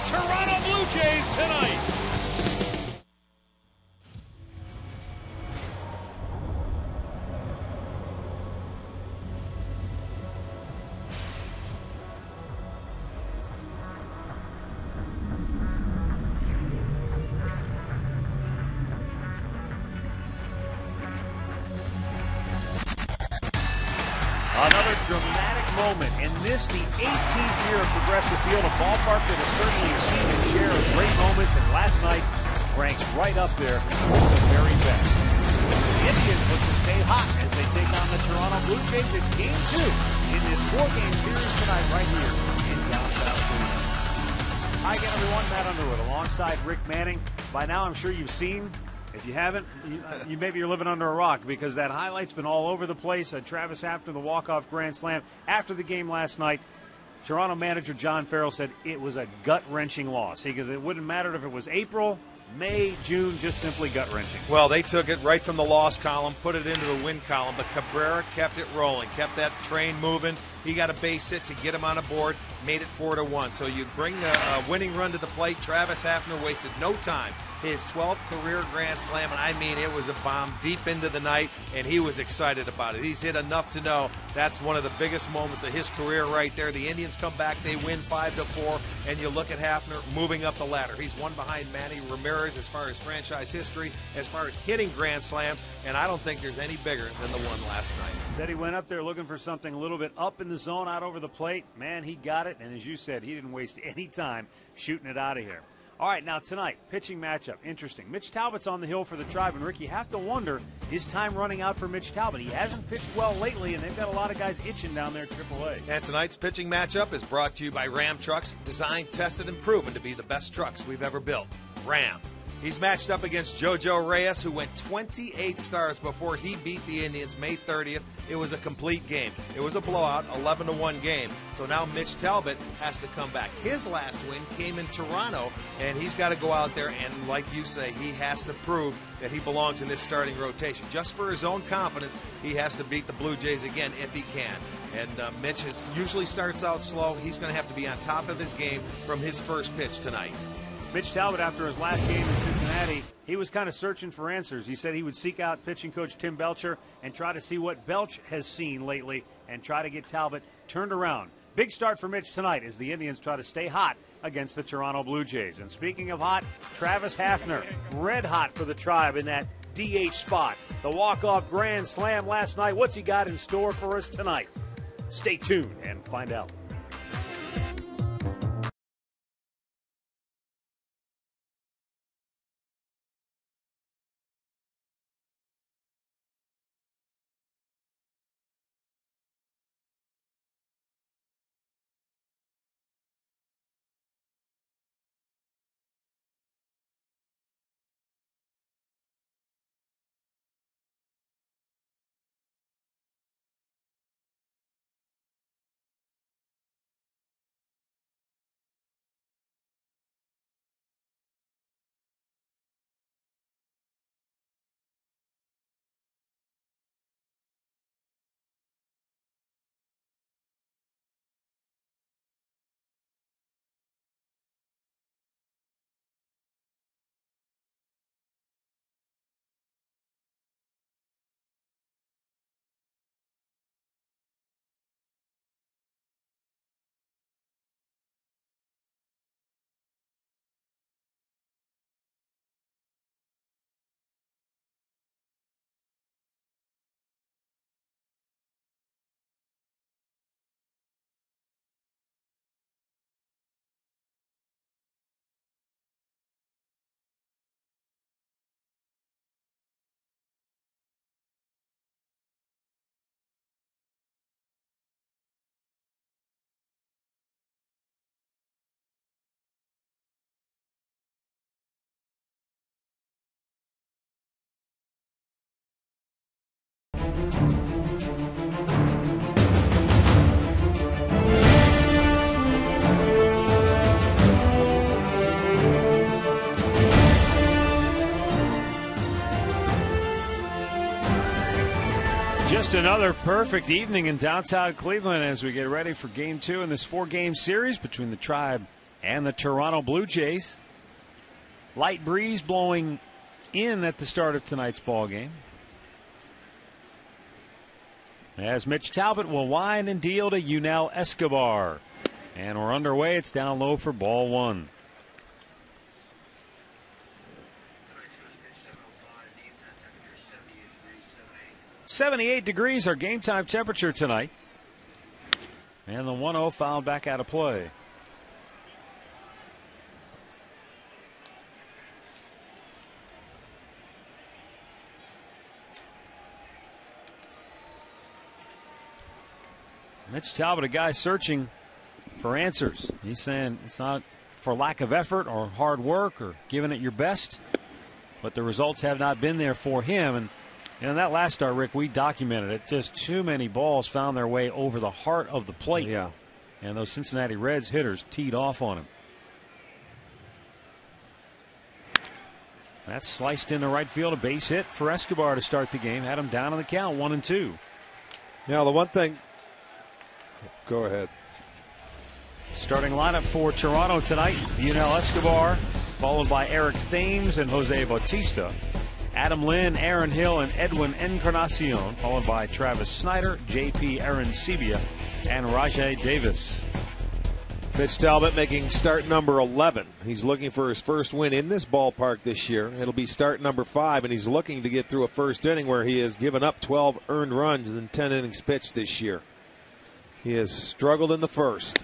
Toronto Blue Jays tonight. Another dramatic moment, and this the 18th year of Progressive Field, a ballpark that has certainly seen its share of great moments, and last night ranks right up there with the very best. The Indians look to stay hot as they take on the Toronto Blue Jays. It's Game 2 in this 4-game series tonight right here in downtown Cleveland. Hi again, everyone. Matt Underwood alongside Rick Manning. By now, I'm sure you've seen. If you haven't, maybe you're living under a rock, because that highlight's been all over the place. Travis Hafner, the walk-off grand slam. After the game last night, Toronto manager John Farrell said it was a gut-wrenching loss. Because it wouldn't matter if it was April, May, June, just simply gut-wrenching. Well, they took it right from the loss column, put it into the win column, but Cabrera kept it rolling, kept that train moving. He got a base hit to get him on a board, made it 4-1. So you bring the winning run to the plate. Travis Hafner wasted no time. His 12th career grand slam, and I mean it was a bomb deep into the night, and he was excited about it. He's hit enough to know that's one of the biggest moments of his career right there. The Indians come back, they win 5-4, and you look at Hafner moving up the ladder. He's one behind Manny Ramirez as far as franchise history, as far as hitting grand slams, and I don't think there's any bigger than the one last night. Said he went up there looking for something a little bit up in the zone, out over the plate. Man, he got it, and as you said, he didn't waste any time shooting it out of here. All right, now tonight, pitching matchup. Interesting. Mitch Talbot's on the hill for the Tribe, and Rick, you have to wonder, is time running out for Mitch Talbot? He hasn't pitched well lately, and they've got a lot of guys itching down there at AAA. And tonight's pitching matchup is brought to you by Ram Trucks, designed, tested, and proven to be the best trucks we've ever built. Ram. He's matched up against JoJo Reyes, who went 28 stars before he beat the Indians May 30th. It was a complete game. It was a blowout, 11-1 game. So now Mitch Talbot has to come back. His last win came in Toronto, and he's got to go out there and, like you say, he has to prove that he belongs in this starting rotation. Just for his own confidence, he has to beat the Blue Jays again if he can. And Mitch usually starts out slow. He's going to have to be on top of his game from his first pitch tonight. Mitch Talbot, after his last game in Cincinnati, he was kind of searching for answers. He said he would seek out pitching coach Tim Belcher and try to see what Belch has seen lately and try to get Talbot turned around. Big start for Mitch tonight as the Indians try to stay hot against the Toronto Blue Jays. And speaking of hot, Travis Hafner, red hot for the Tribe in that DH spot. The walk-off grand slam last night. What's he got in store for us tonight? Stay tuned and find out. Just another perfect evening in downtown Cleveland as we get ready for Game 2 in this 4-game series between the Tribe and the Toronto Blue Jays. Light breeze blowing in at the start of tonight's ball game. As Mitch Talbot will wind and deal to Yunel Escobar. And we're underway. It's down low for ball one. .78 degrees our game time temperature tonight. And the 1-0 foul back out of play. Mitch Talbot, a guy searching for answers. He's saying it's not for lack of effort or hard work or giving it your best, but the results have not been there for him. And in that last start, Rick, we documented it. Just too many balls found their way over the heart of the plate. Yeah. And those Cincinnati Reds hitters teed off on him. That's sliced into right field, a base hit for Escobar to start the game. Had him down in the count, 1-2. Now, the one thing. Go ahead. Starting lineup for Toronto tonight: Yunel Escobar, followed by Eric Thames and Jose Bautista. Adam Lynn, Aaron Hill, and Edwin Encarnacion, followed by Travis Snyder, J.P. Arancibia, and Rajai Davis. Mitch Talbot making start number 11. He's looking for his first win in this ballpark this year. It'll be start number 5, and he's looking to get through a first inning where he has given up 12 earned runs in 10 innings pitched this year. He has struggled in the first.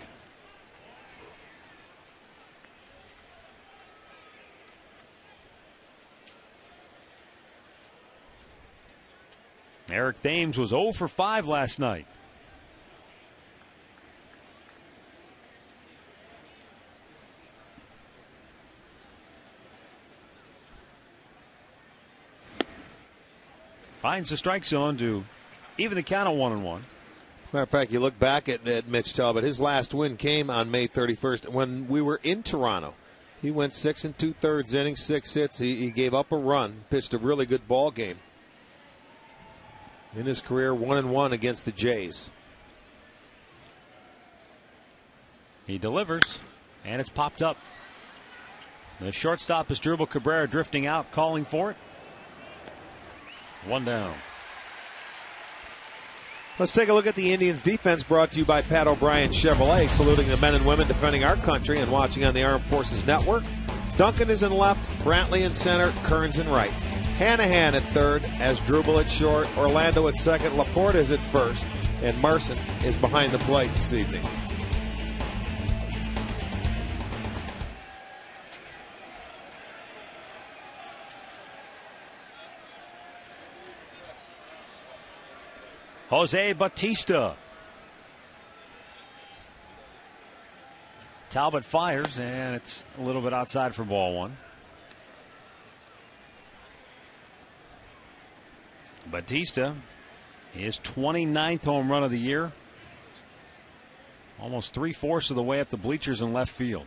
Eric Thames was 0 for 5 last night. Finds the strike zone to even the count at 1-1. Matter of fact, you look back at Mitch Talbot. His last win came on May 31st when we were in Toronto. He went 6 2/3 innings, 6 hits. He gave up a run, pitched a really good ball game. In his career, 1-1 against the Jays. He delivers, and it's popped up. The shortstop is Drupal Cabrera drifting out, calling for it. 1 down. Let's take a look at the Indians' defense, brought to you by Pat O'Brien Chevrolet, saluting the men and women defending our country and watching on the Armed Forces Network. Duncan is in left, Brantley in center, Kearns in right. Hanahan at third, as Drupal at short, Orlando at second, Laporte is at first, and Marson is behind the plate this evening. Jose Bautista. Talbot fires, and it's a little bit outside for ball one. Bautista, his 29th home run of the year. Almost 3/4 of the way up the bleachers in left field.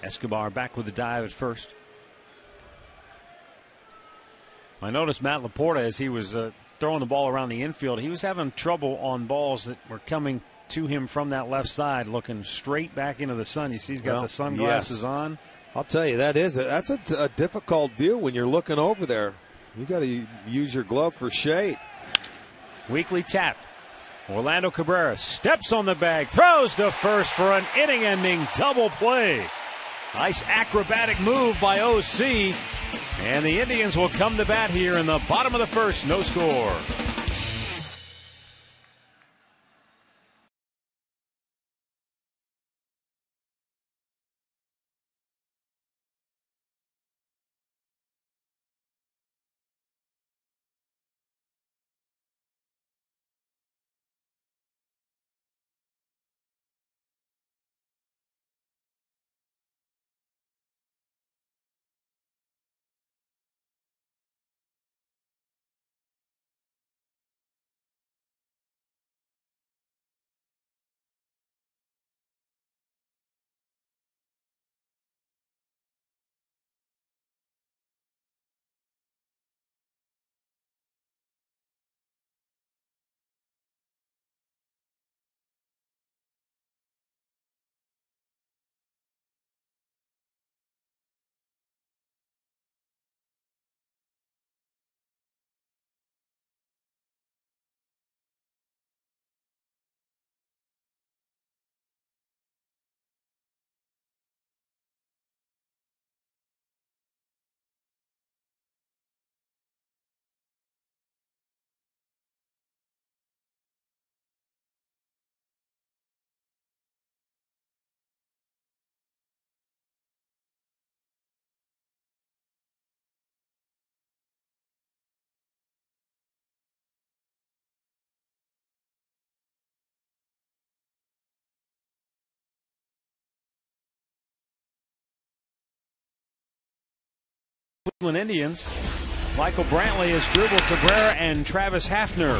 Escobar back with the dive at first. I noticed Matt Laporta, as he was throwing the ball around the infield, he was having trouble on balls that were coming to him from that left side, looking straight back into the sun. You see he's got the sunglasses on. I'll tell you, that's a difficult view when you're looking over there. You got to use your glove for shade. Weakly tapped. Orlando Cabrera steps on the bag, throws to first for an inning-ending double play. Nice acrobatic move by OC. And the Indians will come to bat here in the bottom of the first, no score. Cleveland Indians. Michael Brantley has dribbled Cabrera and Travis Hafner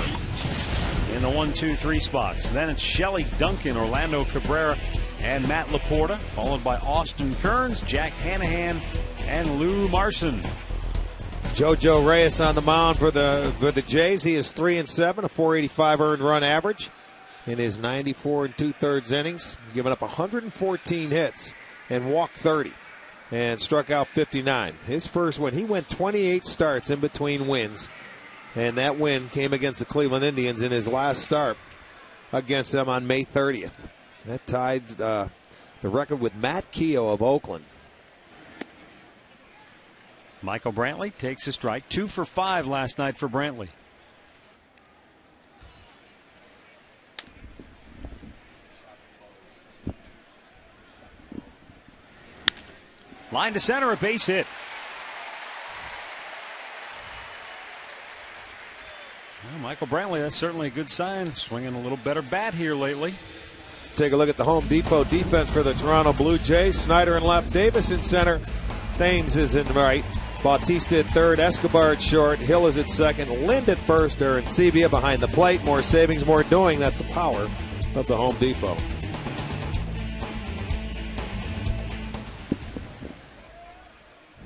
in the 1-2-3 spots. Then it's Shelley Duncan, Orlando Cabrera, and Matt Laporta, followed by Austin Kearns, Jack Hanahan, and Lou Marson. JoJo Reyes on the mound for the Jays. He is 3-7, a 485 earned run average in his 94 2/3 innings, giving up 114 hits and walked 30 and struck out 59. His first win, he went 28 starts in between wins, and that win came against the Cleveland Indians in his last start against them on May 30th. That tied the record with Matt Keogh of Oakland. Michael Brantley takes a strike. 2 for 5 last night for Brantley. Line to center, a base hit. Well, Michael Brantley, that's certainly a good sign. Swinging a little better bat here lately. Let's take a look at the Home Depot defense for the Toronto Blue Jays. Snyder in left, Davis in center, Thames is in right, Bautista at third, Escobar at short, Hill is at second, Lind at first, Arancibia behind the plate. More savings, more doing. That's the power of the Home Depot.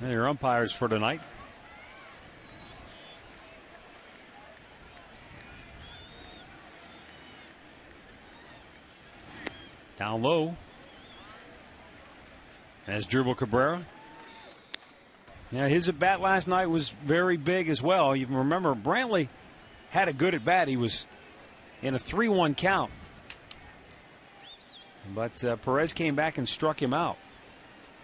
And your umpires for tonight. Down low. As Dribble Cabrera. Now, his at bat last night was very big as well. You can remember Brantley had a good at bat. He was in a 3-1 count. But Perez came back and struck him out.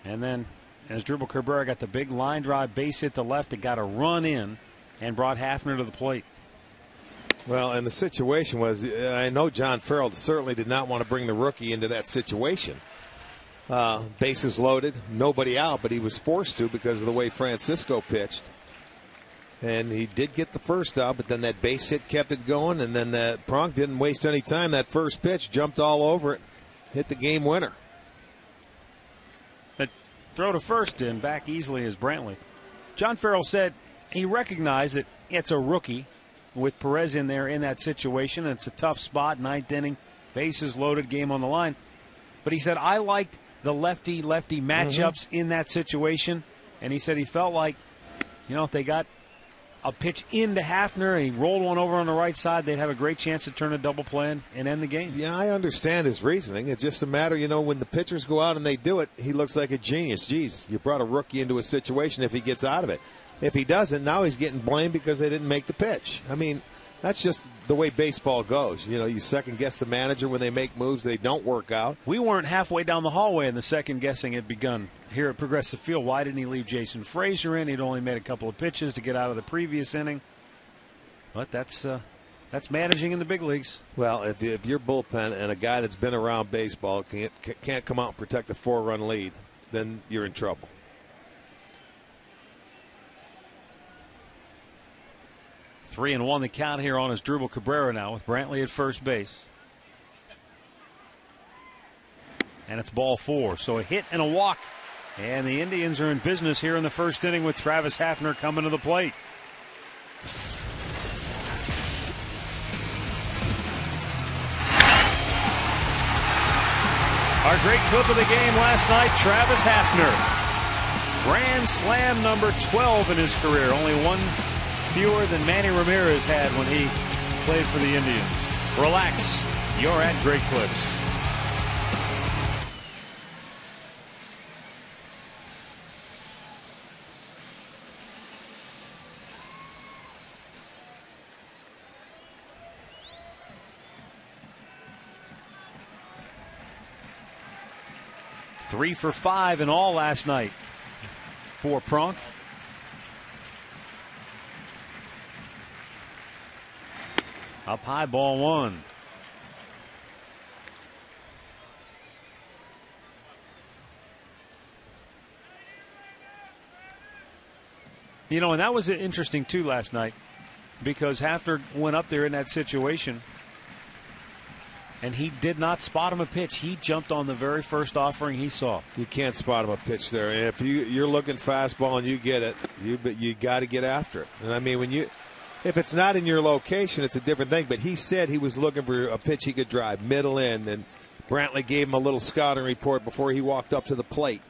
And then as Dribble Cabrera got the big line drive base hit to left, it got a run in and brought Hafner to the plate. Well, and the situation was, I know John Farrell certainly did not want to bring the rookie into that situation. Bases loaded, nobody out, but he was forced to because of the way Francisco pitched. And he did get the first out, but then that base hit kept it going, and then that Pronk didn't waste any time. That first pitch jumped all over it, hit the game winner. But throw to first and back easily as Brantley. John Farrell said he recognized that it's a rookie with Perez in there in that situation. It's a tough spot, ninth inning, bases loaded, game on the line. But he said, I liked the lefty-lefty matchups in that situation. And he said he felt like, if they got a pitch into Hafner and he rolled one over on the right side, they'd have a great chance to turn a double play and end the game. Yeah, I understand his reasoning. It's just a matter, when the pitchers go out and they do it, he looks like a genius. Geez, you brought a rookie into a situation if he gets out of it. If he doesn't, now he's getting blamed because they didn't make the pitch. I mean, that's just the way baseball goes. You second-guess the manager when they make moves. They don't work out. We weren't halfway down the hallway and the second-guessing had begun here at Progressive Field. Why didn't he leave Jason Frazier in? He'd only made a couple of pitches to get out of the previous inning. But that's managing in the big leagues. Well, if your bullpen and a guy that's been around baseball can't come out and protect a 4-run lead, then you're in trouble. Three and one the count here on his Dribble Cabrera now with Brantley at first base. And it's ball 4. So a hit and a walk. And the Indians are in business here in the first inning with Travis Hafner coming to the plate. Our great clip of the game last night, Travis Hafner. Grand slam number 12 in his career. Only one fewer than Manny Ramirez had when he played for the Indians. Relax. You're at Great Clips. Three for 5 in all last night for Pronk. Up high, ball 1. And that was interesting too last night because Hafner went up there in that situation and he did not spot him a pitch. He jumped on the very first offering he saw. You can't spot him a pitch there. And if you're looking fastball and you get it, you got to get after it. And I mean, if it's not in your location, it's a different thing. But he said he was looking for a pitch he could drive middle in, and Brantley gave him a little scouting report before he walked up to the plate.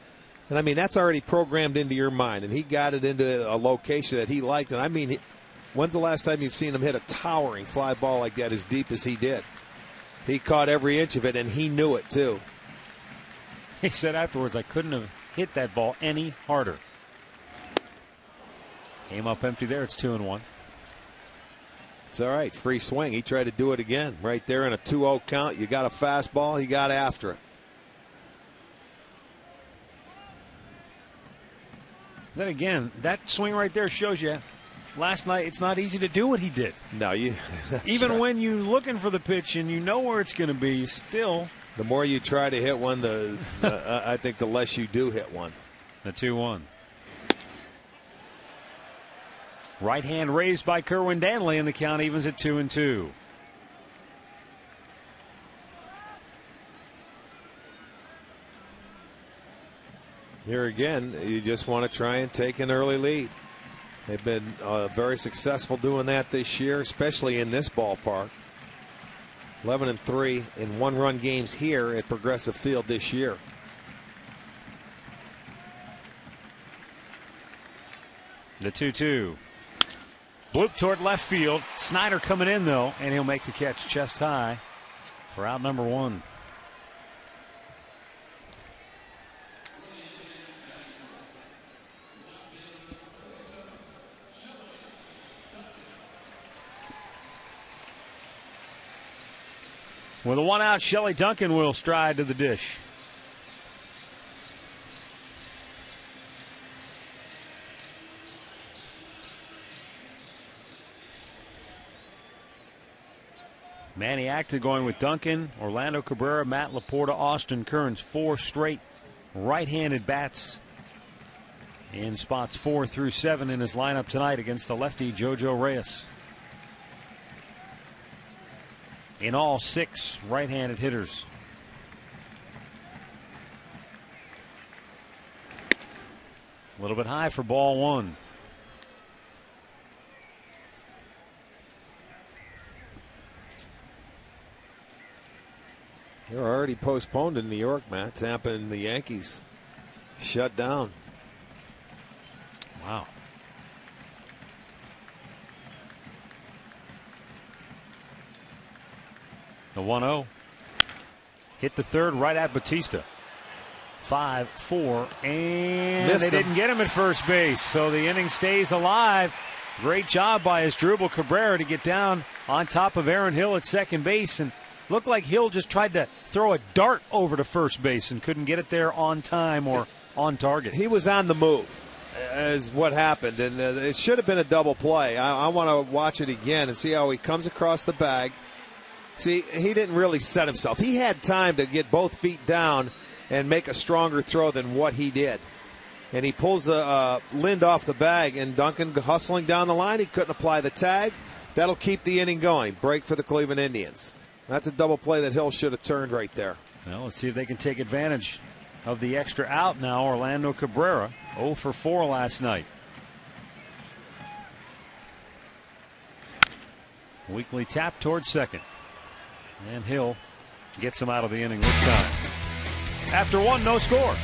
And I mean, that's already programmed into your mind, and he got it into a location that he liked. And I mean, when's the last time you've seen him hit a towering fly ball like that as deep as he did? He caught every inch of it, and he knew it too. He said afterwards, I couldn't have hit that ball any harder. Came up empty there. It's 2-1. It's all right. Free swing. He tried to do it again. Right there in a 2-0 count. You got a fastball. He got after it. Then again, that swing right there shows you last night it's not easy to do what he did. No, even right. when you're looking for the pitch and you know where it's going to be, still. The more you try to hit one, I think the less you do hit one. The 2-1. Right hand raised by Kerwin Danley, and the count evens at 2-2. Here again, you just want to try and take an early lead. They've been very successful doing that this year, especially in this ballpark. 11-3 in one-run games here at Progressive Field this year. The 2-2. Bloop toward left field. Snyder coming in, though, and he'll make the catch chest high for out number 1. With a 1 out, Shelley Duncan will stride to the dish. Manny acted going with Duncan, Orlando Cabrera, Matt Laporta, Austin Kearns. 4 straight right-handed bats in spots 4 through 7 in his lineup tonight against the lefty JoJo Reyes. In all, 6 right-handed hitters. A little bit high for ball 1. They're already postponed in New York, Matt. Tampa and the Yankees shut down. Wow. The 1-0. Hit the third right at Batista. 5-4, and Missed they him. didn't get him at first base, so the inning stays alive. Great job by Asdrubal Cabrera to get down on top of Aaron Hill at second base, and looked like Hill just tried to throw a dart over to first base and couldn't get it there on time or on target. He was on the move, is what happened, and it should have been a double play. I want to watch it again and see how he comes across the bag. See, he didn't really set himself. He had time to get both feet down and make a stronger throw than what he did. And he pulls a Lind off the bag, and Duncan hustling down the line. He couldn't apply the tag. That'll keep the inning going. Break for the Cleveland Indians. That's a double play that Hill should have turned right there. Well, let's see if they can take advantage of the extra out now. Orlando Cabrera, 0 for 4 last night. Weekly tap towards second. And Hill gets him out of the inning this time. After 1, no score.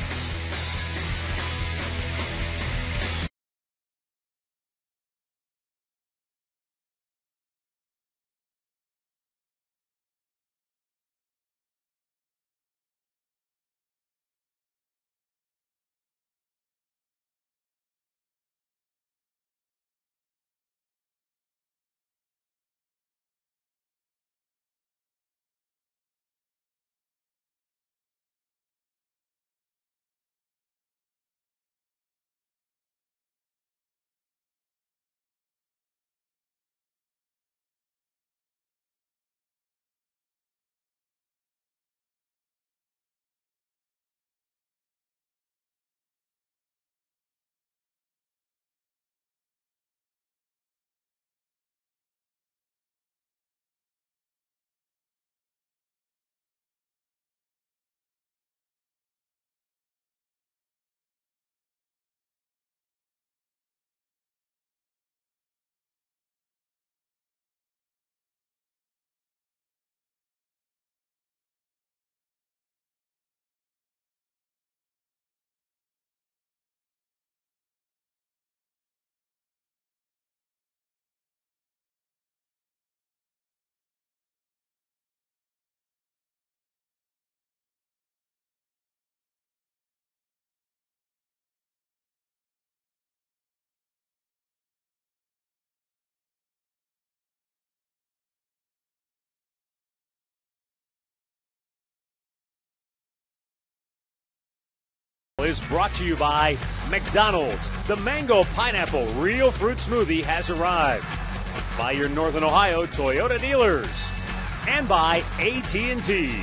is brought to you by McDonald's. The Mango Pineapple Real Fruit Smoothie has arrived. By your Northern Ohio Toyota dealers. And by AT&T.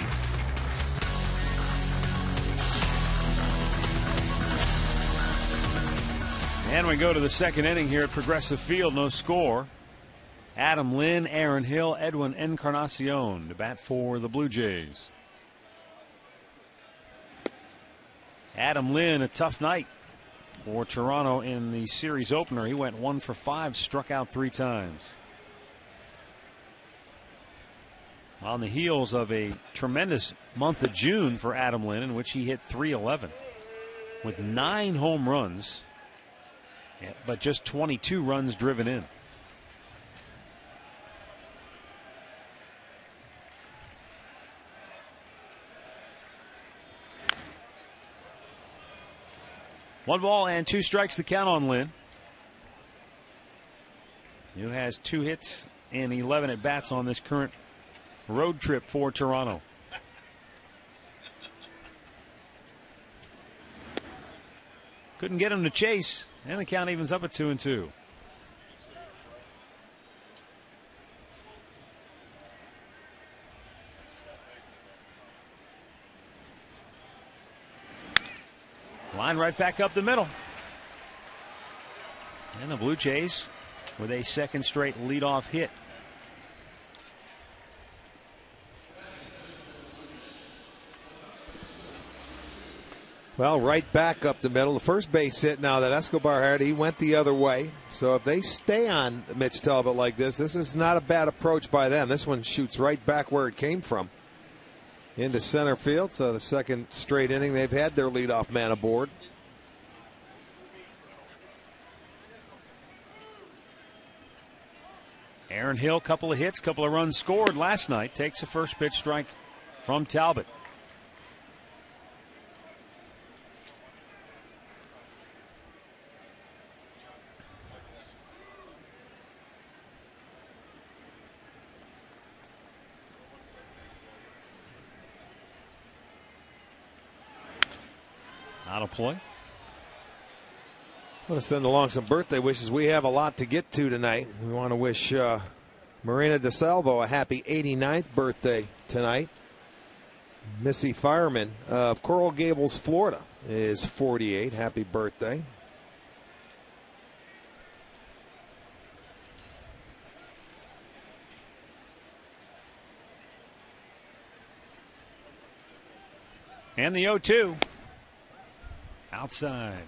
And we go to the second inning here at Progressive Field. No score. Adam Lynn, Aaron Hill, Edwin Encarnacion to bat for the Blue Jays. Adam Lynn, a tough night for Toronto in the series opener. He went 1 for 5, struck out 3 times. On the heels of a tremendous month of June for Adam Lynn, in which he hit .311 with 9 home runs, but just 22 runs driven in. One ball and 2 strikes the count on Lynn, who has 2 hits and 11 at bats on this current road trip for Toronto. Couldn't get him to chase, and the count evens up at 2-2. Line right back up the middle. And the Blue Jays with a second straight leadoff hit. Well, right back up the middle. The first base hit now that Escobar had, he went the other way. So if they stay on Mitch Talbot like this is not a bad approach by them. This one shoots right back where it came from into center field. So the second straight inning they've had their leadoff man aboard. Aaron Hill, couple of hits, couple of runs scored last night. Takes a first pitch strike from Talbot. Out of play. I want to send along some birthday wishes. We have a lot to get to tonight. We want to wish Marina DeSalvo a happy 89th birthday tonight. Missy Fireman of Coral Gables, Florida is 48. Happy birthday. And the 0-2. Outside.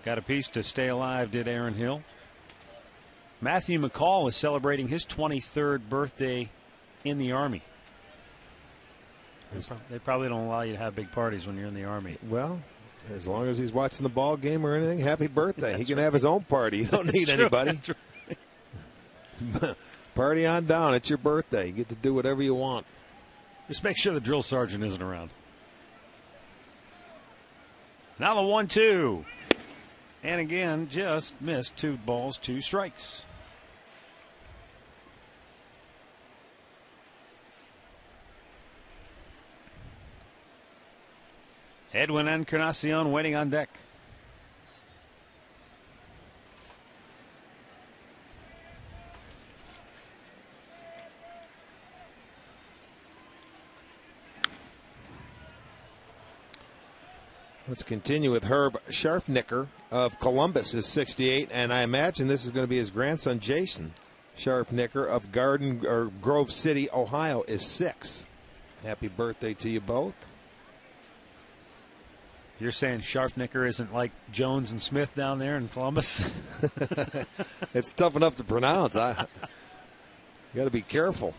Got a piece to stay alive, did Aaron Hill. Matthew McCall is celebrating his 23rd birthday in the Army. They probably don't allow you to have big parties when you're in the Army. Well, as long as he's watching the ball game or anything, happy birthday. He can have his own party. You don't need anybody. Right. Party on down. It's your birthday. You get to do whatever you want. Just make sure the drill sergeant isn't around. Now the 1-2. And again, just missed. 2 balls, 2 strikes. Edwin Encarnacion waiting on deck. Let's continue with Herb Scharfnicker of Columbus is 68, and I imagine this is going to be his grandson Jason Scharfnicker of Grove City, Ohio is 6. Happy birthday to you both. You're saying Scharfnicker isn't like Jones and Smith down there in Columbus? It's tough enough to pronounce. You got to be careful.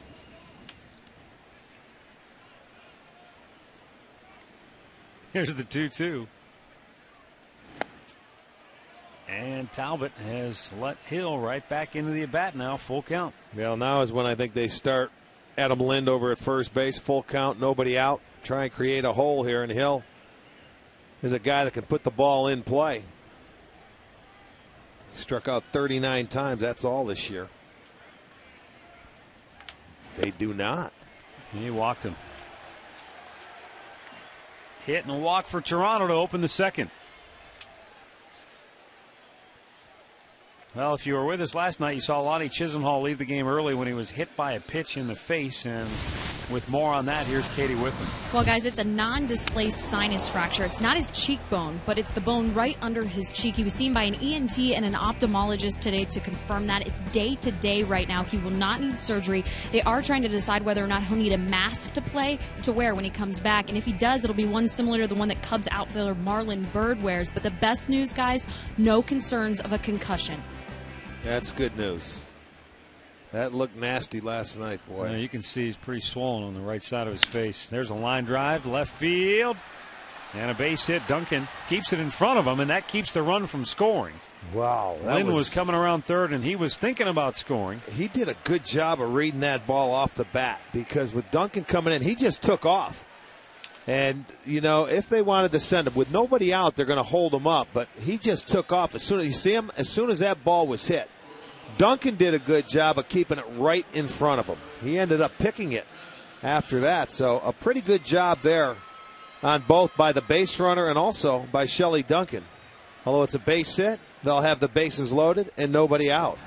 Here's the 2-2. And Talbot has let Hill right back into the at-bat now, full count. Well, now is when I think they start Adam Lind over at first base, full count, nobody out. Try and create a hole here, and Hill is a guy that can put the ball in play. Struck out 39 times. That's all this year. They do not. He walked him. Hit and a walk for Toronto to open the second. Well, if you were with us last night, you saw Lonnie Chisenhall leave the game early when he was hit by a pitch in the face. And with more on that, here's Katie Whiffen. Well, guys, it's a non-displaced sinus fracture. It's not his cheekbone, but it's the bone right under his cheek. He was seen by an ENT and an ophthalmologist today to confirm that. It's day-to-day right now. He will not need surgery. They are trying to decide whether or not he'll need a mask to wear when he comes back. And if he does, it'll be one similar to the one that Cubs outfielder Marlon Byrd wears. But the best news, guys, no concerns of a concussion. That's good news. That looked nasty last night, boy. Yeah, you can see he's pretty swollen on the right side of his face. There's a line drive to left field. And a base hit. Duncan keeps it in front of him, and that keeps the run from scoring. Wow. Lynn was coming around third, and he was thinking about scoring. He did a good job of reading that ball off the bat, because with Duncan coming in, he just took off. And, you know, if they wanted to send him with nobody out, they're going to hold him up. But he just took off. As soon as you see him, as soon as that ball was hit, Duncan did a good job of keeping it right in front of him. He ended up picking it after that. So a pretty good job there on both by the base runner and also by Shelley Duncan. Although it's a base hit, they'll have the bases loaded and nobody out.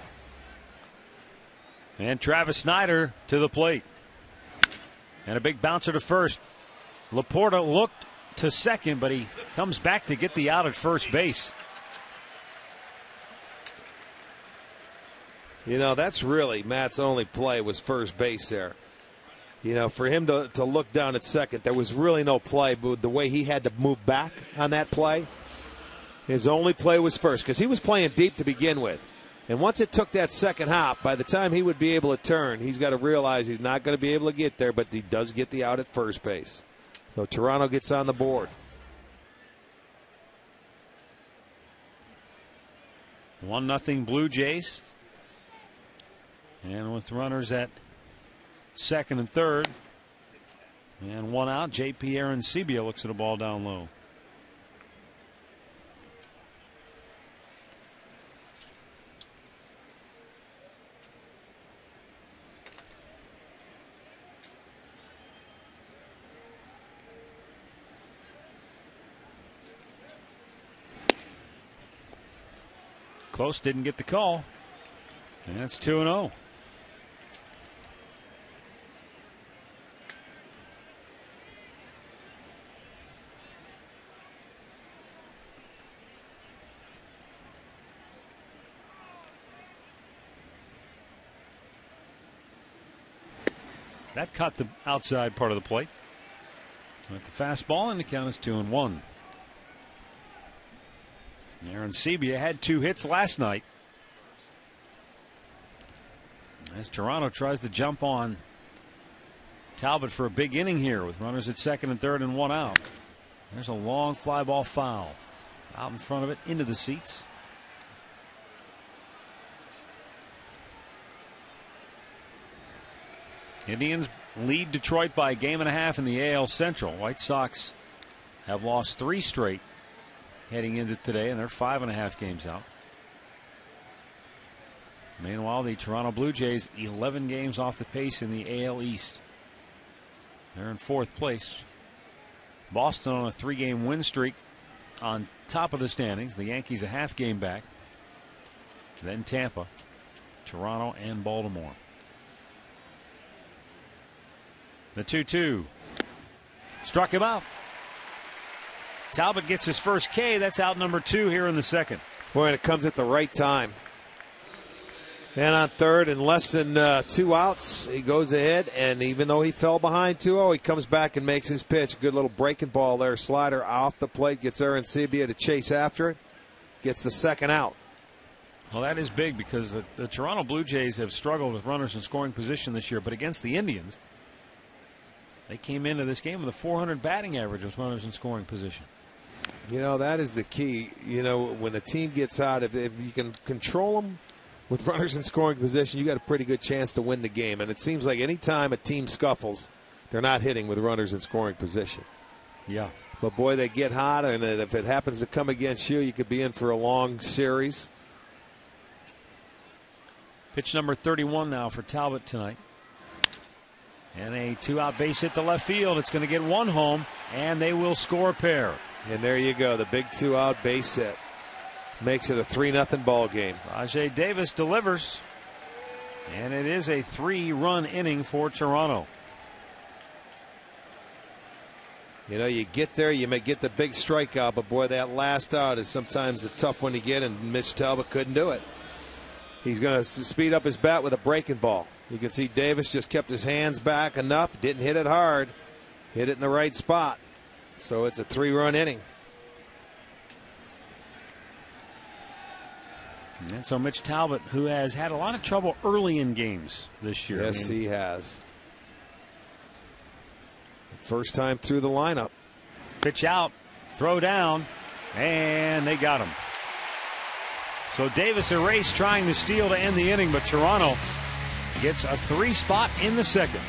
And Travis Snyder to the plate. And a big bouncer to first. Laporta looked to second, but he comes back to get the out at first base. You know, that's really Matt's only play was first base there. You know, for him to look down at second, there was really no play, but the way he had to move back on that play, his only play was first, because he was playing deep to begin with. And once it took that second hop, by the time he would be able to turn, he's got to realize he's not going to be able to get there, but he does get the out at first base. So Toronto gets on the board. 1-0 Blue Jays. And with runners at second and third, and one out, J.P. Arancibia looks at a ball down low. Close, didn't get the call. And that's 2-0. That caught the outside part of the plate. With the fastball, and the count is 2-1. Arancibia had 2 hits last night. As Toronto tries to jump on Talbot for a big inning here with runners at second and third and one out. There's a long fly ball foul. Out in front of it, into the seats. Indians lead Detroit by a game and a half in the AL Central. White Sox have lost 3 straight heading into today, and they're 5.5 games out. Meanwhile, the Toronto Blue Jays 11 games off the pace in the AL East. They're in 4th place. Boston on a 3-game win streak on top of the standings. The Yankees a half game back. Then Tampa, Toronto, and Baltimore. The 2-2. Struck him out. Talbot gets his first K. That's out number 2 here in the second. Boy, and it comes at the right time. And on third, in less than 2 outs, he goes ahead, and even though he fell behind 2-0, he comes back and makes his pitch. Good little breaking ball there. Slider off the plate, gets Arancibia to chase after it, gets the second out. Well, that is big because the Toronto Blue Jays have struggled with runners in scoring position this year, but against the Indians, they came into this game with a .400 batting average with runners in scoring position. You know, that is the key. You know, when a team gets out, if you can control them with runners in scoring position, you got a pretty good chance to win the game. And it seems like any time a team scuffles, they're not hitting with runners in scoring position. Yeah. But, boy, they get hot, and if it happens to come against you, you could be in for a long series. Pitch number 31 now for Talbot tonight. And a 2-out base hit to left field. It's going to get one home, and they will score a pair. And there you go, the big 2-out base hit. Makes it a 3-0 ball game. Rajay Davis delivers. And it is a 3-run inning for Toronto. You know, you get there, you may get the big strikeout, but boy, that last out is sometimes the tough one to get, and Mitch Talbot couldn't do it. He's going to speed up his bat with a breaking ball. You can see Davis just kept his hands back enough, didn't hit it hard, hit it in the right spot. So it's a 3-run inning. And so Mitch Talbot, who has had a lot of trouble early in games this year. Yes, he has. First time through the lineup. Pitch out, throw down, and they got him. So Davis erased trying to steal to end the inning, but Toronto gets a 3 spot in the second.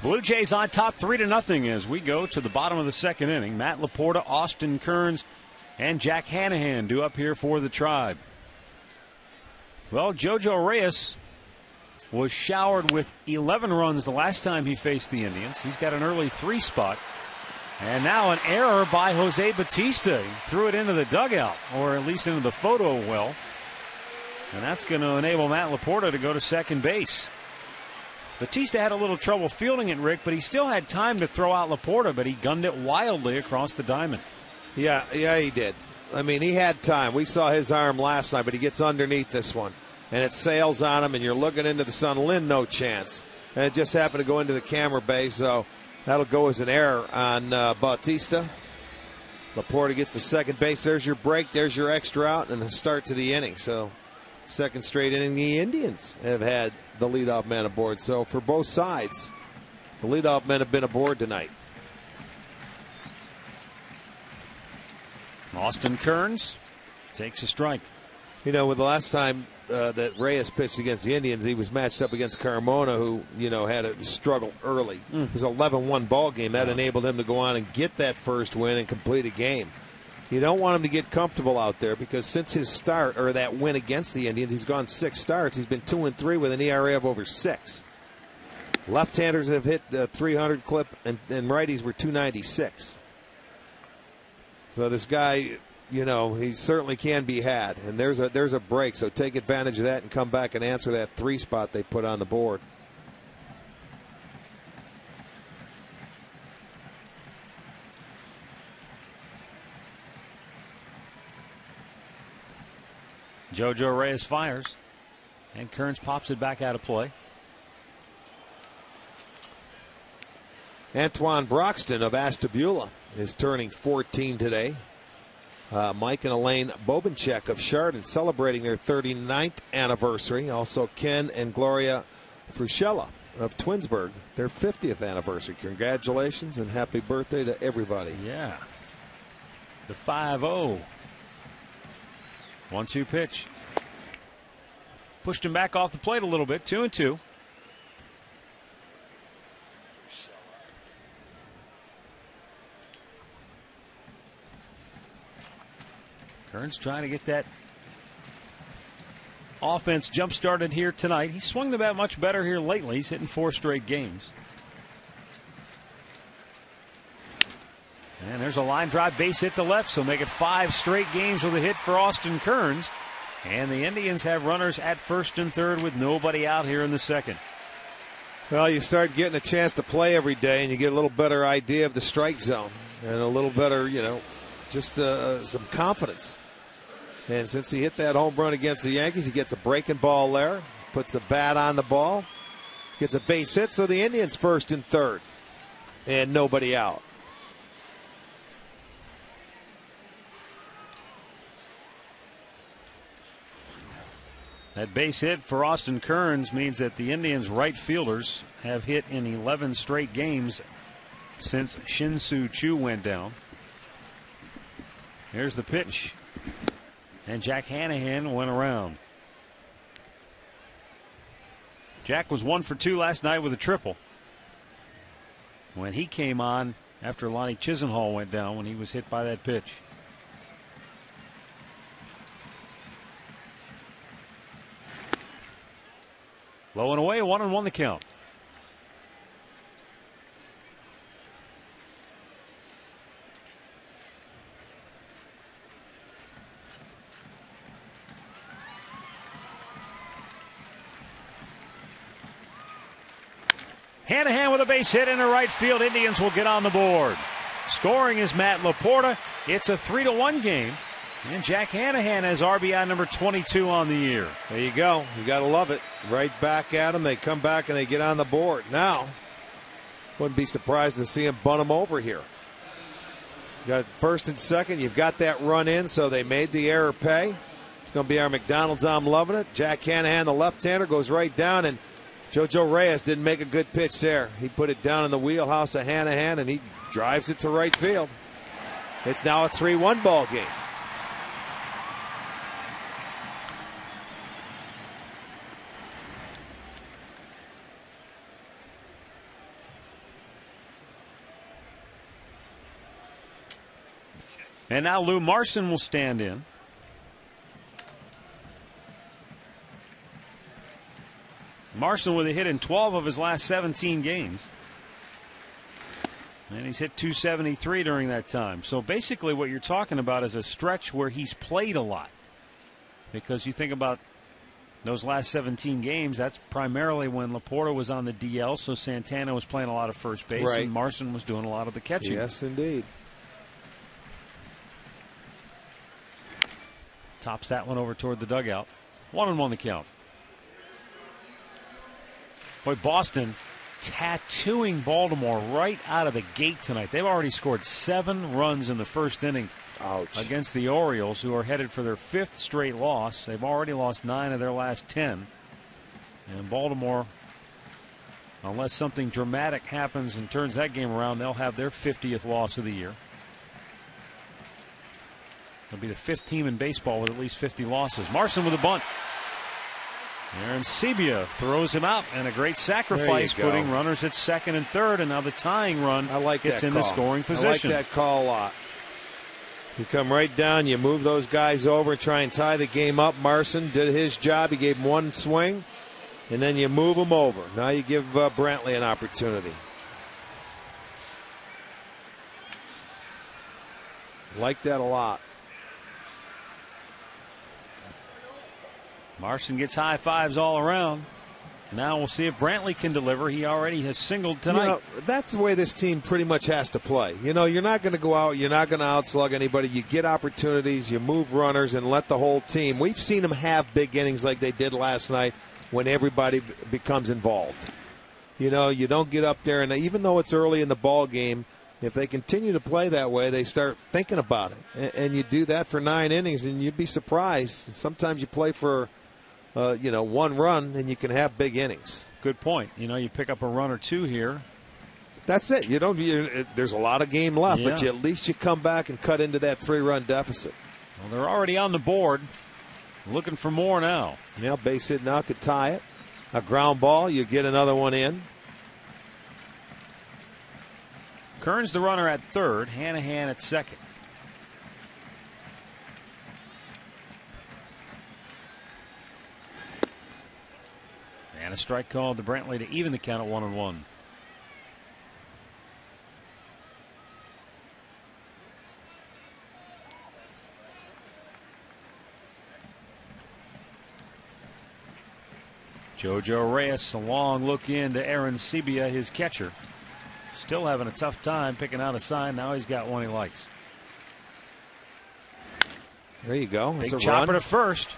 Blue Jays on top 3-0 as we go to the bottom of the second inning. Matt Laporta, Austin Kearns, and Jack Hanahan due up here for the Tribe. Well, JoJo Reyes was showered with 11 runs the last time he faced the Indians. He's got an early 3 spot. And now an error by Jose Bautista. He threw it into the dugout, or at least into the photo well. And that's going to enable Matt Laporta to go to second base. Bautista had a little trouble fielding it, Rick, but he still had time to throw out Laporta, but he gunned it wildly across the diamond. Yeah, he did. I mean, he had time. We saw his arm last night, but he gets underneath this one, and it sails on him, and you're looking into the sun. Lynn, no chance. And it just happened to go into the camera base, so that'll go as an error on Bautista. Laporta gets to second base. There's your break. There's your extra out, and the start to the inning. So second straight inning, the Indians have had the leadoff man aboard. So for both sides, the leadoff men have been aboard tonight. Austin Kearns takes a strike. You know, with the last time that Reyes pitched against the Indians, he was matched up against Carmona, who, you know, had a struggle early. It was an 11-1 ball game. That enabled him to go on and get that first win and complete a game. You don't want him to get comfortable out there, because since his start, or that win against the Indians, he's gone 6 starts. He's been 2-3 with an ERA of over 6. Left-handers have hit the 300 clip, and righties were 296. So this guy, you know, he certainly can be had. And there's a break, so take advantage of that and come back and answer that 3 spot they put on the board. JoJo Reyes fires, and Kearns pops it back out of play. Antoine Broxton of Ashtabula is turning 14 today. Mike and Elaine Bobenchek of Chardon celebrating their 39th anniversary. Also Ken and Gloria Fruschella of Twinsburg, their 50th anniversary. Congratulations and happy birthday to everybody. Yeah. The 5-0. 1-2 pitch. Pushed him back off the plate a little bit. 2-2. Kearns trying to get that offense jump started here tonight. He swung the bat much better here lately. He's hitting 4 straight games. And there's a line drive base hit to left, so make it 5 straight games with a hit for Austin Kearns. And the Indians have runners at first and third with nobody out here in the second. Well, you start getting a chance to play every day, and you get a little better idea of the strike zone and a little better, just some confidence. And since he hit that home run against the Yankees, he gets a breaking ball there, puts a bat on the ball, gets a base hit, so the Indians first and third, and nobody out. That base hit for Austin Kearns means that the Indians' right fielders have hit in 11 straight games since Shin-Soo Choo went down. Here's the pitch. And Jack Hanahan went around. Jack was 1 for 2 last night with a triple. When he came on after Lonnie Chisenhall went down when he was hit by that pitch. Low and away, 1-1 the count. Hanahan with a base hit into right field. Indians will get on the board. Scoring is Matt Laporta. It's a 3-1 game. And Jack Hanahan has RBI number 22 on the year. There you go. You got to love it. Right back at them. They come back and they get on the board. Now, wouldn't be surprised to see him bunt him over here. You got first and second. You've got that run in, so they made the error pay. It's going to be our McDonald's. I'm loving it. Jack Hanahan, the left-hander, goes right down, and JoJo Reyes didn't make a good pitch there. He put it down in the wheelhouse of Hanahan, and he drives it to right field. It's now a 3-1 ball game. And now Lou Marson will stand in. Marson with a hit in 12 of his last 17 games. And he's hit 273 during that time. So basically what you're talking about is a stretch where he's played a lot. Because you think about those last 17 games, that's primarily when Laporta was on the DL, so Santana was playing a lot of first base, right, and Marson was doing a lot of the catching. Yes, indeed. Tops that one over toward the dugout. 1-1 the count. Boy, Boston tattooing Baltimore right out of the gate tonight. They've already scored 7 runs in the first inning. Ouch. Against the Orioles, who are headed for their 5th straight loss. They've already lost 9 of their last 10. And Baltimore, unless something dramatic happens and turns that game around, they'll have their 50th loss of the year. They'll be the 5th team in baseball with at least 50 losses. Marson with a bunt. Aaron Sebia throws him out, and a great sacrifice, putting runners at second and third, and now the tying run gets in the scoring position. I like that call a lot. You come right down, you move those guys over, try and tie the game up. Marson did his job. He gave him one swing, and then you move them over. Now you give Brantley an opportunity. Like that a lot. Marson gets high fives all around. Now we'll see if Brantley can deliver. He already has singled tonight. You know, that's the way this team pretty much has to play. You know, you're not going to go out, you're not going to outslug anybody. You get opportunities, you move runners, and let the whole team. We've seen them have big innings like they did last night when everybody becomes involved. You know, you don't get up there, and even though it's early in the ball game, if they continue to play that way, they start thinking about it. And you do that for 9 innings, and you'd be surprised. Sometimes you play for, 1 run, and you can have big innings. Good point. You know, you pick up a run or two here. That's it. There's a lot of game left, but at least you come back and cut into that 3-run deficit. Well, they're already on the board, looking for more now. Yeah, base hit now could tie it. A ground ball, you get another one in. Kern's the runner at third, Hanahan at second. And a strike called to Brantley to even the count at 1-1. JoJo Reyes, a long look into Aaron Sebia, his catcher. Still having a tough time picking out a sign. Now he's got one he likes. There you go. Big chopper to first.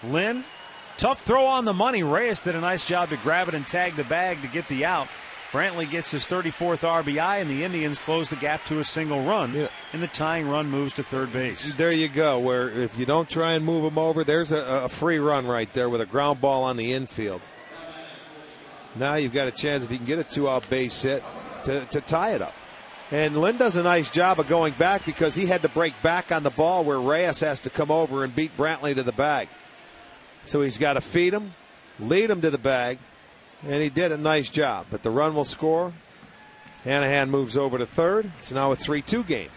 Lynn, tough throw on the money. Reyes did a nice job to grab it and tag the bag to get the out. Brantley gets his 34th RBI, and the Indians close the gap to a single run. Yeah. And the tying run moves to third base. There you go, where if you don't try and move them over, there's a free run right there with a ground ball on the infield. Now you've got a chance, if you can get a 2-out base hit, to tie it up. And Lynn does a nice job of going back because he had to break back on the ball where Reyes has to come over and beat Brantley to the bag. So he's got to feed him, lead him to the bag, and he did a nice job. But the run will score. Hanahan moves over to third. It's now a 3-2 game.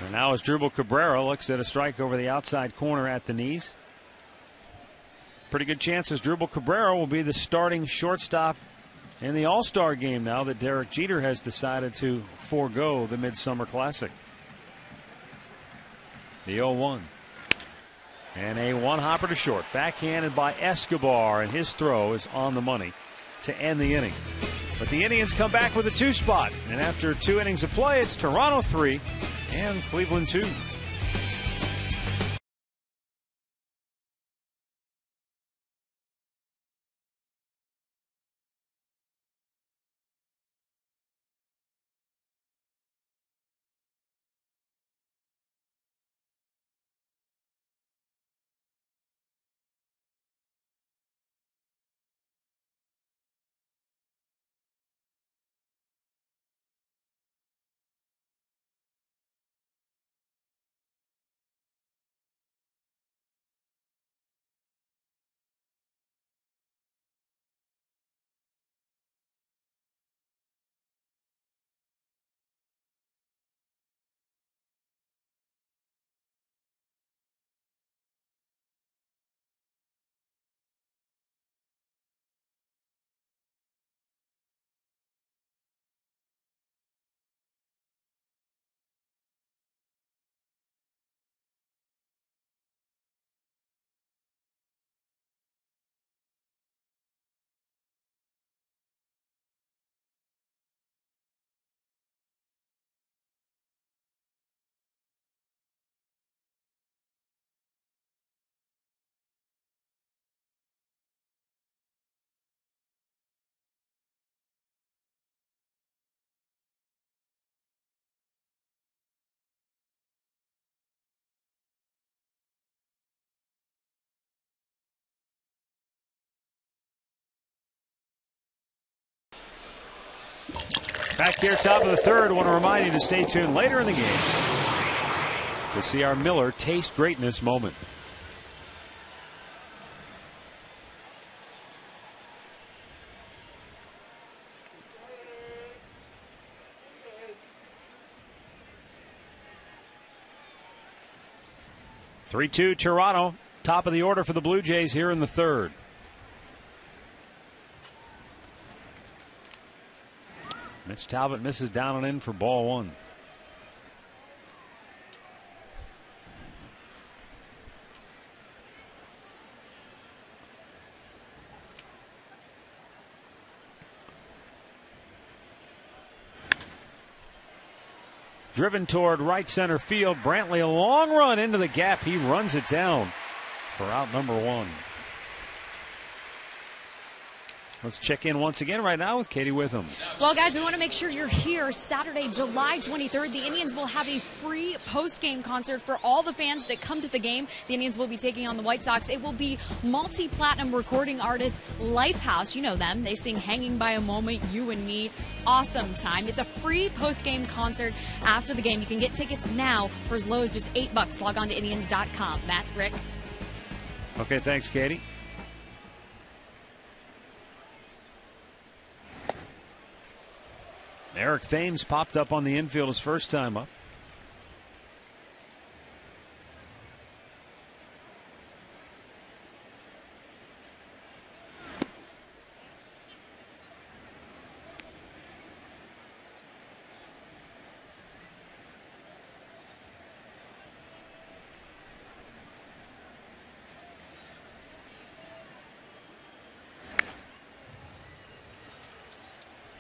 And now as Drupal Cabrera looks at a strike over the outside corner at the knees. Pretty good chances Drupal Cabrera will be the starting shortstop in the All-Star game now that Derek Jeter has decided to forego the Midsummer Classic. The 0-1. And a one-hopper to short. Backhanded by Escobar, and his throw is on the money to end the inning. But the Indians come back with a 2 spot. And after 2 innings of play, it's Toronto 3 and Cleveland 2. Back here, top of the third. I want to remind you to stay tuned later in the game to see our Miller taste greatness moment. (3-2) Toronto, top of the order for the Blue Jays here in the third. Mitch Talbot misses down and in for ball 1. driven toward right center field. Brantley, a long run into the gap. He runs it down for out number 1. Let's check in once again right now with Katie Witham. Well, guys, we want to make sure you're here Saturday, July 23rd. The Indians will have a free post-game concert for all the fans that come to the game. The Indians will be taking on the White Sox. It will be multi-platinum recording artist Lifehouse. You know them. They sing Hanging by a Moment, You and Me. Awesome time. It's a free post-game concert after the game. You can get tickets now for as low as just $8. Log on to Indians.com. Matt, Rick. Okay, thanks, Katie. Eric Thames popped up on the infield his first time up.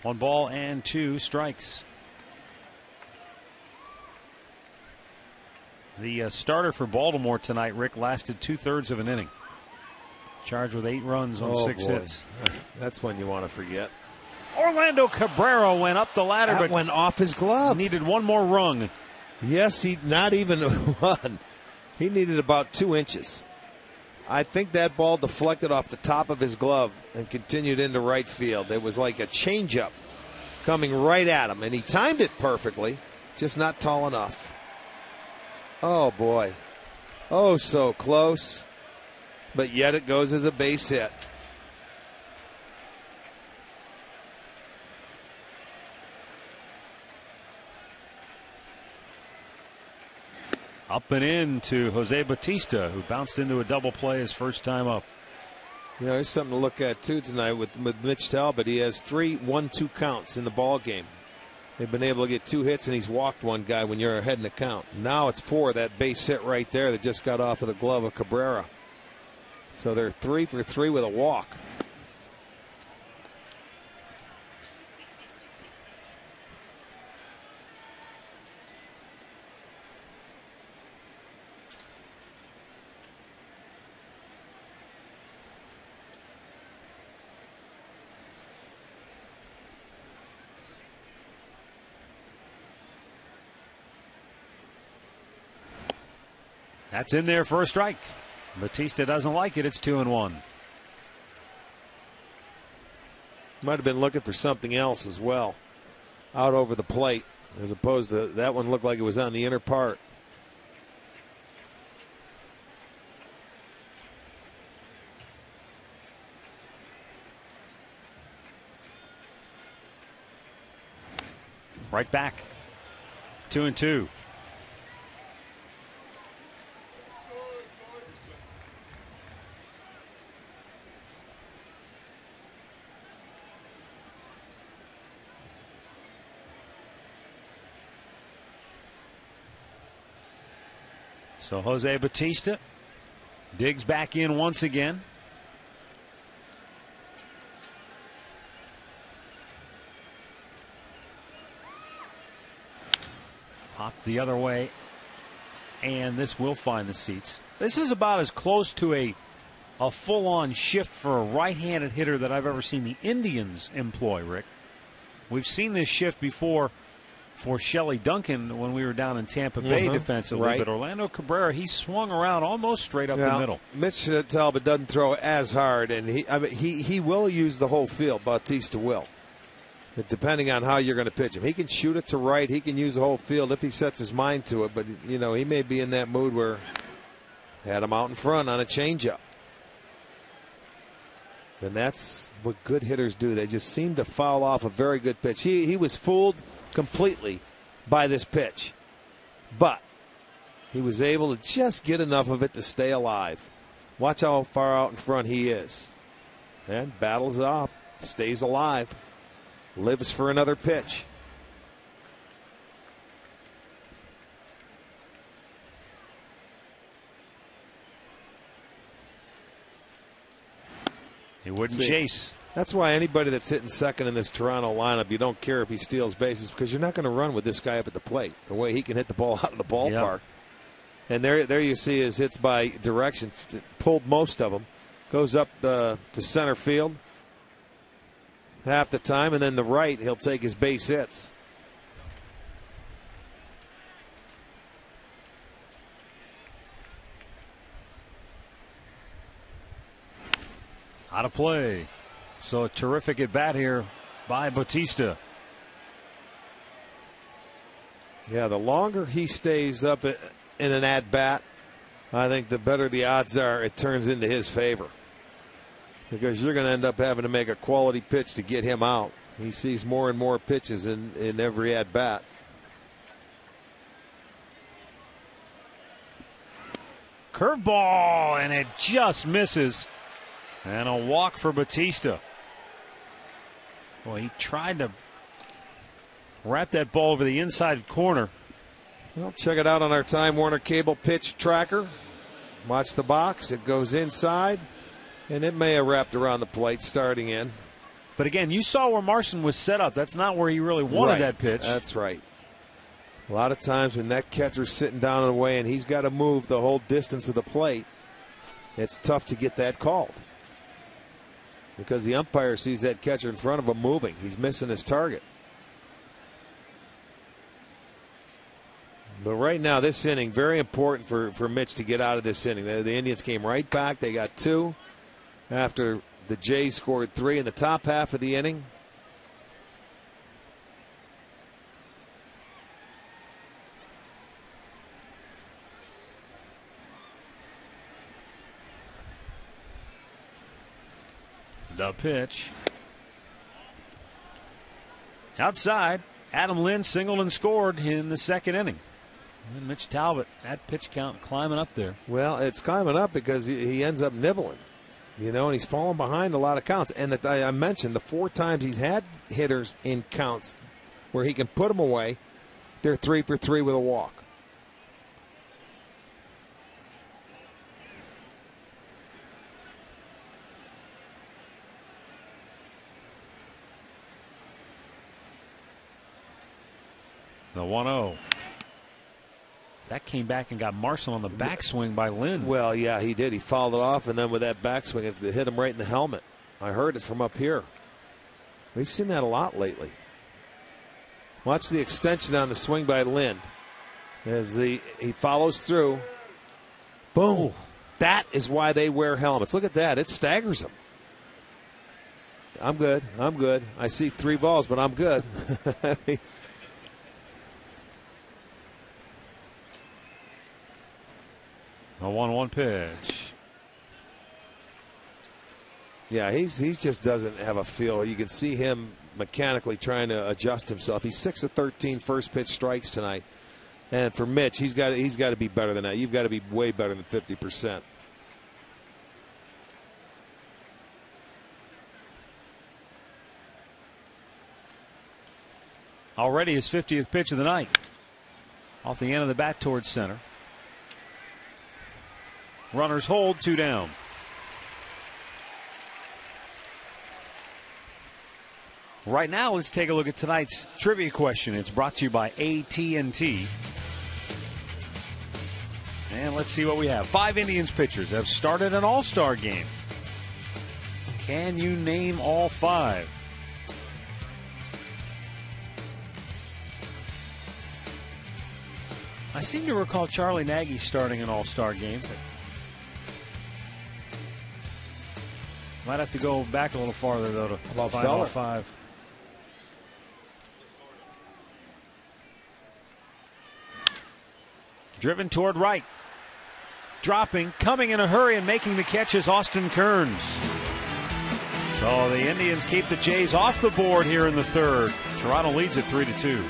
One ball and 2 strikes. The starter for Baltimore tonight, Rick, lasted 2/3 of an inning. Charged with 8 runs on 6 hits. That's one you want to forget. Orlando Cabrera went up the ladder, That but went off his glove. Needed one more rung. Yes, he not even one. He needed about 2 inches. I think that ball deflected off the top of his glove and continued into right field. It was like a changeup coming right at him, and he timed it perfectly, just not tall enough. Oh, boy. Oh, so close. But yet it goes as a base hit. Up and in to Jose Bautista, who bounced into a double play his first time up. You know, there's something to look at, too, tonight with Mitch Talbot. He has 3 1-2 counts in the ball game. They've been able to get 2 hits, and he's walked one guy when you're ahead in the count. Now it's 4, that base hit right there that just got off of the glove of Cabrera. So they're 3 for 3 with a walk. That's in there for a strike. Bautista doesn't like it. It's 2-1. Might have been looking for something else as well. Out over the plate, as opposed to that one looked like it was on the inner part. Right back. 2-2. So Jose Bautista digs back in once again. Pop the other way, and this will find the seats. This is about as close to a full-on shift for a right-handed hitter that I've ever seen the Indians employ, Rick. We've seen this shift before for Shelley Duncan when we were down in Tampa Bay defensively. Right. But Orlando Cabrera, he swung around almost straight up the middle. Mitch Talbot doesn't throw as hard, and he will use the whole field. Bautista will. But depending on how you're going to pitch him. He can shoot it to right. He can use the whole field if he sets his mind to it. But, you know, he may be in that mood where had him out in front on a changeup. And that's what good hitters do. They just seem to foul off a very good pitch. He was fooled completely by this pitch, but he was able to just get enough of it to stay alive. Watch how far out in front he is, and battles it off, stays alive, lives for another pitch. He wouldn't chase. That's why anybody that's hitting second in this Toronto lineup, you don't care if he steals bases because you're not going to run with this guy up at the plate. The way he can hit the ball out of the ballpark. Yep. And there you see his hits by direction. Pulled most of them. Goes up to center field half the time, and then the right, he'll take his base hits. Out of play. So a terrific at bat here by Bautista. Yeah, the longer he stays up in an at bat, I think the better the odds are it turns into his favor. Because you're going to end up having to make a quality pitch to get him out. He sees more and more pitches in every at bat. Curveball, and it just misses. And a walk for Bautista. Boy, he tried to wrap that ball over the inside corner. Well, check it out on our Time Warner Cable pitch tracker. Watch the box. It goes inside, and it may have wrapped around the plate starting in. But again, you saw where Marson was set up. That's not where he really wanted that pitch. That's right. A lot of times when that catcher's sitting down in the way and he's got to move the whole distance of the plate, it's tough to get that called. Because the umpire sees that catcher in front of him moving. He's missing his target. But right now, this inning, very important for Mitch to get out of this inning. The Indians came right back. They got 2 after the Jays scored 3 in the top half of the inning. The pitch. Outside, Adam Lynn singled and scored in the second inning. And Mitch Talbot, that pitch count climbing up there. Well, it's climbing up because he ends up nibbling, and he's falling behind a lot of counts. And I mentioned the 4 times he's had hitters in counts where he can put them away, they're 3 for 3 with a walk. The 1-0. That came back and got Marson on the backswing by Lynn. Well, yeah, he did. He fouled it off, and then with that backswing, it hit him right in the helmet. I heard it from up here. We've seen that a lot lately. Watch the extension on the swing by Lynn as he follows through. Boom. That is why they wear helmets. Look at that. It staggers them. I'm good. I see 3 balls, but I'm good. A 1-1 pitch. Yeah, he just doesn't have a feel. You can see him mechanically trying to adjust himself. He's 6 of 13 first pitch strikes tonight. And for Mitch, he's got to be better than that. You've got to be way better than 50%. Already his 50th pitch of the night. Off the end of the bat towards center. Runners hold, 2 down. Right now, let's take a look at tonight's trivia question. It's brought to you by AT&T. And let's see what we have. 5 Indians pitchers have started an all-star game. Can you name all 5? I seem to recall Charlie Nagy starting an all-star game. Might have to go back a little farther, though, to find all 5. Driven toward right. Dropping, coming in a hurry, and making the catch is Austin Kearns. So the Indians keep the Jays off the board here in the 3rd. Toronto leads at 3-2.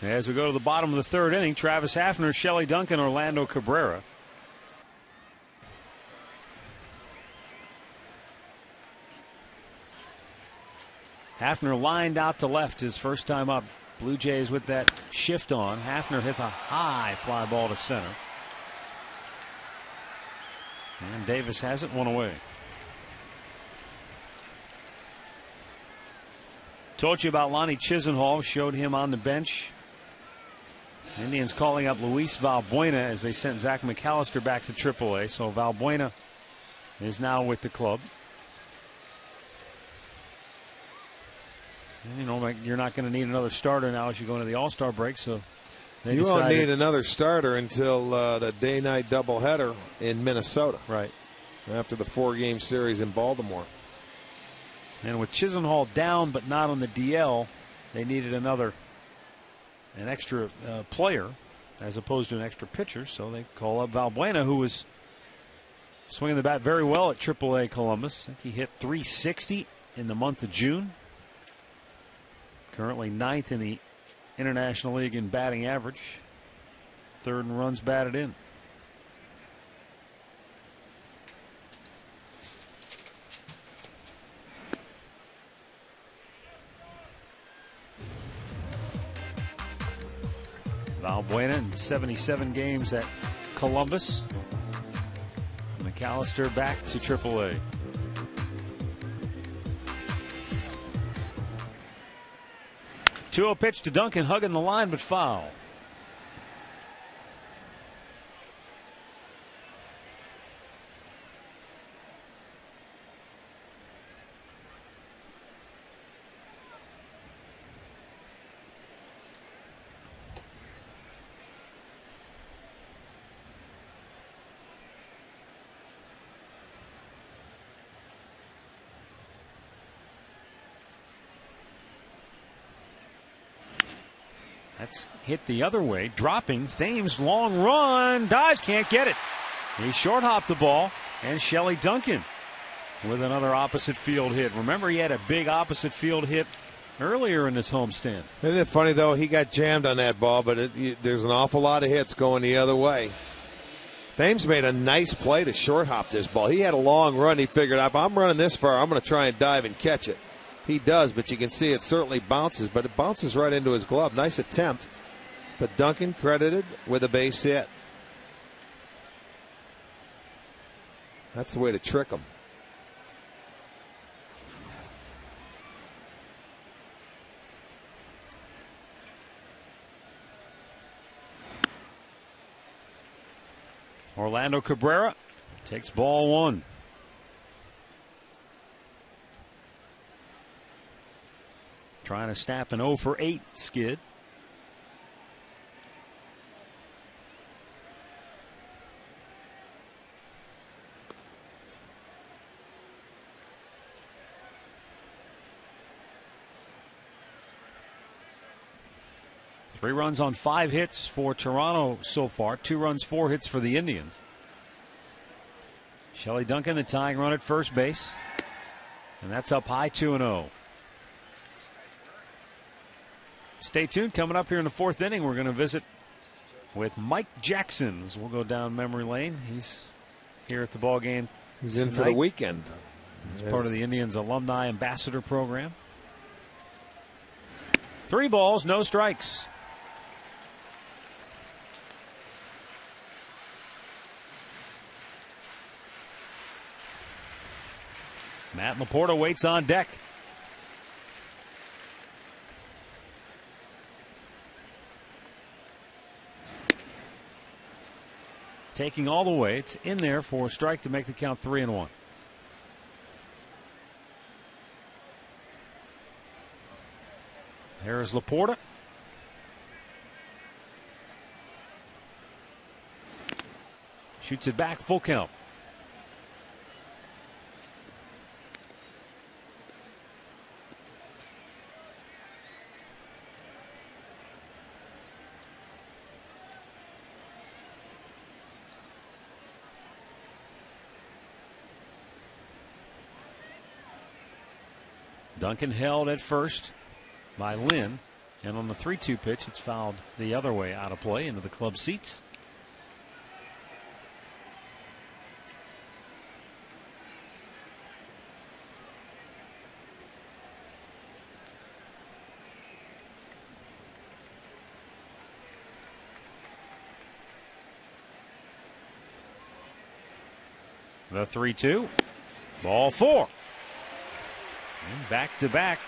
As we go to the bottom of the third inning, Travis Hafner, Shelley Duncan, Orlando Cabrera. Hafner lined out to left his first time up. Blue Jays with that shift on. Hafner hit a high fly ball to center. And Davis has it one away. Told you about Lonnie Chisenhall. Showed him on the bench. Indians calling up Luis Valbuena as they sent Zach McAllister back to AAA. So Valbuena is now with the club. You know, you're not going to need another starter now as you go into the All-Star break. So you won't need another starter until the day-night doubleheader in Minnesota. Right. After the 4-game series in Baltimore. And with Chisenhall down but not on the DL, they needed an extra player as opposed to an extra pitcher. So they call up Valbuena, who was swinging the bat very well at AAA Columbus. I think he hit .360 in the month of June. Currently 9th in the International League in batting average. 3rd in runs batted in. Valbuena in 77 games at Columbus. McAllister back to AAA. Two-0 pitch to Duncan, hugging the line, but foul. That's hit the other way, dropping. Thames long run, dives, can't get it. He short hopped the ball, and Shelley Duncan with another opposite field hit. Remember, he had a big opposite field hit earlier in this homestand. Isn't it funny, though? He got jammed on that ball, but there's an awful lot of hits going the other way. Thames made a nice play to short hop this ball. He had a long run. He figured, if I'm running this far, I'm going to try and dive and catch it. He does, but you can see it certainly bounces, but it bounces right into his glove. Nice attempt, but Duncan credited with a base hit. That's the way to trick him. Orlando Cabrera takes ball one. Trying to snap an 0 for 8 skid. Three runs on 5 hits for Toronto so far. 2 runs, 4 hits for the Indians. Shelley Duncan, the tying run at first base. And that's up high, 2-0. Stay tuned. Coming up here in the 4th inning, we're going to visit with Mike Jackson. We'll go down memory lane. He's here at the ball game. He's in for the weekend. He's part of the Indians Alumni Ambassador Program. 3 balls, no strikes. Matt Laporta waits on deck. Taking all the way. It's in there for a strike to make the count 3-1. There is Laporta. Shoots it back, full count. Duncan held at first by Lynn. And on the 3-2 pitch, it's fouled the other way out of play into the club seats. The 3-2. Ball 4. Back-to-back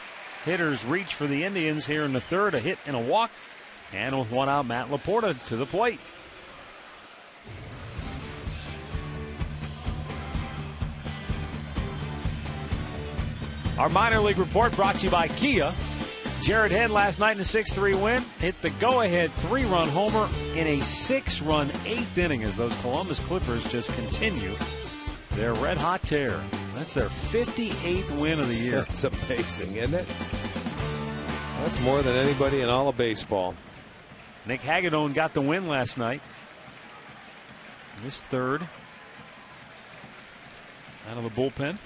hitters reach for the Indians here in the third. A hit and a walk. And with one out, Matt Laporta to the plate. Our minor league report brought to you by Kia. Jared Head last night in a 6-3 win hit the go-ahead 3-run homer in a 6-run 8th inning as those Columbus Clippers just continue their red-hot tear. That's their 58th win of the year. That's amazing, isn't it? That's more than anybody in all of baseball. Nick Hagedorn got the win last night. This third out of the bullpen.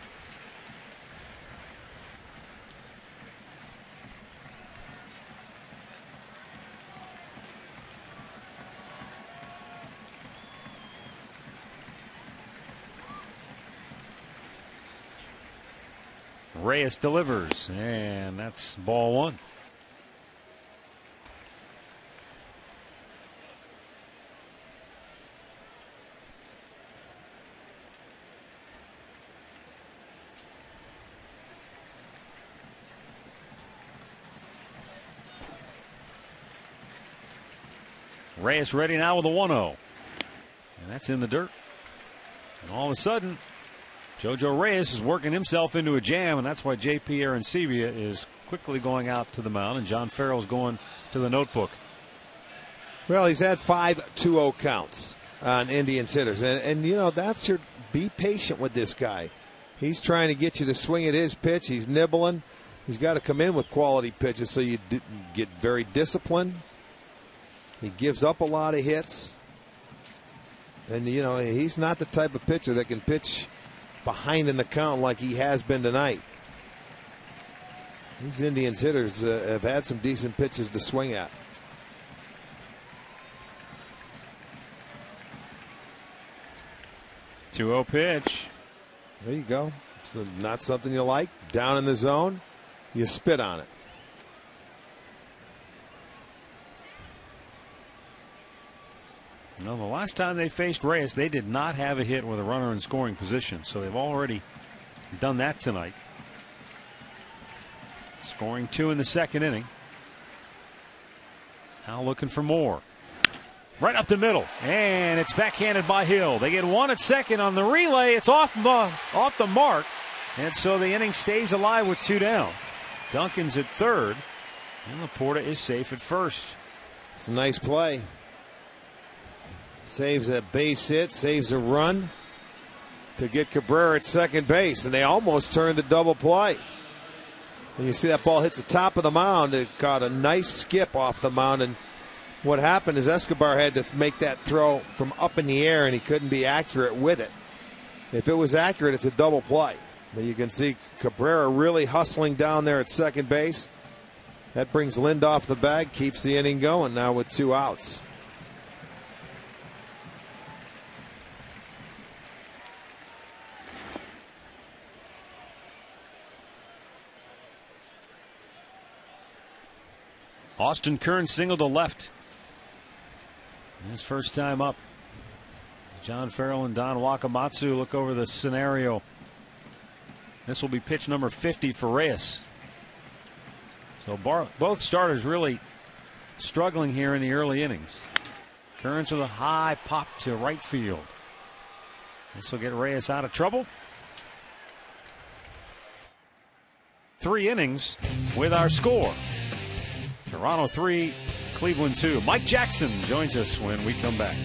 Reyes delivers, and that's ball 1. Reyes ready now with a 1-0. And that's in the dirt. And all of a sudden, JoJo Reyes is working himself into a jam, and that's why J.P. Arancibia is quickly going out to the mound, and John Farrell's going to the notebook. Well, he's had 5 2-0 counts on Indians hitters, and you know, that's your be patient with this guy. He's trying to get you to swing at his pitch. He's nibbling. He's got to come in with quality pitches so you get very disciplined. He gives up a lot of hits, and you know, he's not the type of pitcher that can pitch behind in the count like he has been tonight. These Indians hitters have had some decent pitches to swing at. Two-zero pitch. There you go. So not something you like. Down in the zone, you spit on it. No, the last time they faced Reyes, they did not have a hit with a runner in scoring position, so they've already done that tonight. Scoring 2 in the second inning. Now looking for more. Right up the middle, and it's backhanded by Hill. They get 1 at second on the relay. It's off the mark, and so the inning stays alive with 2 down. Duncan's at third, and Laporta is safe at first. It's a nice play. Saves a base hit, saves a run to get Cabrera at second base, and they almost turned the double play. And you see that ball hits the top of the mound. It got a nice skip off the mound, and what happened is Escobar had to make that throw from up in the air, and he couldn't be accurate with it. If it was accurate, it's a double play. But you can see Cabrera really hustling down there at second base. That brings Lind off the bag, keeps the inning going now with 2 outs. Austin Kearns singled to left. His first time up. John Farrell and Don Wakamatsu look over the scenario. This will be pitch number 50 for Reyes. So both starters really struggling here in the early innings. Kearns with a high pop to right field. This will get Reyes out of trouble. 3 innings with our score. Toronto 3, Cleveland 2. Mike Jackson joins us when we come back.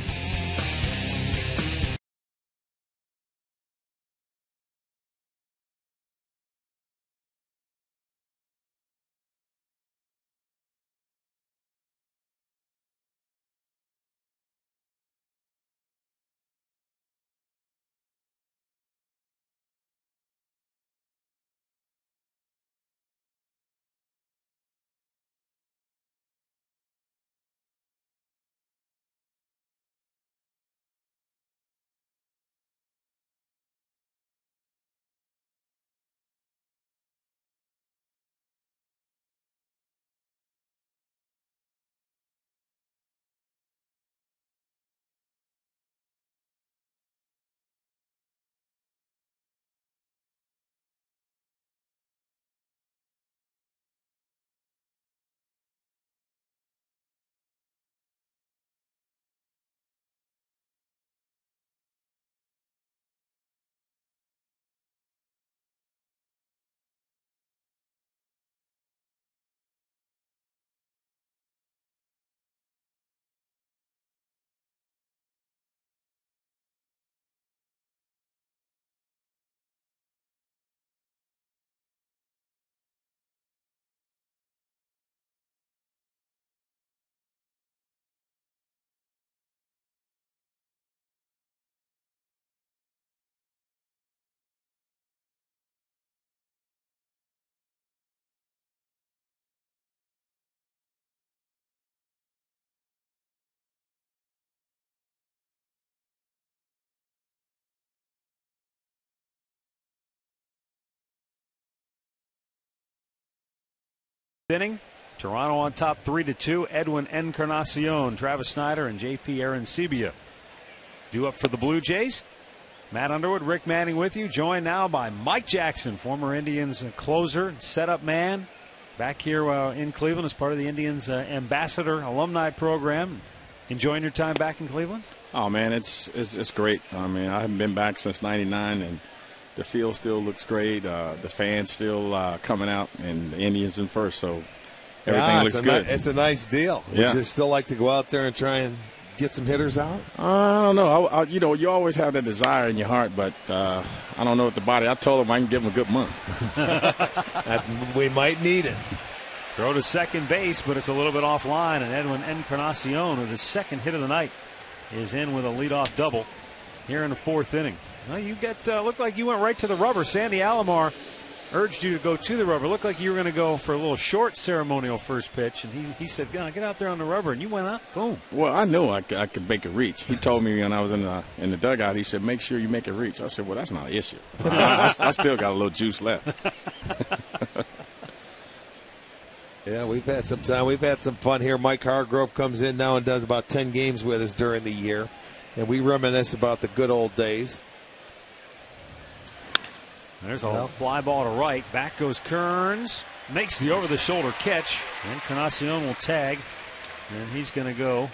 inning. Toronto on top 3-2. Edwin Encarnacion, Travis Snyder, and J.P. Arancibia due up for the Blue Jays. Matt Underwood, Rick Manning with you, joined now by Mike Jackson, former Indians closer, setup man, back here in Cleveland as part of the Indians Ambassador Alumni Program. Enjoying your time back in Cleveland? Oh, man, it's great. I mean, I haven't been back since '99, and the field still looks great. The fans still coming out, and the Indians in first, so everything looks good. It's a nice deal. Would you still like to go out there and try and get some hitters out? I don't know. You always have that desire in your heart, but I don't know what the body. I told him I can give him a good month. We might need it. Throw to second base, but it's a little bit offline, and Edwin Encarnacion, with his second hit of the night, is in with a leadoff double here in the fourth inning. Well, you looked like you went right to the rubber. Sandy Alomar urged you to go to the rubber. Looked like you were going to go for a little short ceremonial first pitch, and he said, get out there on the rubber, and you went out, boom. Well, I knew I could make it reach. He told me when I was in the dugout, he said, make sure you make it reach. I said, well, that's not an issue. I still got a little juice left. Yeah, we've had some time. We've had some fun here. Mike Hargrove comes in now and does about 10 games with us during the year, and we reminisce about the good old days. There's a fly ball to right. Back goes Kearns. Makes the over-the-shoulder catch. Encarnacion will tag, and he's going to go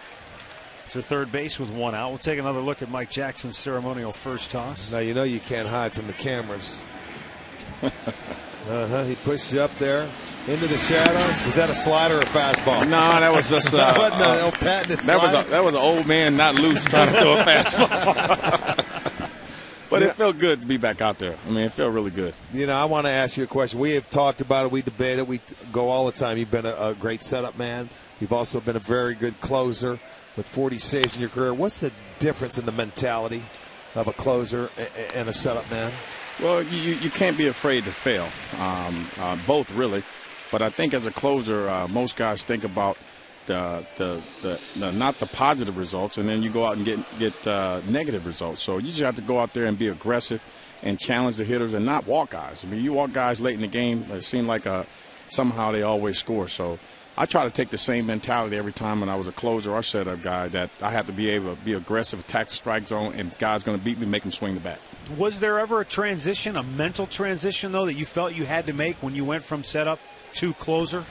to third base with one out. We'll take another look at Mike Jackson's ceremonial first toss. Now, you can't hide from the cameras. He pushes you up there into the shadows. Was that a slider or a fastball? No, that was just that was an old man not loose trying to throw a fastball. But it felt good to be back out there. I mean, it felt really good. I want to ask you a question. We have talked about it. We debate it. We go all the time. You've been a great setup man. You've also been a very good closer with 40 saves in your career. What's the difference in the mentality of a closer and a setup man? Well, you can't be afraid to fail. Both, really. But I think as a closer, most guys think about the not the positive results, and then you go out and get negative results. So you just have to go out there and be aggressive and challenge the hitters and not walk guys. I mean, you walk guys late in the game, it seemed like somehow they always score. So I try to take the same mentality every time when I was a closer or setup guy, that I have to be able to be aggressive, attack the strike zone, and if guy's going to beat me, make him swing the bat. Was there ever a transition, a mental transition, though, that you felt you had to make when you went from setup to closer?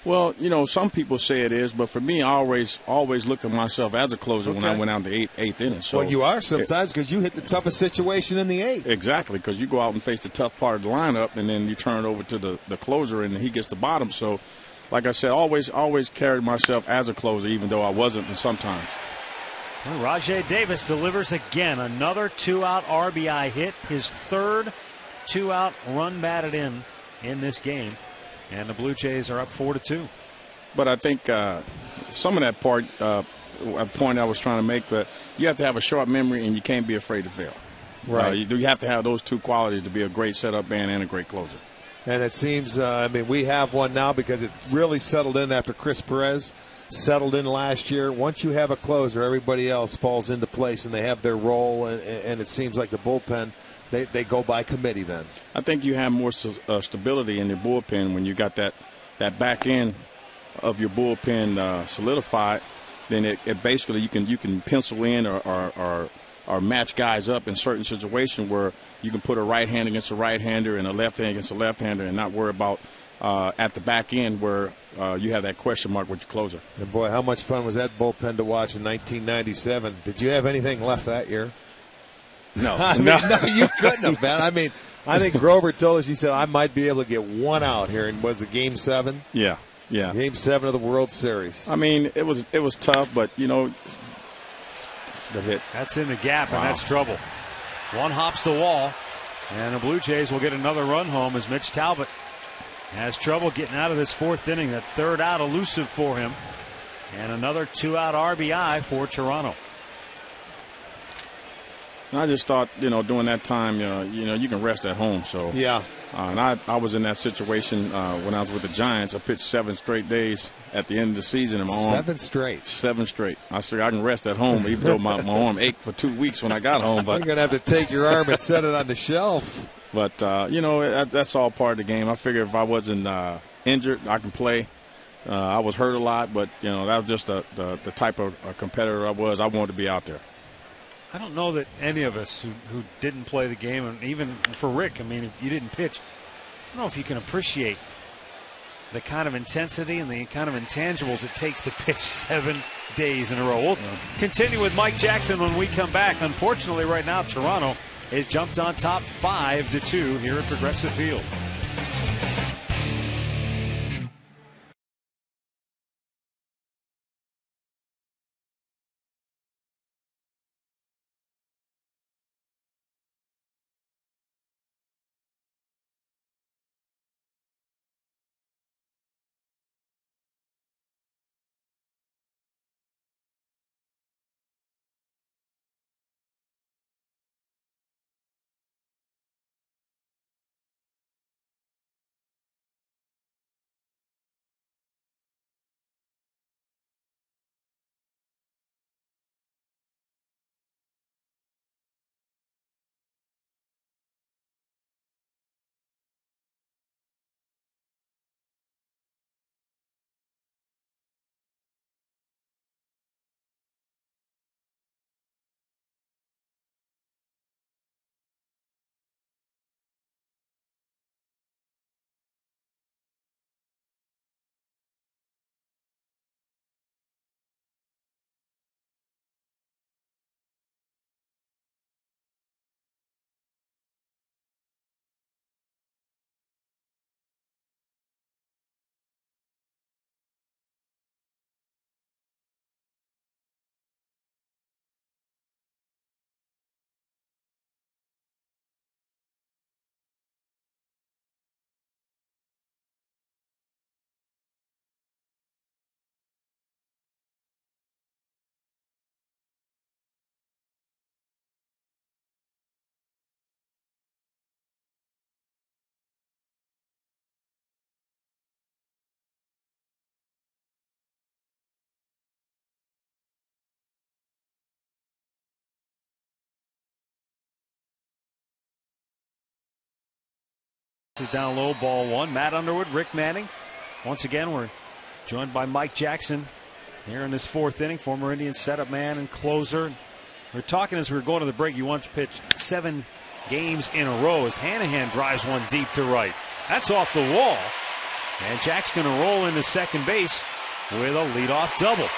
Well, some people say it is, but for me, I always looked at myself as a closer when I went out in the eighth inning. So well, you are sometimes because you hit the toughest situation in the eighth. Exactly, because you go out and face the tough part of the lineup, and then you turn it over to the closer, and he gets the bottom. So, like I said, always carried myself as a closer, even though I wasn't sometimes. Well, Rajai Davis delivers again, another 2-out RBI hit, his third 2-out run batted in this game. And the Blue Jays are up 4-2. But I think some of that point I was trying to make, but you have to have a short memory and you can't be afraid to fail. Right. You have to have those two qualities to be a great setup man and a great closer. And it seems, we have one now because it really settled in after Chris Perez settled in last year. Once you have a closer, everybody else falls into place and they have their role, and it seems like the bullpen, they go by committee then. I think you have more stability in your bullpen when you got that back end of your bullpen solidified. Then it basically you can pencil in or match guys up in certain situations where you can put a right hand against a right-hander and a left-hand against a left-hander and not worry about at the back end where you have that question mark with your closer. And boy, how much fun was that bullpen to watch in 1997? Did you have anything left that year? No. No, you couldn't have, man. I think Grover told us, he said, I might be able to get one out here. And was it Game 7? Yeah. Game 7 of the World Series. It was tough, but, it's a good hit. That's in the gap, and that's trouble. One hops the wall, and the Blue Jays will get another run home as Mitch Talbot has trouble getting out of this fourth inning. That third out elusive for him. And another 2-out RBI for Toronto. I just thought, during that time, you can rest at home. So yeah. And I was in that situation when I was with the Giants. I pitched 7 straight days at the end of the season in my arm. 7 straight. 7 straight. I said I can rest at home, even though my arm ached for 2 weeks when I got home. But you're gonna have to take your arm and set it on the shelf. But that's all part of the game. I figured if I wasn't injured, I can play. I was hurt a lot, but that was just the type of competitor I was. I wanted to be out there. I don't know that any of us who didn't play the game, and even for Rick, I mean, if you didn't pitch, I don't know if you can appreciate the kind of intensity and the kind of intangibles it takes to pitch 7 days in a row. We'll continue with Mike Jackson when we come back. Unfortunately, right now, Toronto is jumped on top 5-2 here at Progressive Field. This is down low, ball one. Matt Underwood, Rick Manning. Once again, we're joined by Mike Jackson here in this 4th inning, former Indian setup man and closer. We were talking as we were going to the break. You want to pitch 7 games in a row as Hanahan drives one deep to right. That's off the wall. And Jack's going to roll into second base with a leadoff double.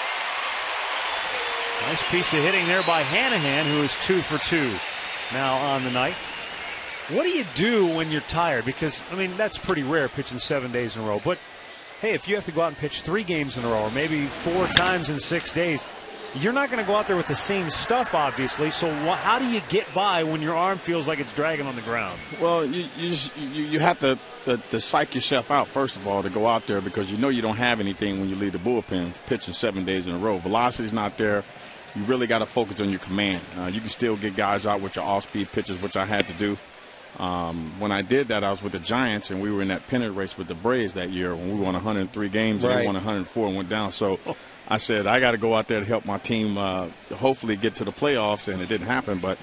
Nice piece of hitting there by Hanahan, who is 2 for 2 now on the night. What do you do when you're tired? Because, I mean, that's pretty rare, pitching 7 days in a row. But, hey, if you have to go out and pitch 3 games in a row or maybe 4 times in 6 days, you're not going to go out there with the same stuff, obviously. So how do you get by when your arm feels like it's dragging on the ground? Well, you have to psych yourself out, first of all, to go out there because you know you don't have anything when you leave the bullpen pitching 7 days in a row. Velocity's not there. You really got to focus on your command. You can still get guys out with your off-speed pitches, which I had to do. When I did that, I was with the Giants, and we were in that pennant race with the Braves that year when we won 103 games and they won 104 and went down. So I said, I got to go out there to help my team hopefully get to the playoffs, and it didn't happen. But,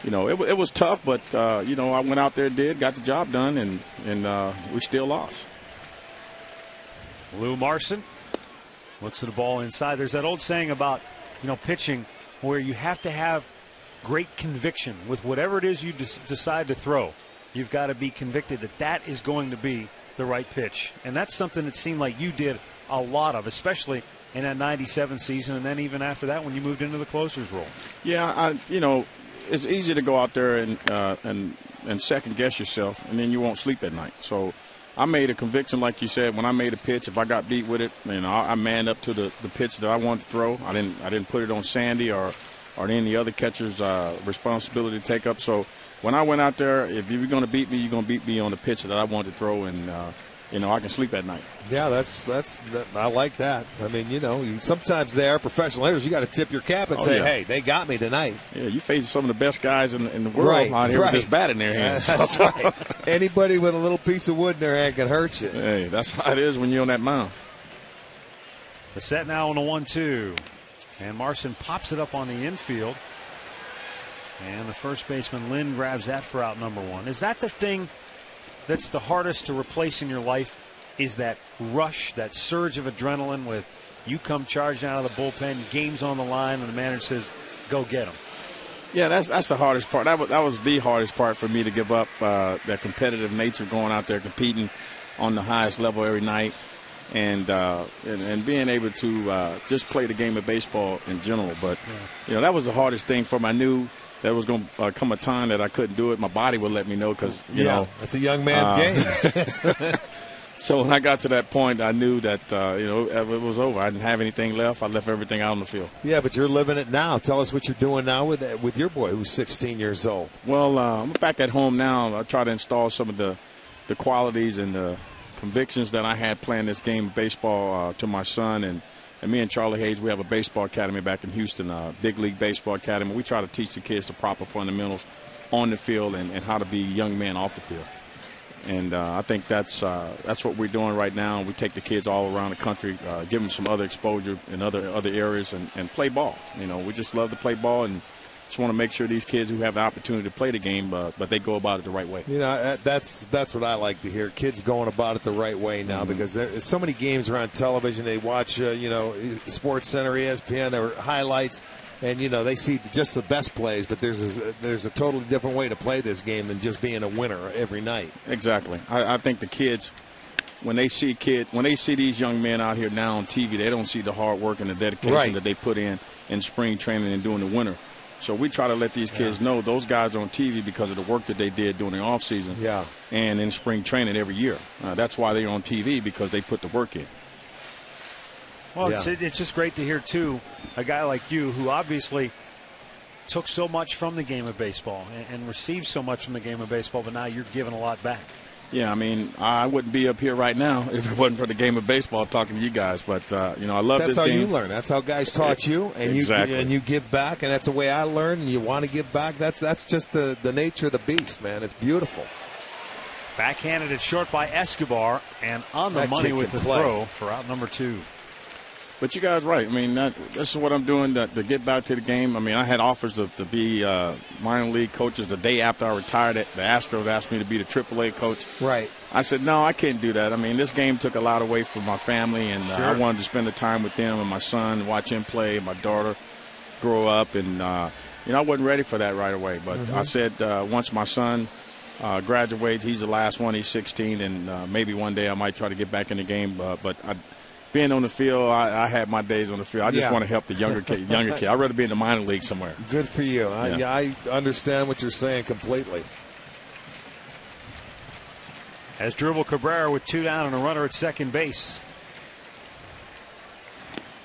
it was tough, but, I went out there, got the job done, and we still lost. Lou Marson looks at the ball inside. There's that old saying about, pitching where you have to have great conviction with whatever it is you decide to throw. You've got to be convicted that is going to be the right pitch. And that's something that seemed like you did a lot of, especially in that 97 season, and then even after that when you moved into the closer's role. Yeah, it's easy to go out there and second guess yourself, and then you won't sleep at night. So I made a conviction, like you said, when I made a pitch. If I got beat with it, I manned up to the pitch that I wanted to throw. I didn't put it on Sandy or any other catcher's responsibility to take up. So when I went out there, if you're going to beat me, you're going to beat me on the pitch that I wanted to throw, and I can sleep at night. Yeah, that's I like that. I mean, sometimes they are professional hitters. You got to tip your cap and say, hey, they got me tonight. Yeah, you face some of the best guys in the world out here with this bat in their hands. That's right. Anybody with a little piece of wood in their hand can hurt you. Hey, that's how it is when you're on that mound. The set now on a 1-2. And Marson pops it up on the infield. And the first baseman, Lynn, grabs that for out number 1. Is that the thing that's the hardest to replace in your life? is that rush, that surge of adrenaline with you come charging out of the bullpen, game's on the line, and the manager says, go get them. Yeah, that's the hardest part. That was the hardest part for me to give up, that competitive nature, going out there competing on the highest level every night, and being able to just play the game of baseball in general. But that was the hardest thing for me. I knew there was going to come a time that I couldn't do it. My body would let me know, because you know it's a young man's game. So when I got to that point, I knew that it was over. I didn't have anything left. I left everything out on the field. Yeah, but you're living it now. Tell us what you're doing now with your boy, who's 16 years old. Well, I'm back at home now. I try to install some of the qualities and the convictions that I had playing this game of baseball to my son. And me and Charlie Hayes, we have a baseball academy back in Houston, Big League Baseball Academy. We try to teach the kids the proper fundamentals on the field and how to be young men off the field. And I think that's what we're doing right now. We take the kids all around the country, give them some other exposure in other areas, and play ball. We just love to play ball, and just want to make sure these kids who have the opportunity to play the game, but they go about it the right way. That's what I like to hear. Kids going about it the right way now, because there's so many games are on television. They watch, Sports Center, ESPN, or highlights. And, they see just the best plays, but there's a totally different way to play this game than just being a winner every night. Exactly. I think the kids, when they see these young men out here now on TV, they don't see the hard work and the dedication that they put in spring training and during the winter. So we try to let these kids know those guys are on TV because of the work that they did during the offseason and in spring training every year. That's why they're on TV, because they put the work in. Well, it's just great to hear, too, a guy like you who obviously took so much from the game of baseball and received so much from the game of baseball, but now you're giving a lot back. Yeah, I mean, I wouldn't be up here right now if it wasn't for the game of baseball talking to you guys. But, I love this game. That's how you learn. That's how guys taught you, and you give back, and that's the way I learned, and you want to give back. That's just the nature of the beast, man. It's beautiful. Backhanded it short by Escobar, and on the money with the throw for out number 2. But you guys are right. I mean, this is what I'm doing to get back to the game. I mean, I had offers to be minor league coaches the day after I retired. The Astros asked me to be the AAA coach. Right. I said, no, I can't do that. I mean, this game took a lot away from my family, and I wanted to spend the time with them and my son, watch him play, my daughter grow up. And, I wasn't ready for that right away. But I said once my son graduates, he's the last one, he's 16, and maybe one day I might try to get back in the game. But being on the field, I had my days on the field. I just want to help the younger kid. I'd rather be in the minor league somewhere. Good for you. I understand what you're saying completely. As Dribble Cabrera with 2 down and a runner at second base.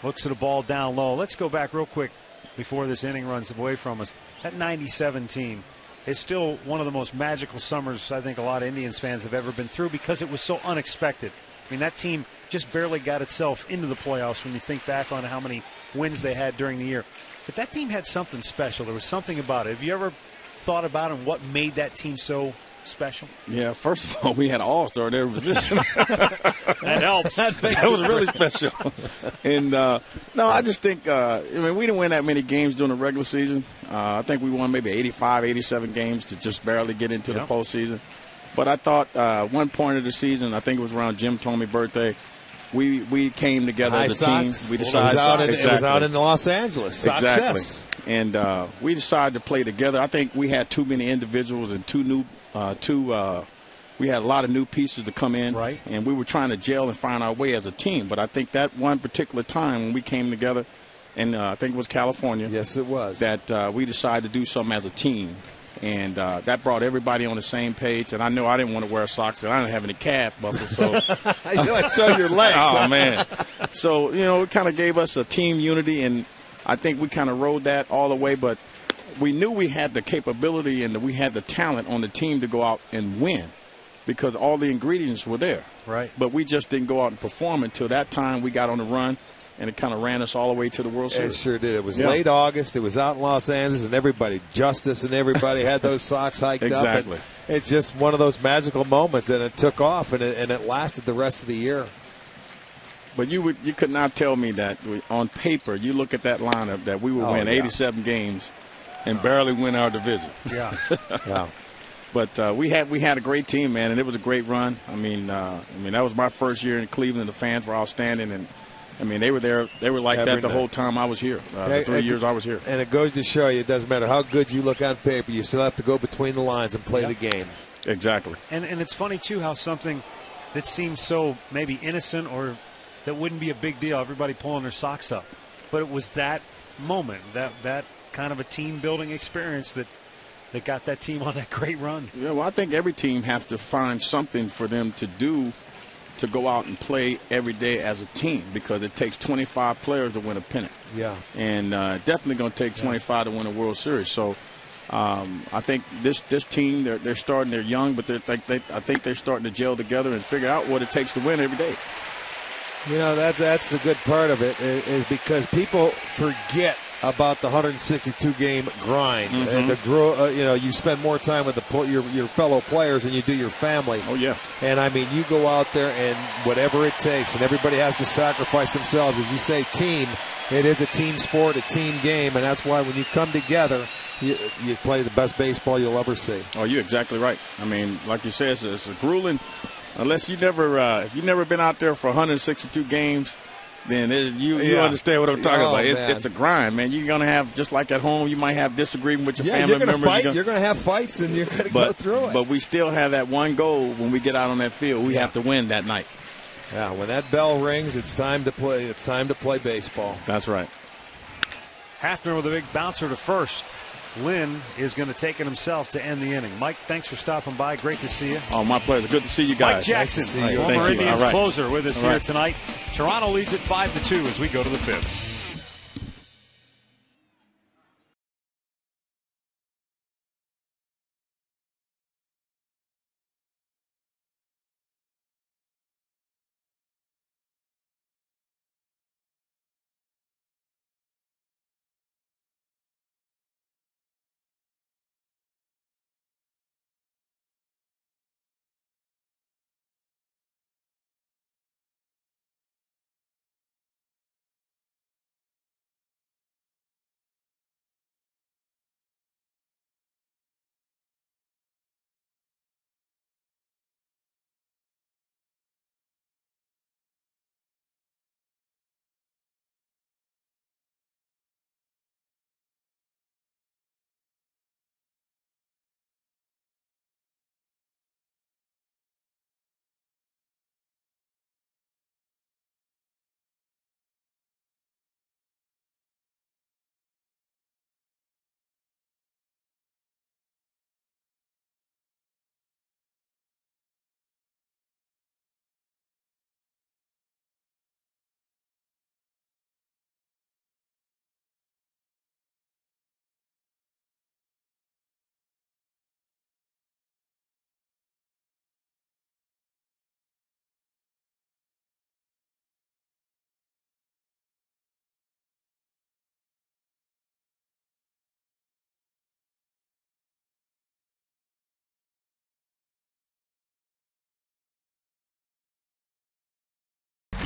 Looks at a ball down low. Let's go back real quick before this inning runs away from us. That 97 team is still one of the most magical summers I think a lot of Indians fans have ever been through, because it was so unexpected. I mean, that team just barely got itself into the playoffs when you think back on how many wins they had during the year. But that team had something special. There was something about it. Have you ever thought about it and what made that team so special? Yeah, first of all, we had an all-star in every position. That helps. That was really special. And, I just think, we didn't win that many games during the regular season. I think we won maybe 85, 87 games to just barely get into the postseason. But I thought one point of the season, I think it was around Jim Thome's birthday, we came together as a team. We decided it was out in Los Angeles. Exactly. And we decided to play together. I think we had too many individuals and we had a lot of new pieces to come in. Right. And we were trying to gel and find our way as a team. But I think that one particular time when we came together, and I think it was California. Yes, it was. That we decided to do something as a team. And that brought everybody on the same page. And I know I didn't want to wear socks, and I didn't have any calf muscles. So I saw your legs. Oh, man. So, it kind of gave us a team unity, and I think we kind of rode that all the way. But we knew we had the capability and we had the talent on the team to go out and win, because all the ingredients were there. Right. But we just didn't go out and perform until that time we got on the run. And it kind of ran us all the way to the World Series. It sure did. It was late August. It was out in Los Angeles, and everybody, Justice and everybody, had those socks hiked up. Exactly. It's just one of those magical moments, and it took off, and it lasted the rest of the year. But you could not tell me that on paper, you look at that lineup, that we would win 87 games and barely win our division. Yeah. Yeah. But we had a great team, man, and it was a great run. I mean, that was my first year in Cleveland. The fans were outstanding, and I mean, they were there. They were like that the whole time I was here. The 3 years I was here. And it goes to show you, it doesn't matter how good you look on paper, you still have to go between the lines and play the game. Exactly. And it's funny too how something that seems so maybe innocent or that wouldn't be a big deal, everybody pulling their socks up, but it was that moment, that kind of a team building experience that got that team on that great run. Yeah, well, I think every team has to find something for them to do to go out and play every day as a team, because it takes 25 players to win a pennant. Yeah. And definitely going to take 25 to win a World Series. So I think this team, they're starting, they're young, but I think they're starting to gel together and figure out what it takes to win every day. You know, that's the good part of it, is because people forget about the 162-game grind. And you spend more time with your fellow players than you do your family. Oh, yes. And, I mean, you go out there and whatever it takes, and everybody has to sacrifice themselves. As you say, team, it is a team sport, a team game, and that's why when you come together, you play the best baseball you'll ever see. Oh, you're exactly right. I mean, like you said, it's a grueling, unless if you've never been out there for 162 games, then you understand what I'm talking about. It's a grind, man. You're going to have, just like at home, you might have disagreement with your family members. You're going to have fights, and you're going to go through it. But we still have that one goal when we get out on that field. We have to win that night. Yeah, when that bell rings, it's time to play. It's time to play baseball. That's right. Hafner with a big bouncer to first. Lynn is going to take it himself to end the inning. Mike, thanks for stopping by. Great to see you. Oh, my pleasure. Good to see you guys. Mike Jackson, nice to see you. former Indians closer, with us All here right. tonight. Toronto leads at 5-2 as we go to the fifth.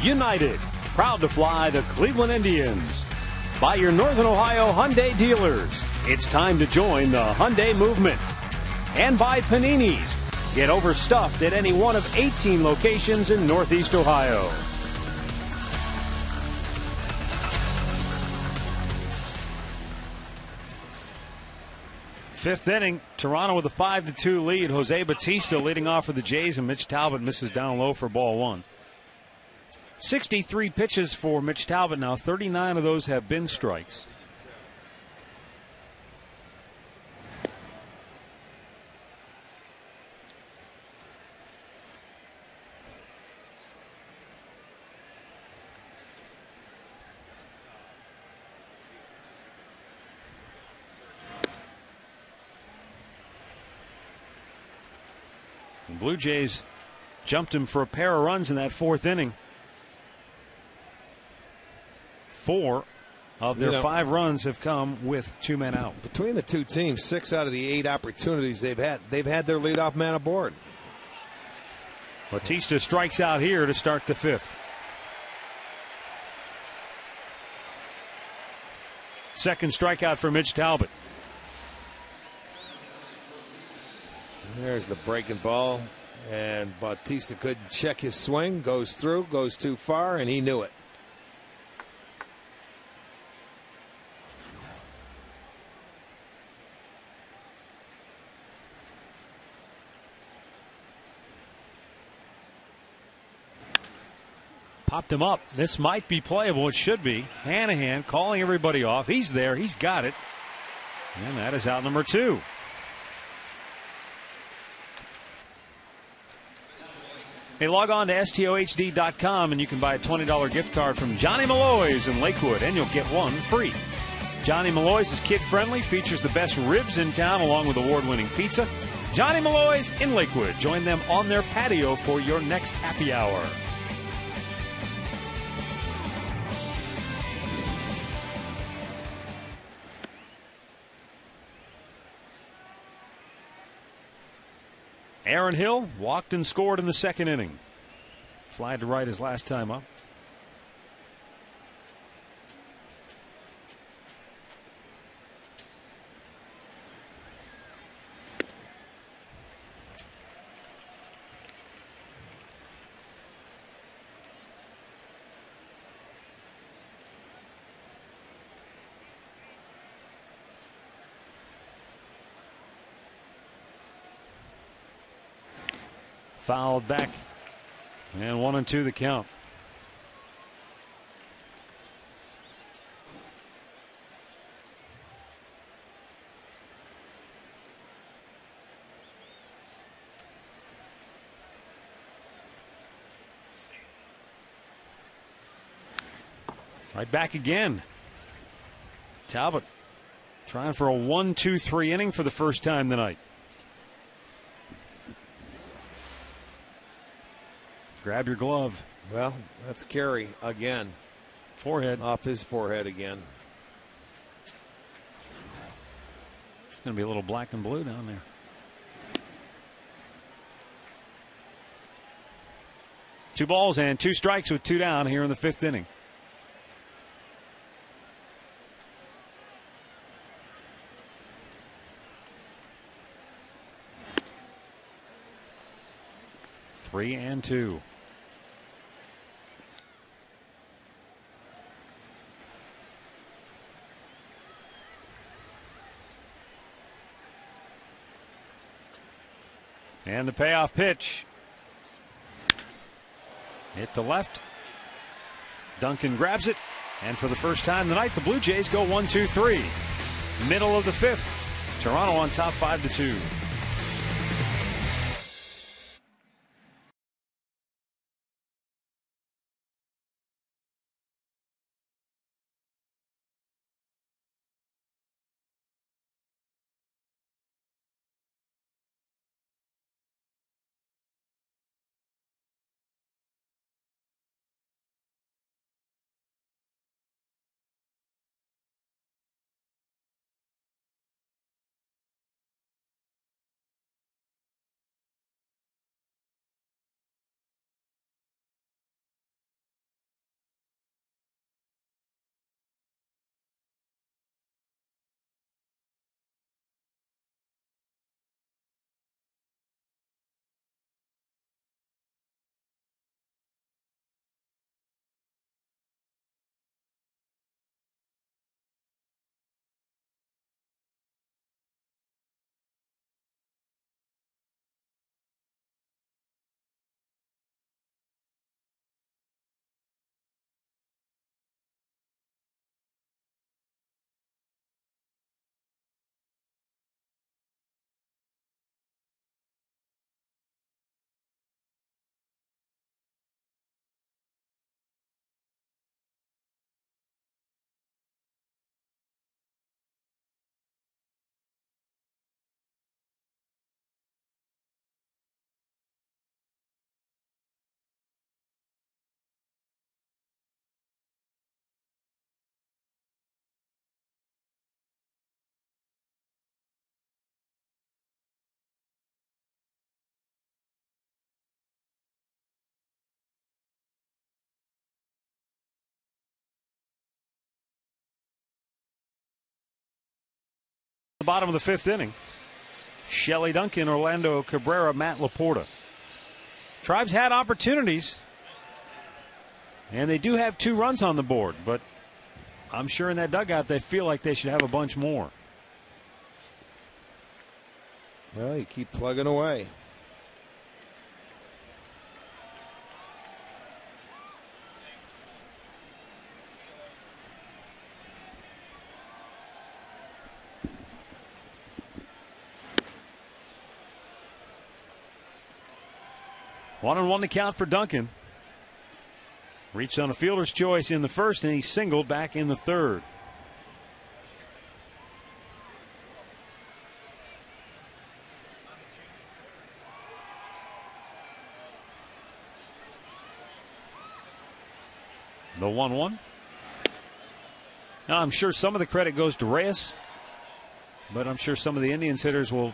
United, proud to fly the Cleveland Indians. By your Northern Ohio Hyundai dealers, it's time to join the Hyundai movement. And by Panini's, get overstuffed at any one of 18 locations in Northeast Ohio. Fifth inning, Toronto with a 5-2 lead. Jose Bautista leading off for the Jays, and Mitch Talbot misses down low for ball one. 63 pitches for Mitch Talbot now. 39 of those have been strikes. The Blue Jays jumped him for a pair of runs in that fourth inning. 4 of their 5 runs have come with 2 men out. Between the two teams, 6 out of the 8 opportunities they've had their leadoff man aboard. Bautista strikes out here to start the fifth. Second strikeout for Mitch Talbot. There's the breaking ball, and Bautista couldn't check his swing. Goes through, goes too far, and he knew it. Popped him up. This might be playable. It should be. Hanahan calling everybody off. He's there. He's got it. And that is out number 2. Hey, log on to STOHD.com and you can buy a $20 gift card from Johnny Malloy's in Lakewood, and you'll get one free. Johnny Malloy's is kid-friendly, features the best ribs in town along with award-winning pizza. Johnny Malloy's in Lakewood. Join them on their patio for your next happy hour. Aaron Hill walked and scored in the second inning. Fly to right his last time up. Fouled back, and 1-2 the count. Right back again. Talbot trying for a 1-2-3 inning for the first time tonight. Grab your glove. Well, that's Carey again. Forehead. Off his forehead again. It's going to be a little black and blue down there. 2 balls and 2 strikes with 2 down here in the 5th inning. Three and 2. And the payoff pitch. Hit to left. Duncan grabs it. And for the first time tonight, the Blue Jays go 1-2-3. Middle of the 5th. Toronto on top 5-2. The bottom of the 5th inning. Shelley Duncan, Orlando Cabrera, Matt Laporta. Tribes had opportunities, and they do have 2 runs on the board, but I'm sure in that dugout they feel like they should have a bunch more. Well, you keep plugging away. One and one to count for Duncan. Reached on a fielder's choice in the first, and he singled back in the third. The 1-1. Now, I'm sure some of the credit goes to Reyes, but I'm sure some of the Indians hitters will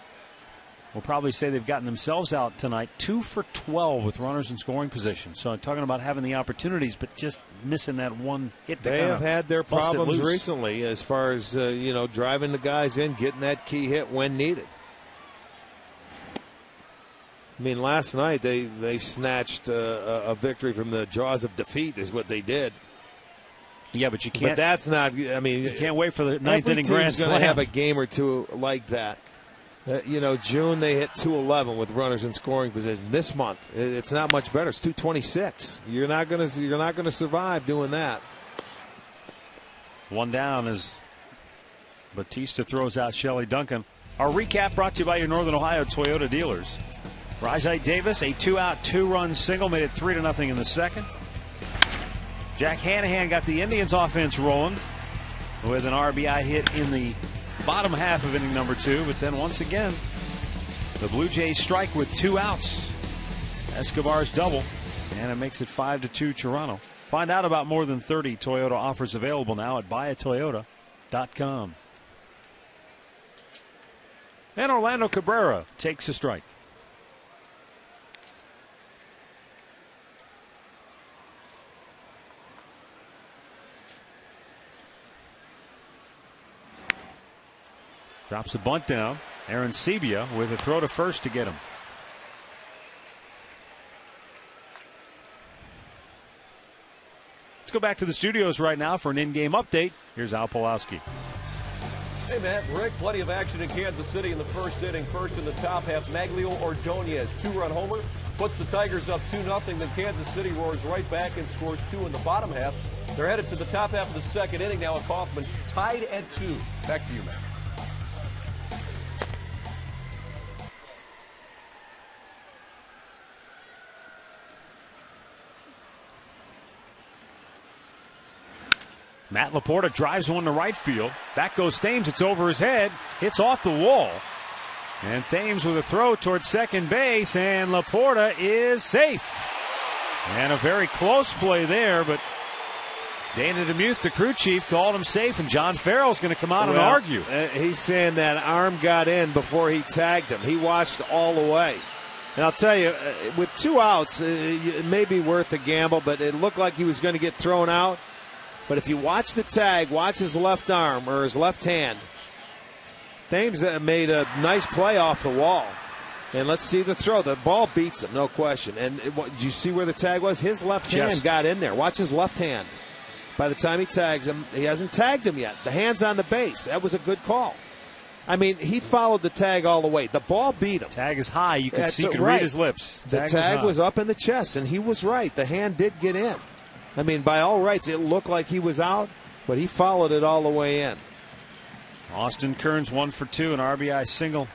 probably say they've gotten themselves out tonight. 2 for 12 with runners in scoring position. So I'm talking about having the opportunities, but just missing that one hit. They have had their problems recently as far as driving the guys in, getting that key hit when needed. I mean, last night they snatched a victory from the jaws of defeat is what they did. Yeah, but you can't. But that's not. I mean, you can't wait for the ninth inning grand slam. Going to have a game or two like that. June they hit 211 with runners in scoring position. This month it's not much better. It's 226. You're not going to survive doing that. One down as Batista throws out Shelley Duncan. Our recap brought to you by your Northern Ohio Toyota dealers. Rajai Davis, a 2-out, 2-run single, made it 3-0 in the second. Jack Hanahan got the Indians offense rolling with an RBI hit in the bottom half of inning number 2, but then once again the Blue Jays strike with 2 outs. Escobar's double, and it makes it 5-2 Toronto. Find out about more than 30 Toyota offers available now at buyatoyota.com. And Orlando Cabrera takes a strike. Drops a bunt down. Aaron Sebia with a throw to first to get him. Let's go back to the studios right now for an in-game update. Here's Al Pawlowski. Hey, Matt, Rick, plenty of action in Kansas City in the first inning. First in the top half, Maglio Ordonez, 2-run homer, puts the Tigers up 2-0. Then Kansas City roars right back and scores 2 in the bottom half. They're headed to the top half of the second inning now, and Kaufman tied at 2. Back to you, Matt. Matt Laporta drives one to right field. Back goes Thames. It's over his head. Hits off the wall. And Thames with a throw towards second base. And Laporta is safe. And a very close play there. But Dana DeMuth, the crew chief, called him safe. And John Farrell's going to come out and argue. He's saying that arm got in before he tagged him. He watched all the way. And I'll tell you, with 2 outs, it may be worth the gamble. But it looked like he was going to get thrown out. But if you watch the tag, watch his left arm or his left hand. Thames made a nice play off the wall. And let's see the throw. The ball beats him, no question. And did you see where the tag was? His left hand got in there. Watch his left hand. By the time he tags him, he hasn't tagged him yet. The hand's on the base. That was a good call. I mean, he followed the tag all the way. The ball beat him. Tag is high. You can see, you can read his lips. The tag was up in the chest, and he was right. The hand did get in. I mean, by all rights, it looked like he was out, but he followed it all the way in. Austin Kearns 1 for 2, an RBI single.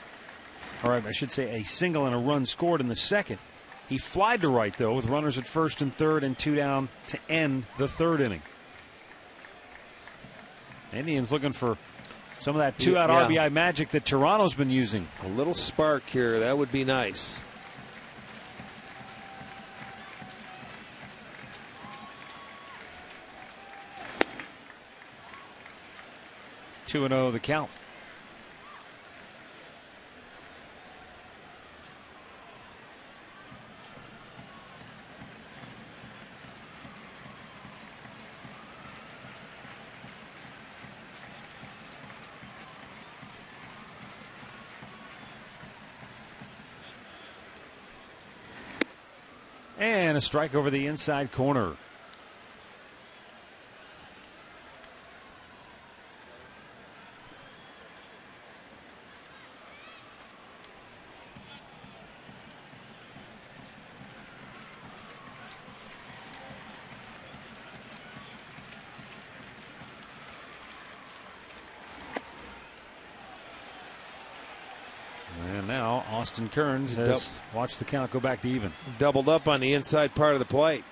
Or I should say a single and a run scored in the second. He flied to right, though, with runners at first and third and 2 down to end the third inning. Indians looking for some of that 2-out RBI magic that Toronto's been using. A little spark here. That would be nice. 2-0 the count. And a strike over the inside corner. And now Austin Kearns has watched the count go back to even. Doubled up on the inside part of the plate.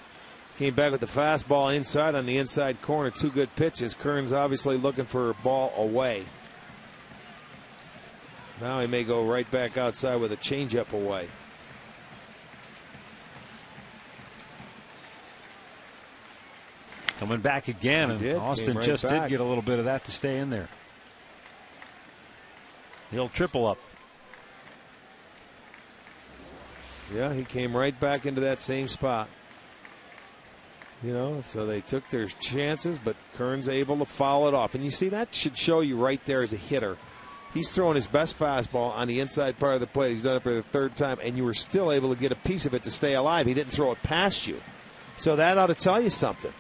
Came back with the fastball inside on the inside corner. 2 good pitches. Kearns obviously looking for a ball away. Now he may go right back outside with a changeup away. Coming back again, and Austin right just back. did get a little bit of that to stay in there. He'll triple up. Yeah, he came right back into that same spot. You know, so they took their chances, but Kearns able to foul it off. And you see, that should show you right there as a hitter. He's throwing his best fastball on the inside part of the plate. He's done it for the 3rd time, and you were still able to get a piece of it to stay alive. He didn't throw it past you. So that ought to tell you something.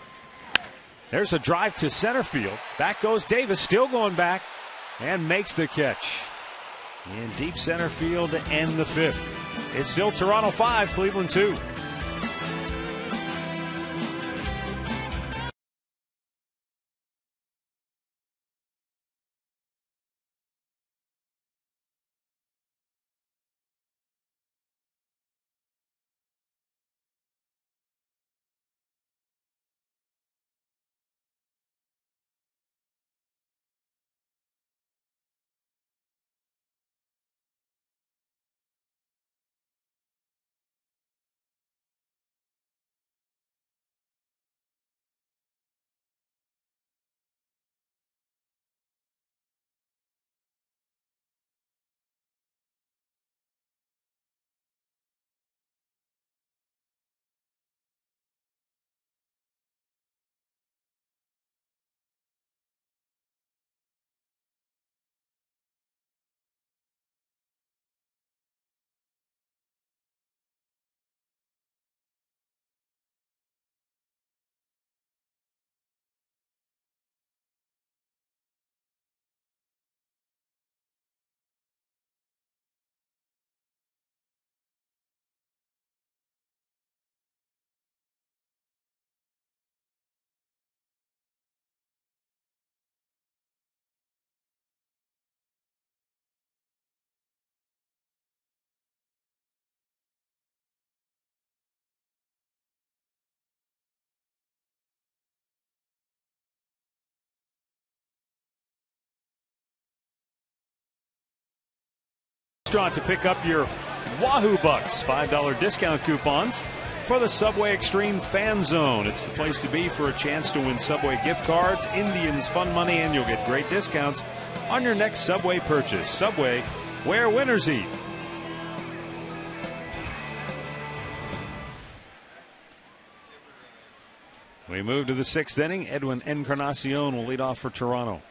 There's a drive to center field. Back goes Davis, still going back, and makes the catch. In deep center field to end the 5th. It's still Toronto 5, Cleveland 2. To pick up your Wahoo Bucks $5 discount coupons for the Subway Extreme Fan Zone. It's the place to be for a chance to win Subway gift cards, Indians fun money, and you'll get great discounts on your next Subway purchase. Subway, where winners eat. We move to the 6th inning. Edwin Encarnacion will lead off for Toronto.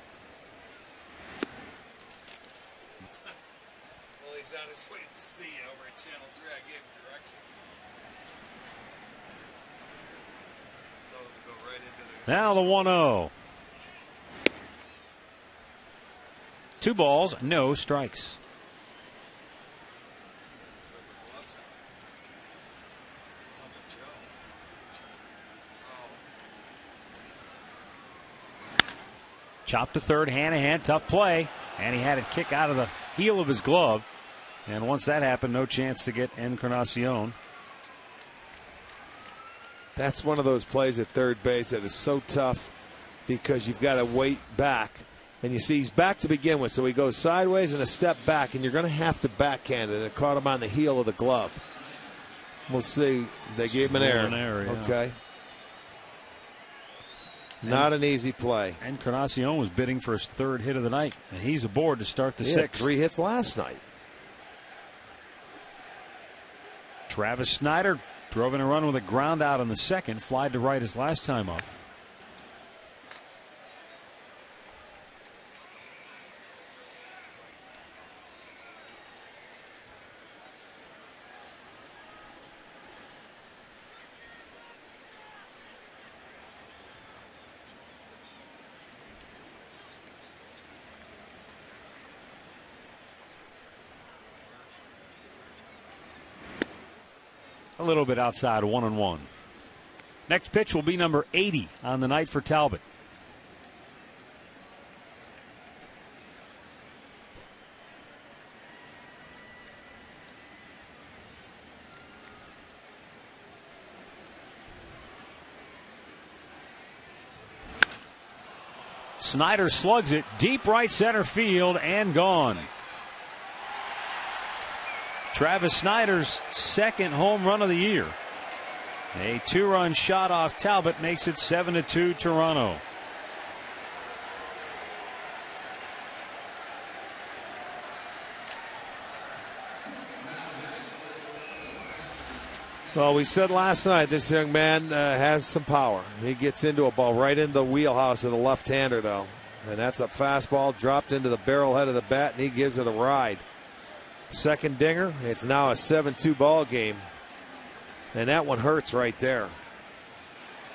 Now the 1-0. 2 balls, no strikes. Chopped to third, Hanahan, tough play. And he had it kick out of the heel of his glove. And once that happened, no chance to get Encarnacion. That's one of those plays at third base that is so tough because you've got to wait back. And you see he's back to begin with, so he goes sideways and a step back, and you're going to have to backhand it. It caught him on the heel of the glove. We'll see. They gave him an error. Yeah. Okay. Not an easy play. Encarnacion was bidding for his 3rd hit of the night, and he's aboard to start the 6th. 3 hits last night. Travis Snyder drove in a run with a ground out on the 2nd, flied to right his last time up. a little bit outside 1-1. Next pitch will be number 80 on the night for Talbot. Snyder slugs it deep right center field and gone. Travis Snyder's second home run of the year. A 2-run shot off Talbot makes it 7-2 Toronto. Well, we said last night this young man has some power. He gets into a ball right in the wheelhouse of the left-hander, though. And that's a fastball dropped into the barrel head of the bat, and he gives it a ride. Second dinger. It's now a 7-2 ball game. And that one hurts right there,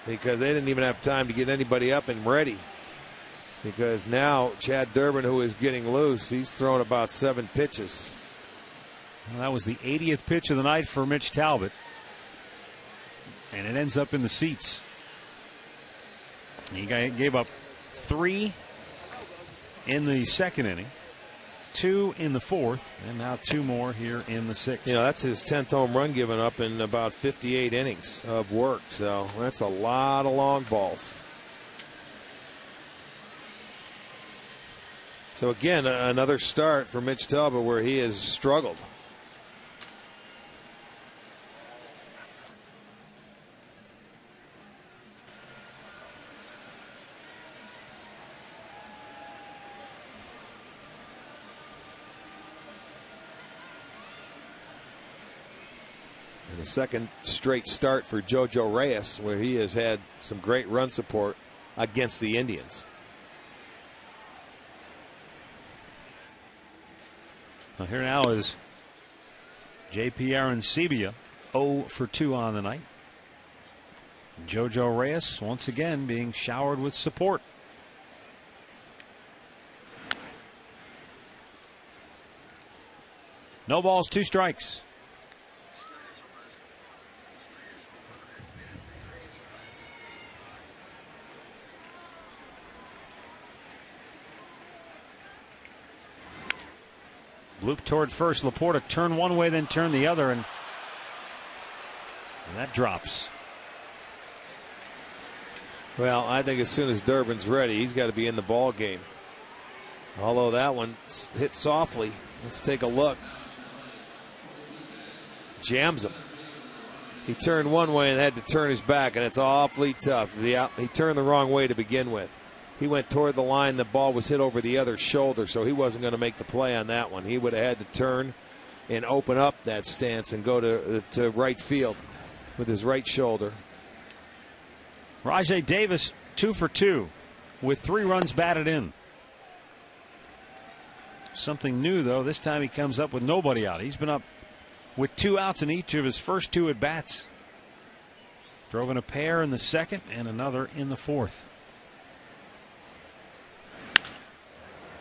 because they didn't even have time to get anybody up and ready. Because now Chad Durbin, who is getting loose, he's thrown about 7 pitches. Well, that was the 80th pitch of the night for Mitch Talbot. And it ends up in the seats. He gave up 3 in the second inning, 2 in the fourth, and now 2 more here in the sixth. You know, that's his 10th home run given up in about 58 innings of work. So that's a lot of long balls. So again, another start for Mitch Talbot where he has struggled. The second straight start for JoJo Reyes, where he has had some great run support against the Indians. Well, here now is J.P. Arancibia, 0 for 2 on the night. JoJo Reyes once again being showered with support. No balls, 2 strikes. Loop toward first. Laporta turn one way, then turn the other, and that drops. Well, I think as soon as Durbin's ready, he's got to be in the ball game. Although that one hit softly. Let's take a look. Jams him. He turned one way and had to turn his back, and it's awfully tough. He turned the wrong way to begin with. He went toward the line. The ball was hit over the other shoulder, so he wasn't going to make the play on that one. He would have had to turn and open up that stance and go to right field with his right shoulder. Rajai Davis 2 for 2 with 3 runs batted in. Something new, though. This time he comes up with nobody out. He's been up with 2 outs in each of his first 2 at bats. Drove in a pair in the second and another in the fourth.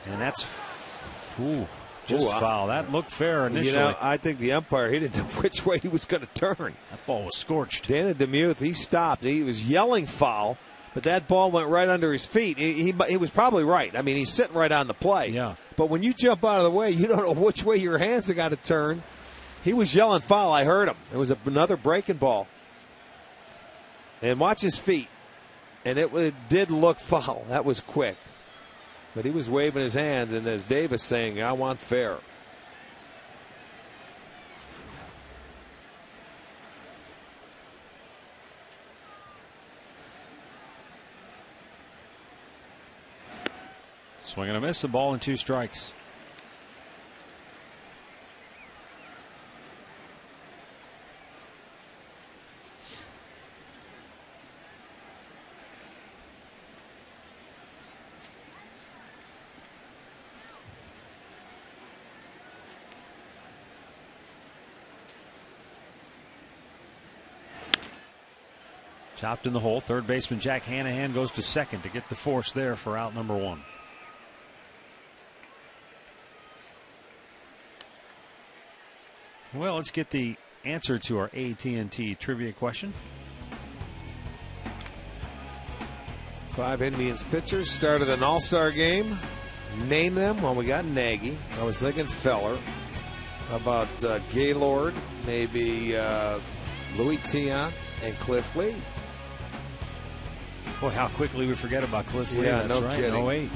And that's just foul. That looked fair initially. You know, I think the umpire, he didn't know which way he was going to turn. That ball was scorched. Dana DeMuth, he stopped. He was yelling foul, but that ball went right under his feet. He was probably right. I mean, he's sitting right on the play. Yeah. But when you jump out of the way, you don't know which way your hands have got to turn. He was yelling foul. I heard him. It was another breaking ball. And watch his feet. And it did look foul. That was quick. But he was waving his hands, and as Davis saying, I want fair. Swing and a miss, a ball and 2 strikes. Chopped in the hole. Third baseman Jack Hanahan goes to second to get the force there for out number 1. Well, let's get the answer to our AT&T trivia question. 5 Indians pitchers started an all-star game. Name them. Well, we got Nagy. I was thinking Feller. How about Gaylord? Maybe Louis Tiant and Cliff Lee. Boy, how quickly we forget about Cliff Lee. Yeah, That's no right. kidding. 08.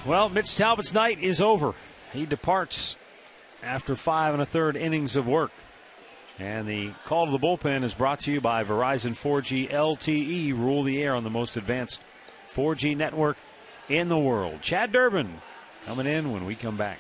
Well, Mitch Talbot's night is over. He departs after 5 1/3 innings of work. And the call to the bullpen is brought to you by Verizon 4G LTE. Rule the air on the most advanced 4G network in the world. Chad Durbin coming in when we come back.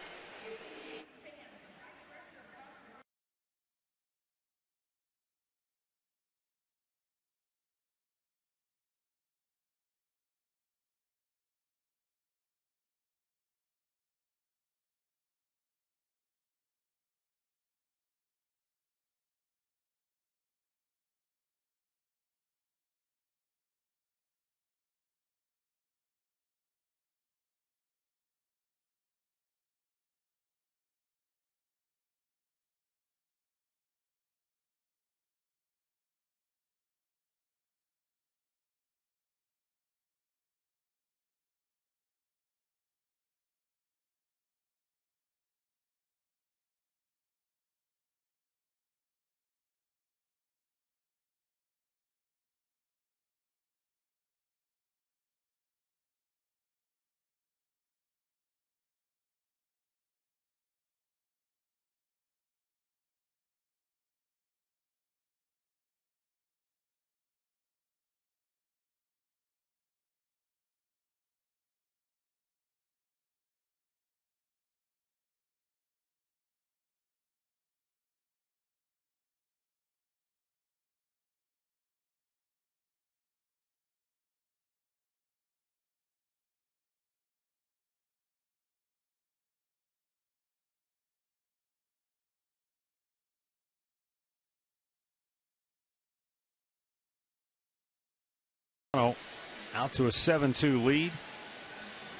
Out to a 7-2 lead.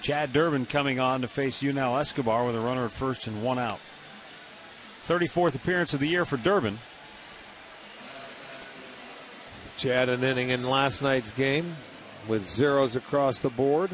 Chad Durbin coming on to face Yunel Escobar with a runner at first and 1 out. 34th appearance of the year for Durbin. Chad an inning in last night's game with zeros across the board.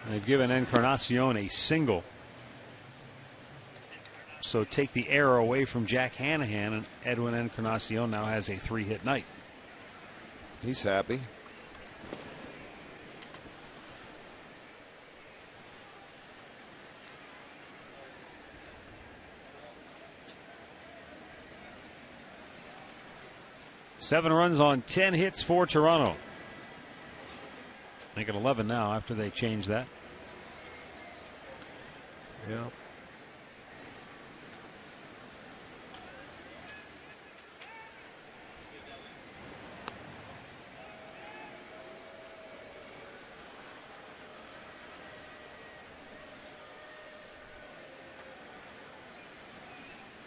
They've given Encarnacion a single. So take the error away from Jack Hanahan, and Edwin Encarnacion now has a 3-hit night. He's happy. Seven runs on 10 hits for Toronto. Make it 11 now after they change that. Yeah.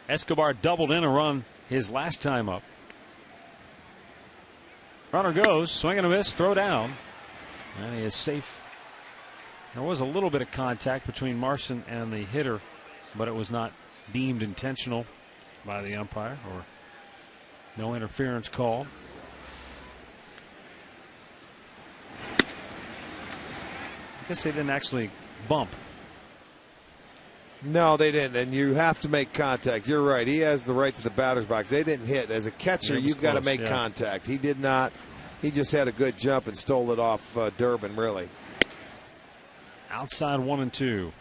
Escobar doubled in a run his last time up. Runner goes, swing and a miss, throw down. And he is safe. There was a little bit of contact between Marson and the hitter, but it was not deemed intentional by the umpire, or no interference called. I guess they didn't actually bump. No, they didn't, and you have to make contact. You're right. He has the right to the batter's box. They didn't hit. As a catcher, you've got to make contact. He did not. He just had a good jump and stole it off Durbin, really. Outside 1-2.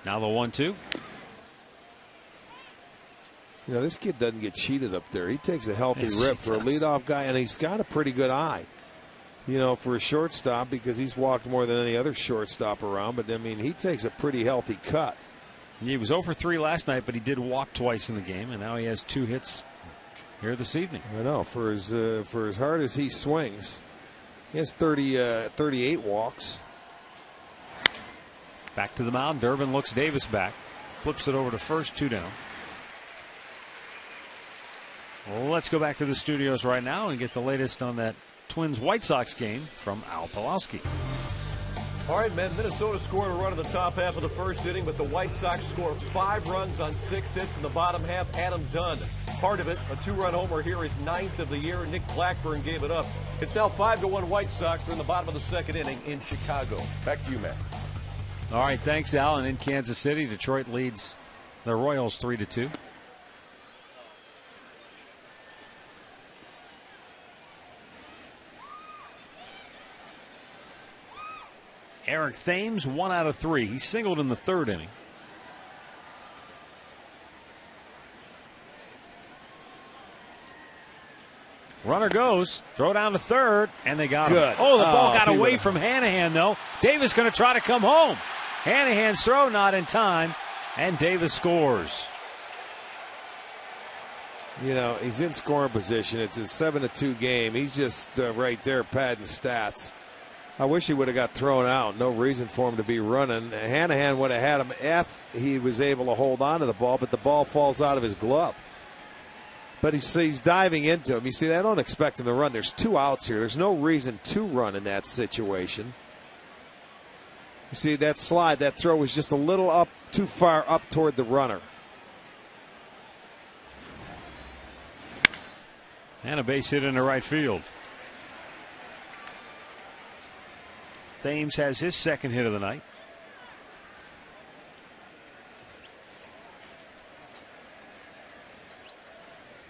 Now the 1-2. You know, this kid doesn't get cheated up there. He takes a healthy Yes, rip he for a does. leadoff guy, and he's got a pretty good eye. You know, for a shortstop, because he's walked more than any other shortstop around. But I mean, he takes a pretty healthy cut. He was 0 for 3 last night, but he did walk twice in the game, and now he has 2 hits here this evening. I know, for as hard as he swings, he has 38 walks. Back to the mound. Durbin looks Davis back. Flips it over to first, 2 down. Well, let's go back to the studios right now and get the latest on that Twins-White Sox game from Al Pawlowski. All right, men, Minnesota scored a run in the top half of the first inning, but the White Sox scored 5 runs on 6 hits in the bottom half. Adam Dunn, part of it, a 2-run homer here, his 9th of the year. Nick Blackburn gave it up. It's now 5-1 White Sox. They're in the bottom of the second inning in Chicago. Back to you, Matt. All right, thanks, Al. And in Kansas City, Detroit leads the Royals 3-2. Eric Thames, 1 out of 3. He singled in the 3rd inning. Runner goes, throw down to 3rd, and they got him. Good. Oh, the ball got if he away would've- from Hanahan, though. Davis going to try to come home. Hanahan's throw not in time, and Davis scores. You know, he's in scoring position. It's a 7-2 game. He's just right there padding stats. I wish he would have got thrown out. No reason for him to be running. Hanahan would have had him if he was able to hold on to the ball, but the ball falls out of his glove. But he's diving into him. You see, I don't expect him to run. There's 2 outs here. There's no reason to run in that situation. You see, that slide, that throw was just a little up, too far up toward the runner. And a base hit into right field. Thames has his 2nd hit of the night.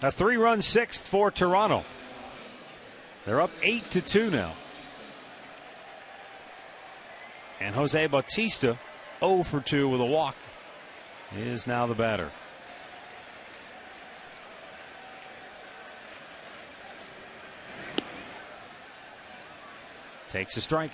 A 3-run 6th for Toronto. They're up 8-2 now. And Jose Bautista, 0 for 2 with a walk, is now the batter. Takes a strike.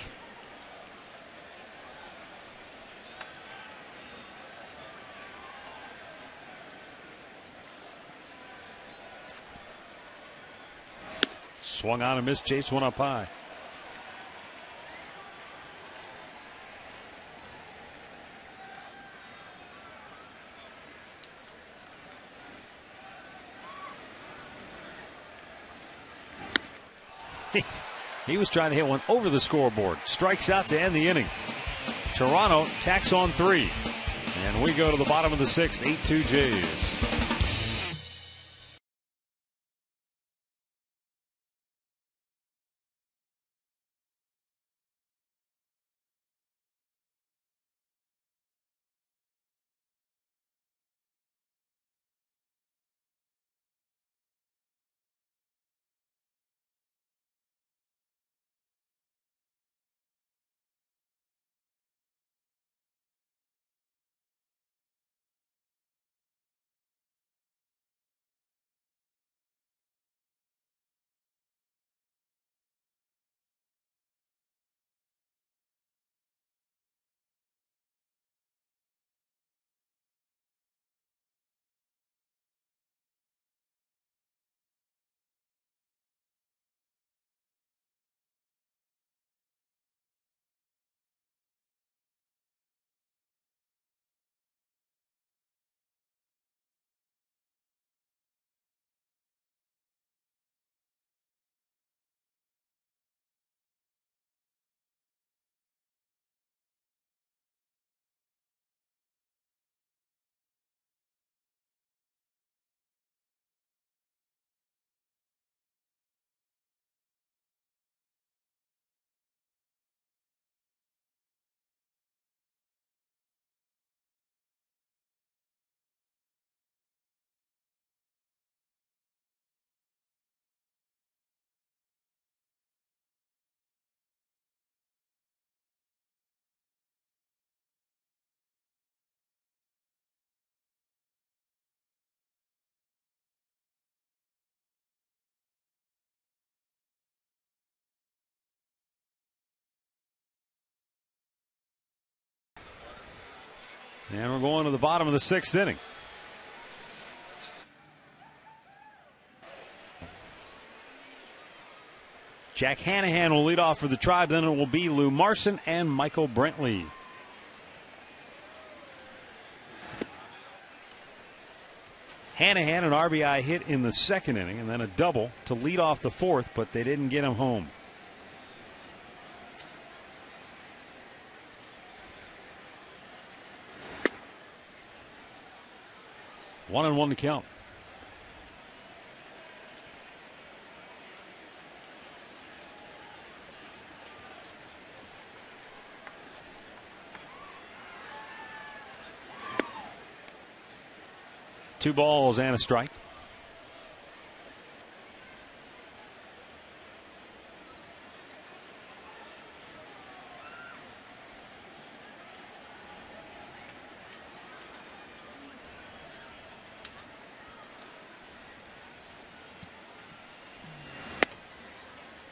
Swung on and missed. Chase one up high. He was trying to hit one over the scoreboard. Strikes out to end the inning. Toronto tacks on 3. And we go to the bottom of the 6th, 8-2 Jays. And we're going to the bottom of the 6th inning. Jack Hanahan will lead off for the Tribe. Then it will be Lou Marson and Michael Brentley. Hanahan, an RBI hit in the 2nd inning, and then a double to lead off the 4th, but they didn't get him home. One and one to count. Two balls and a strike.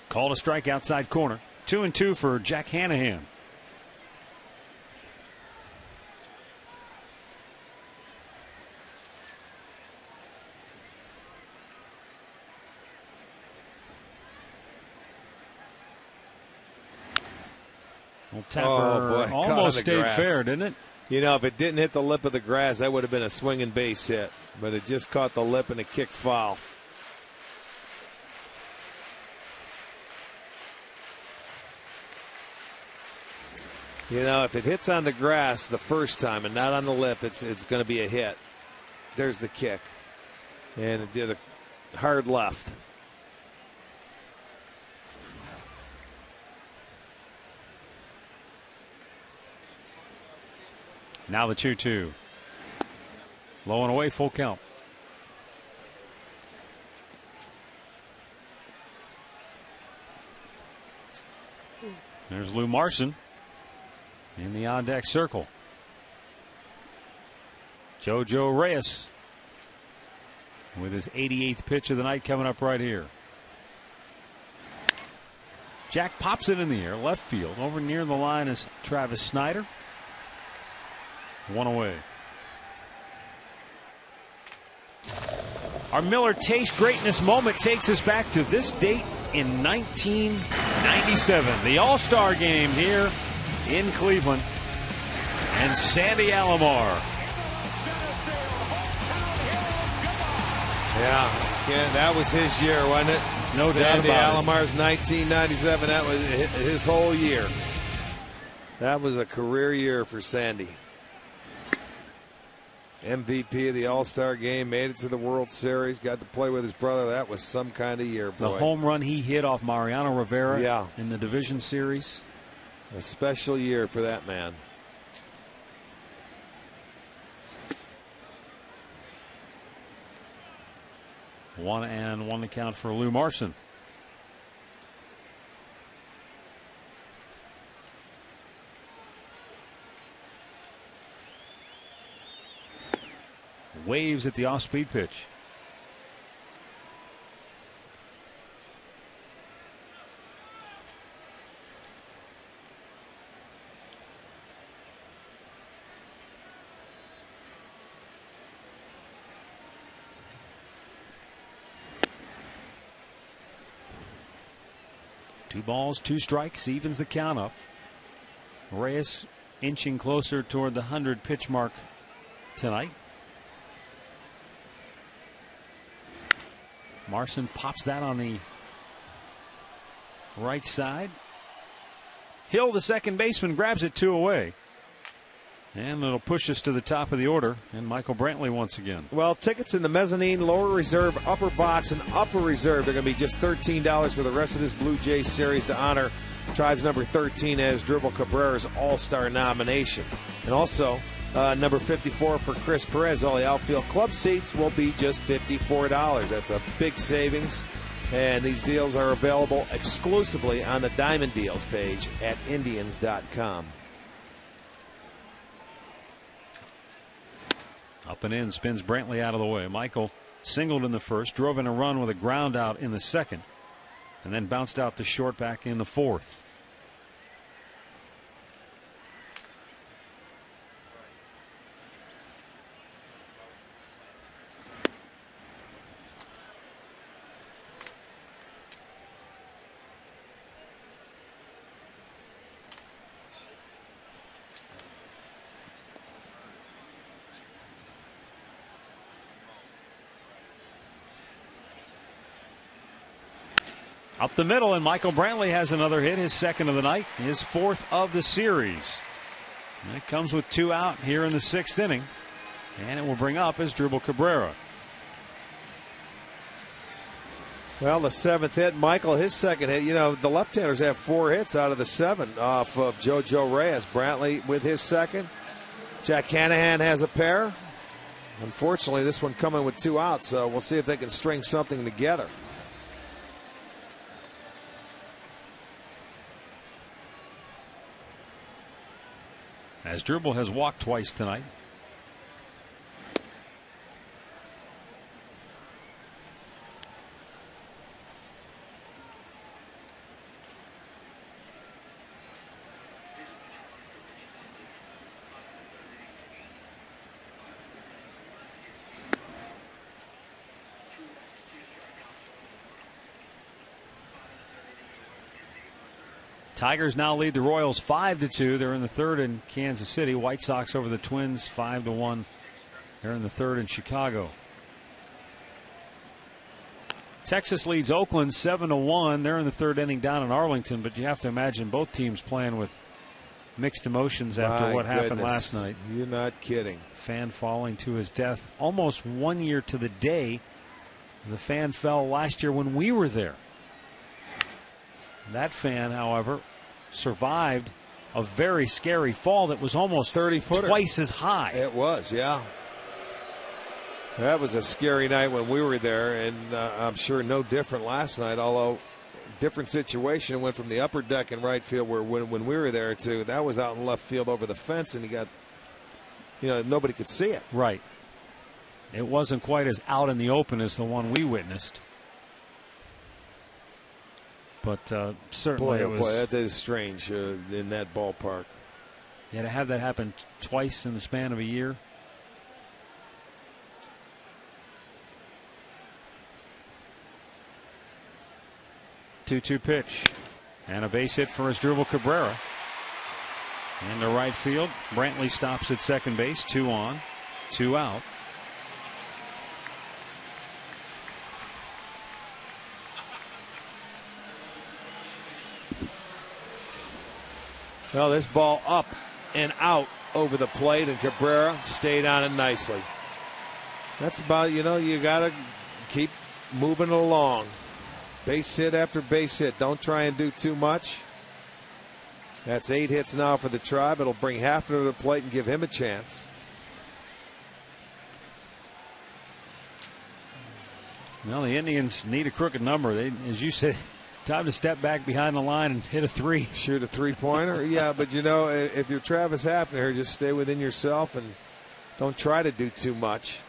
Called a strike outside corner. 2-2 for Jack Hanahan. Well, Tapper almost stayed fair, didn't it? You know, if it didn't hit the lip of the grass, that would have been a swinging base hit. But it just caught the lip and a kick foul. You know, if it hits on the grass the first time and not on the lip, it's going to be a hit. There's the kick. And it did a hard left. Now the 2-2. Low and away, full count. There's Lou Marson in the on-deck circle. JoJo Reyes with his 88th pitch of the night coming up right here. Jack pops it in the air, left field. Over near the line is Travis Snyder. One away. Our Miller Taste Greatness moment takes us back to this date in 1997. The All-Star Game here in Cleveland. And Sandy Alomar. Yeah, that was his year, wasn't it? No doubt about it. Sandy Alomar's 1997. That was his whole year. That was a career year for Sandy. MVP of the All-Star Game, made it to the World Series, got to play with his brother. That was some kind of year, boy. The home run he hit off Mariano Rivera in the division series. A special year for that man. One and one to count for Lou Marson. Waves at the off-speed pitch. Two balls, two strikes, evens the count up. Reyes inching closer toward the 100 pitch mark tonight. Marson pops that on the right side. Hill, the second baseman, grabs it 2 away. And it'll push us to the top of the order. And Michael Brantley once again. Well, tickets in the mezzanine, lower reserve, upper box, and upper reserve. They're going to be just $13 for the rest of this Blue Jays series to honor Tribe's number 13 as Dribble Cabrera's All-Star nomination. And also, number 54 for Chris Perez. All the outfield club seats will be just $54. That's a big savings. And these deals are available exclusively on the Diamond Deals page at Indians.com. Up and in, spins Brantley out of the way. Michael singled in the first, drove in a run with a ground out in the second, and then bounced out to short back in the fourth. Up the middle, and Michael Brantley has another hit, his second of the night, his fourth of the series. And it comes with 2 out here in the 6th inning, and it will bring up Asdrubal Cabrera. Well, the 7th hit, Michael, his second hit. You know, the left-handers have 4 hits out of the 7 off of JoJo Reyes. Brantley with his second. Jack Hanahan has a pair. Unfortunately, this one coming with 2 outs, so we'll see if they can string something together. Asdrubal has walked twice tonight. Tigers now lead the Royals 5-2. They're in the 3rd in Kansas City. White Sox over the Twins 5-1. They're in the 3rd in Chicago. Texas leads Oakland 7-1. They're in the 3rd inning down in Arlington, but you have to imagine both teams playing with mixed emotions after what happened last night. You're not kidding. Fan falling to his death almost 1 year to the day. The fan fell last year when we were there. That fan, however, survived a very scary fall that was almost 30-footer. Twice as high. It was, yeah. That was a scary night when we were there, and I'm sure no different last night, although different situation. It went from the upper deck in right field where when we were there to that was out in left field over the fence, and nobody could see it. Right. It wasn't quite as out in the open as the one we witnessed. But certainly it was. Boy, that is strange in that ballpark. Yeah, to have that happen twice in the span of a year. Two-two pitch. And a base hit for Asdrubal Cabrera. Into right field. Brantley stops at second base. 2 on, 2 out. Well, this ball up and out over the plate, and Cabrera stayed on it nicely. That's about, you got to keep moving along. Base hit after base hit. Don't try and do too much. That's 8 hits now for the Tribe. It'll bring Hafner to the plate and give him a chance. Well, the Indians need a crooked number. They, as you said, time to step back behind the line and hit a 3. Shoot a 3-pointer? Yeah, but if you're Travis Hafner, just stay within yourself and don't try to do too much.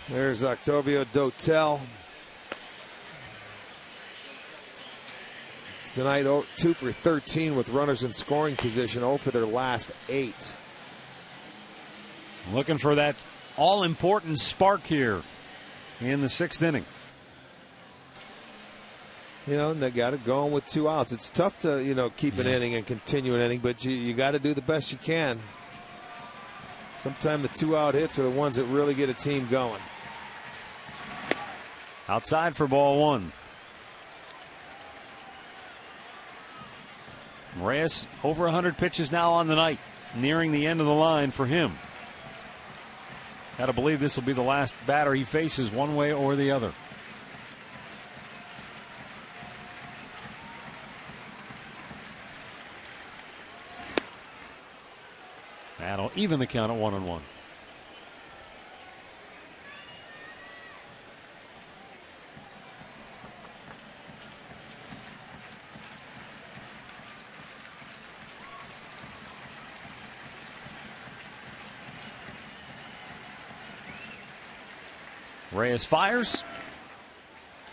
There's Octavio Dotel. Tonight, 2 for 13 with runners in scoring position, 0 for their last 8. Looking for that all-important spark here in the 6th inning. And they got it going with 2 outs. It's tough to, keep an inning and continue an inning, but you got to do the best you can. Sometimes the 2-out hits are the ones that really get a team going. Outside for ball 1. Reyes over 100 pitches now on the night, nearing the end of the line for him. Got to believe this will be the last batter he faces one way or the other. That'll even the count at 1-1. Reyes fires,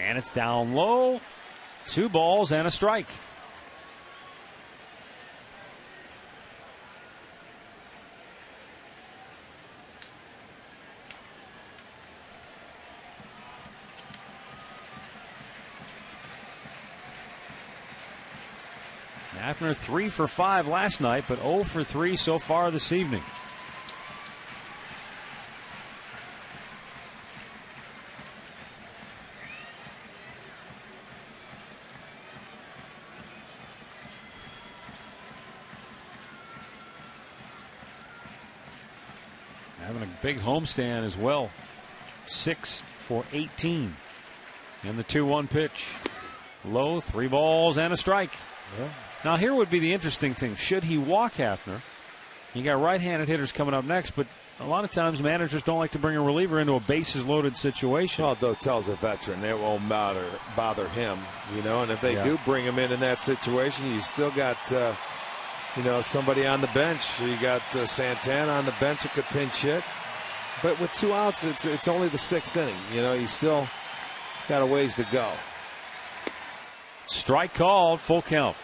and it's down low. 2 balls and a strike. Hafner 3 for 5 last night, but 0 for 3 so far this evening. having a big homestand as well. 6 for 18. And the 2-1 pitch. Low, 3 balls and a strike. Yeah. Now here would be the interesting thing. Should he walk Hafner? You got right-handed hitters coming up next, but a lot of times managers don't like to bring a reliever into a bases-loaded situation. Well, Dotel's a veteran. It won't bother him, you know. And if they do bring him in that situation, you still got, somebody on the bench. You got Santana on the bench that could pinch hit. But with 2 outs, it's only the 6th inning. You know, you still got a ways to go. Strike called, full count.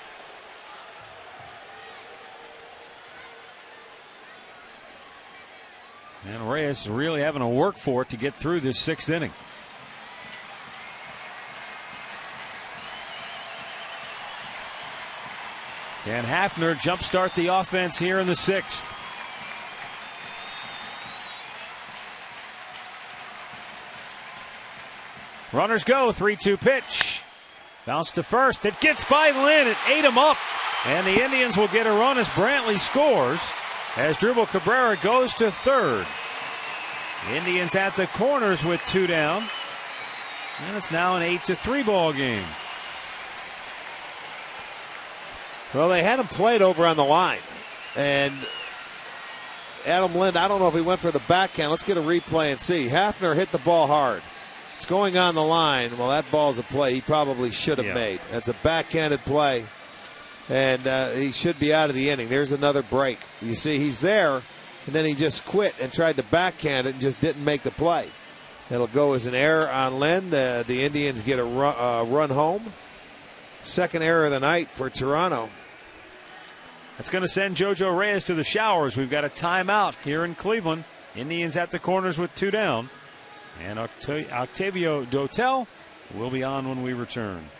And Reyes is really having to work for it to get through this 6th inning. Can Hafner jumpstart the offense here in the 6th? Runners go, 3-2 pitch. Bounce to first. It gets by Lynn. It ate him up. And the Indians will get a run as Brantley scores. As Drupal Cabrera goes to third. The Indians at the corners with 2 down. And it's now an 8-3 ball game. Well, they had him played over on the line. And Adam Lind, I don't know if he went for the backhand. Let's get a replay and see. Hafner hit the ball hard. It's going on the line. Well, that ball's a play he probably should have made. That's a backhanded play. And he should be out of the inning. There's another break. You see, he's there, and then he just quit and tried to backhand it and just didn't make the play. It'll go as an error on Lynn. The Indians get a run home. Second error of the night for Toronto. That's going to send JoJo Reyes to the showers. We've got a timeout here in Cleveland. Indians at the corners with 2 down. And Octavio Dotel will be on when we return.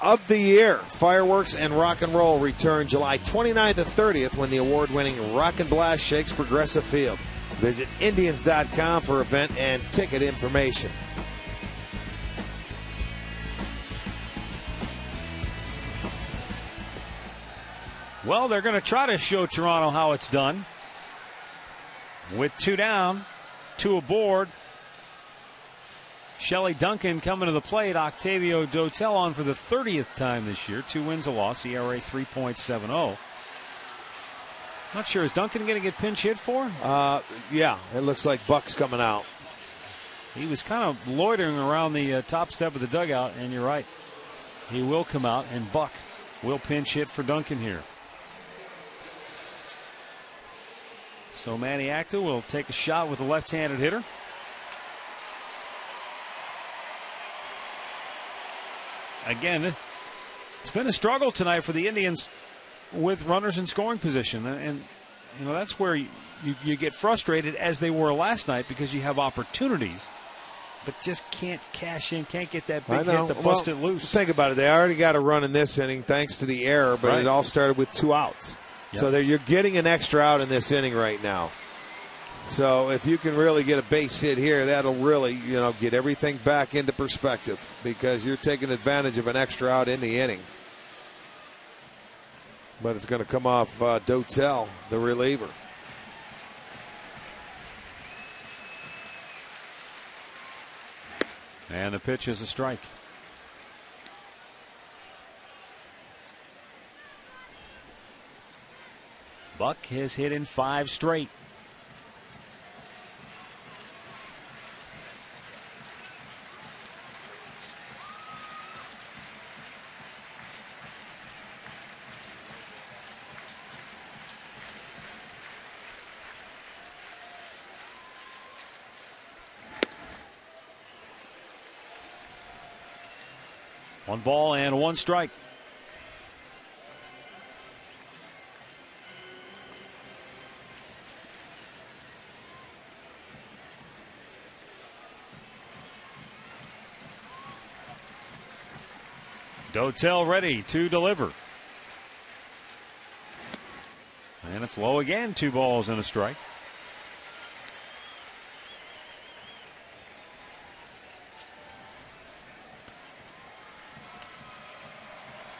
Of the year, fireworks and rock and roll return July 29th and 30th when the award-winning Rock and Blast shakes Progressive Field. Visit Indians.com for event and ticket information. Well, they're going to try to show Toronto how it's done. With 2 down, 2 aboard. Shelley Duncan coming to the plate. Octavio Dotel on for the 30th time this year. 2 wins, a loss. ERA 3.70. Not sure. Is Duncan going to get pinch hit for? Yeah, it looks like Buck's coming out. He was kind of loitering around the top step of the dugout, and you're right. He will come out, and Buck will pinch hit for Duncan here. So Manny Acta will take a shot with the left-handed hitter. Again, it's been a struggle tonight for the Indians with runners in scoring position. And you know, that's where you get frustrated, as they were last night, because you have opportunities but just can't cash in, can't get that big know. hit to bust it loose. Think about it. They already got a run in this inning thanks to the error, but it all started with 2 outs. Yep. So you're getting an extra out in this inning right now. So if you can really get a base hit here, that'll really, get everything back into perspective because you're taking advantage of an extra out in the inning. But it's going to come off Dotel, the reliever. And the pitch is a strike. Buck has hit in 5 straight. One ball and 1 strike. Dotel ready to deliver. And it's low again. 2 balls and a strike.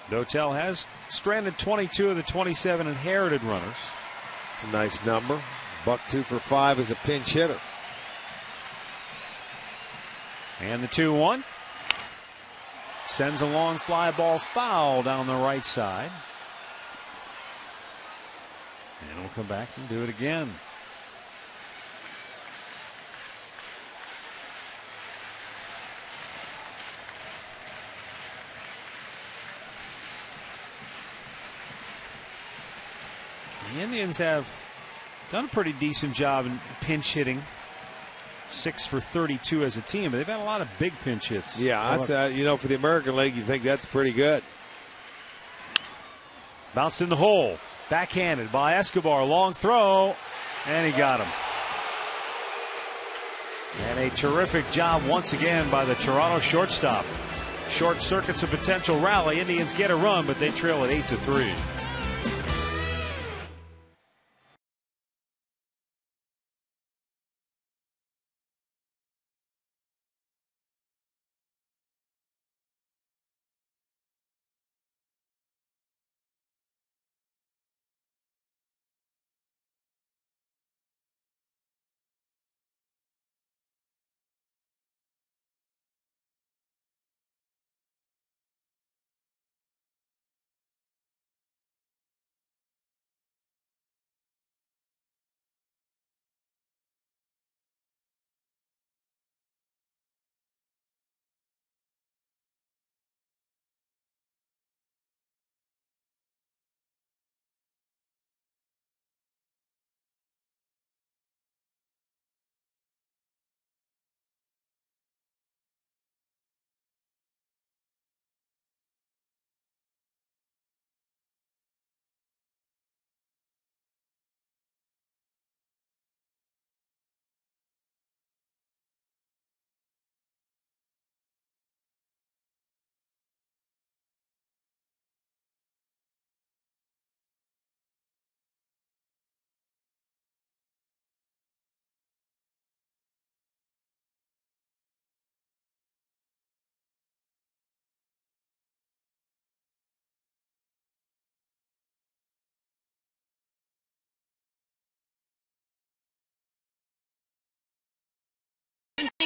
Dotel has stranded 22 of the 27 inherited runners. It's a nice number. Buck 2 for 5 as a pinch hitter. And the 2-1. Sends a long fly ball foul down the right side. And we'll come back and do it again. The Indians have done a pretty decent job in pinch hitting. 6 for 32 as a team, but they've had a lot of big pinch hits. Yeah, that's for the American League, you think that's pretty good. Bounced in the hole. Backhanded by Escobar. Long throw, and he got him. And a terrific job once again by the Toronto shortstop. Short circuits a potential rally. Indians get a run, but they trail at 8-3.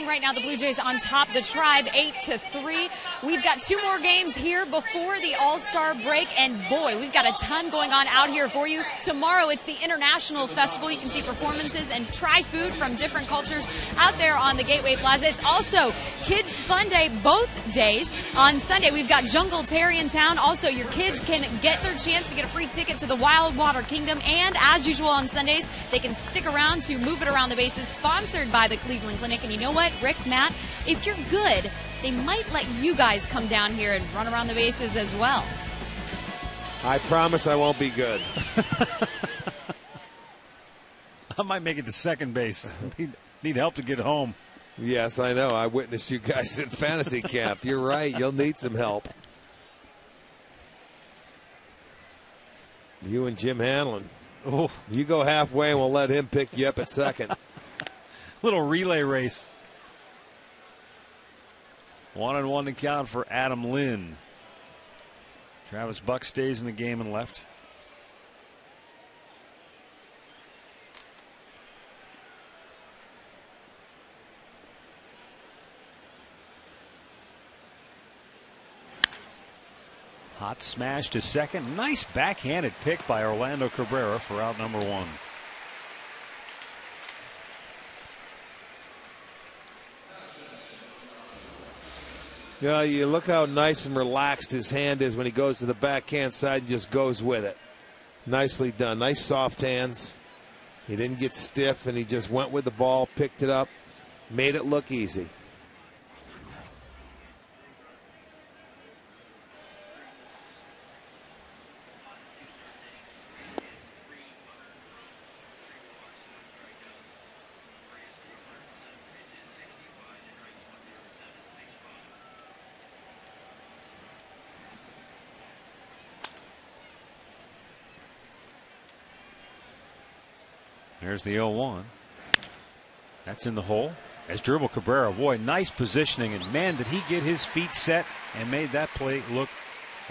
Right now, the Blue Jays on top, the Tribe 8-3. We've got 2 more games here before the All-Star break, and boy, we've got a ton going on out here for you. Tomorrow, it's the International Festival. You can see performances and try food from different cultures out there on the Gateway Plaza. It's also Kids Fun Day both days. On Sunday, we've got Jungle Terry in town. Also, your kids can get their chance to get a free ticket to the Wild Water Kingdom, and as usual on Sundays, they can stick around to Move It Around the Bases, sponsored by the Cleveland Clinic. And you know what, Rick, Matt, if you're good, they might let you guys come down here and run around the bases as well. I promise I won't be good. I might make it to second base. Need help to get home. Yes, I know. I witnessed you guys in fantasy camp. You're right. You'll need some help. You and Jim Hanlon. Oh. You go halfway and we'll let him pick you up at second. Little relay race. 1-1 to count for Adam Lynn. Travis Buck stays in the game and left. Hot smash to second. Nice backhanded pick by Orlando Cabrera for out number 1. Yeah, you look how nice and relaxed his hand is when he goes to the backhand side and just goes with it. Nicely done. Nice soft hands. He didn't get stiff and he just went with the ball, picked it up, made it look easy. There's the 0-1. That's in the hole. As dribble Cabrera. Boy, nice positioning. And man, did he get his feet set and made that play look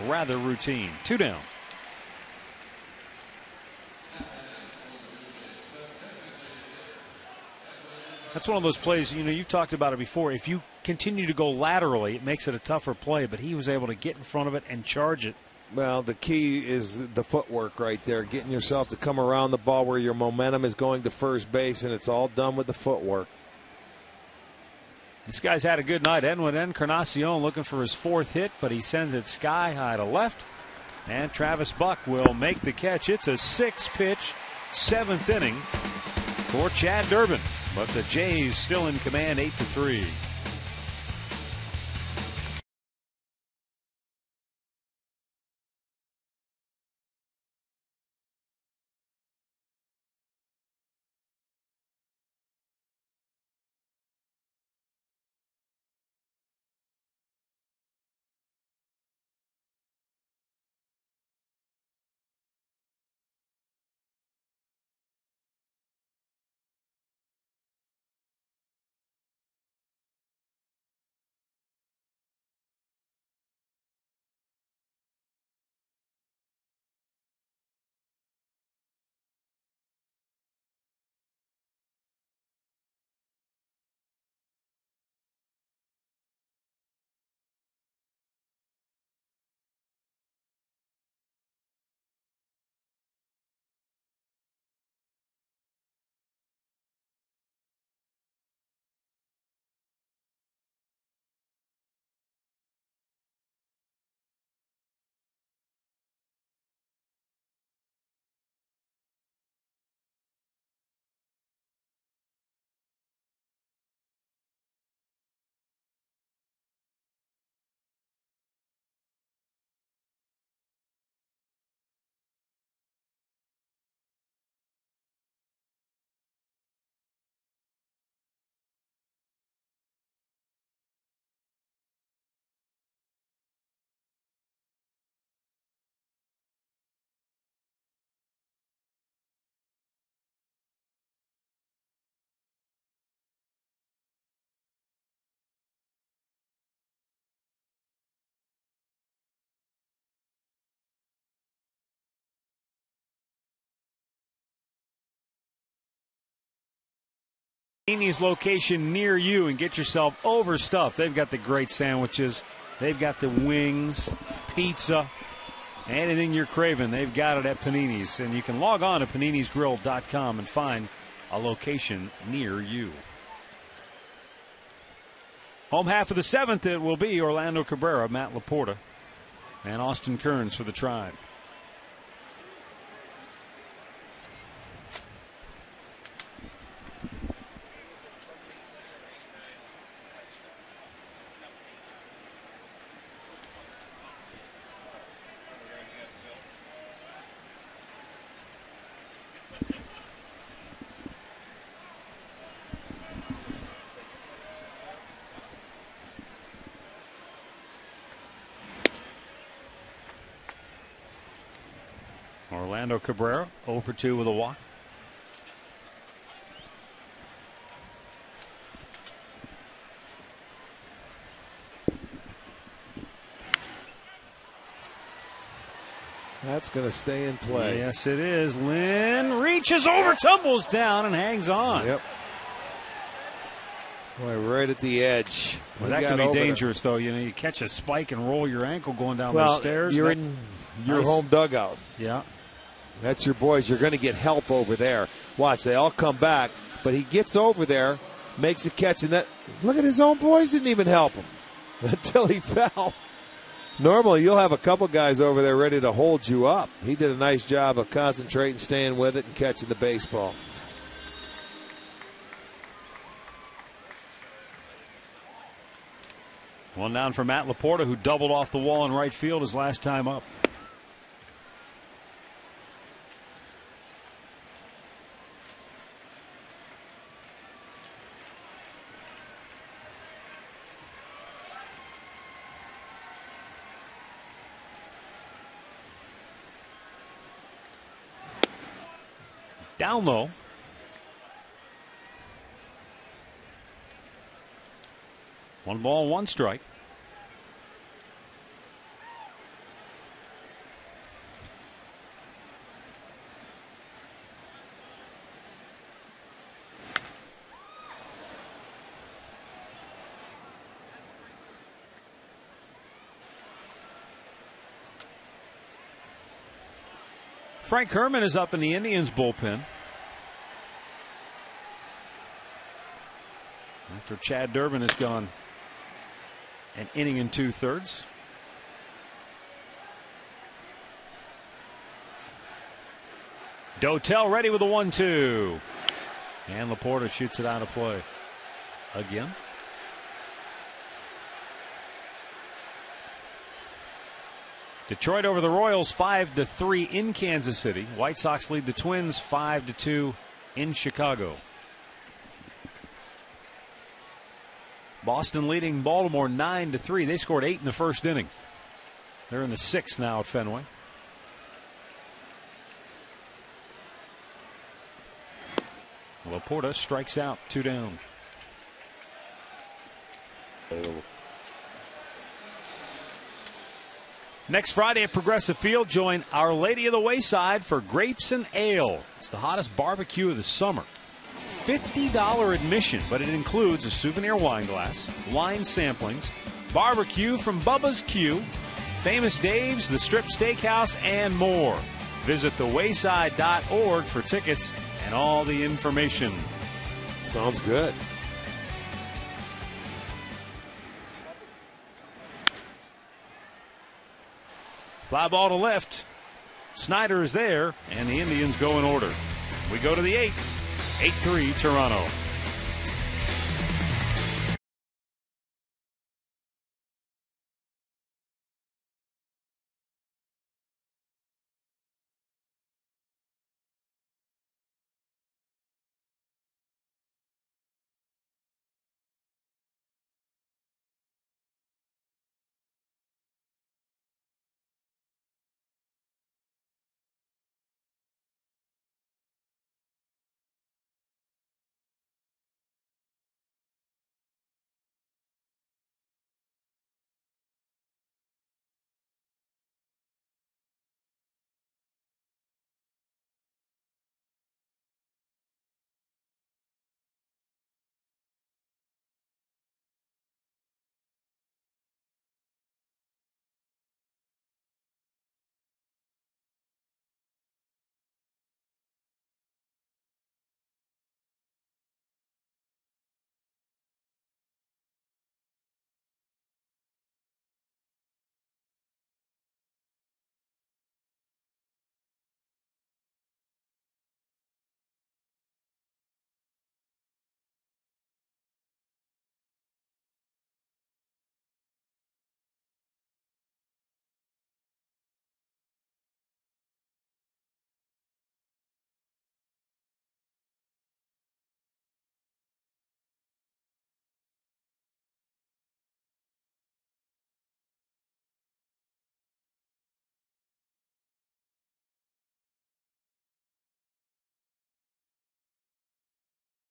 rather routine. 2 down. That's one of those plays, you've talked about it before. If you continue to go laterally, it makes it a tougher play. But he was able to get in front of it and charge it. Well, the key is the footwork right there, getting yourself to come around the ball where your momentum is going to first base, and it's all done with the footwork. This guy's had a good night. Edwin Encarnacion looking for his 4th hit, but he sends it sky high to left. And Travis Buck will make the catch. It's a 6-pitch, 7th inning for Chad Durbin. But the Jays still in command, 8-3. Panini's location near you and get yourself overstuffed. They've got the great sandwiches. They've got the wings, pizza, anything you're craving. They've got it at Panini's. And you can log on to paninisgrill.com and find a location near you. Home half of the 7th, it will be Orlando Cabrera, Matt Laporta, and Austin Kearns for the Tribe. Orlando Cabrera 0 for 2 with a walk. That's going to stay in play. Yes, it is. Lynn reaches over, tumbles down, and hangs on. Yep. Boy, right at the edge. Well, that can be dangerous, though. You know, you catch a spike and roll your ankle going down those stairs. You're in your home dugout. Yeah. That's your boys. You're going to get help over there. Watch, they all come back, but he gets over there, makes a catch, and that. Look at his own boys didn't even help him until he fell. Normally, you'll have a couple guys over there ready to hold you up. He did a nice job of concentrating, staying with it, and catching the baseball. One down for Matt Laporta, who doubled off the wall in right field his last time up. Down low. One ball, one strike. Frank Herman is up in the Indians bullpen after Chad Durbin has gone an inning and 2/3. Dotel ready with a 1-2. And Laporta shoots it out of play again. Detroit over the Royals 5-3 in Kansas City. White Sox lead the Twins 5-2 in Chicago. Boston leading Baltimore 9-3. They scored 8 in the first inning. They're in the 6th now at Fenway. Laporta strikes out, 2 down. Next Friday at Progressive Field, join Our Lady of the Wayside for Grapes and Ale. It's the hottest barbecue of the summer. $50 admission, but it includes a souvenir wine glass, wine samplings, barbecue from Bubba's Q, Famous Dave's, the Strip Steakhouse, and more. Visit thewayside.org for tickets and all the information. Sounds good. Fly ball to left. Snyder is there, and the Indians go in order. We go to the 8th. 8-3 Toronto.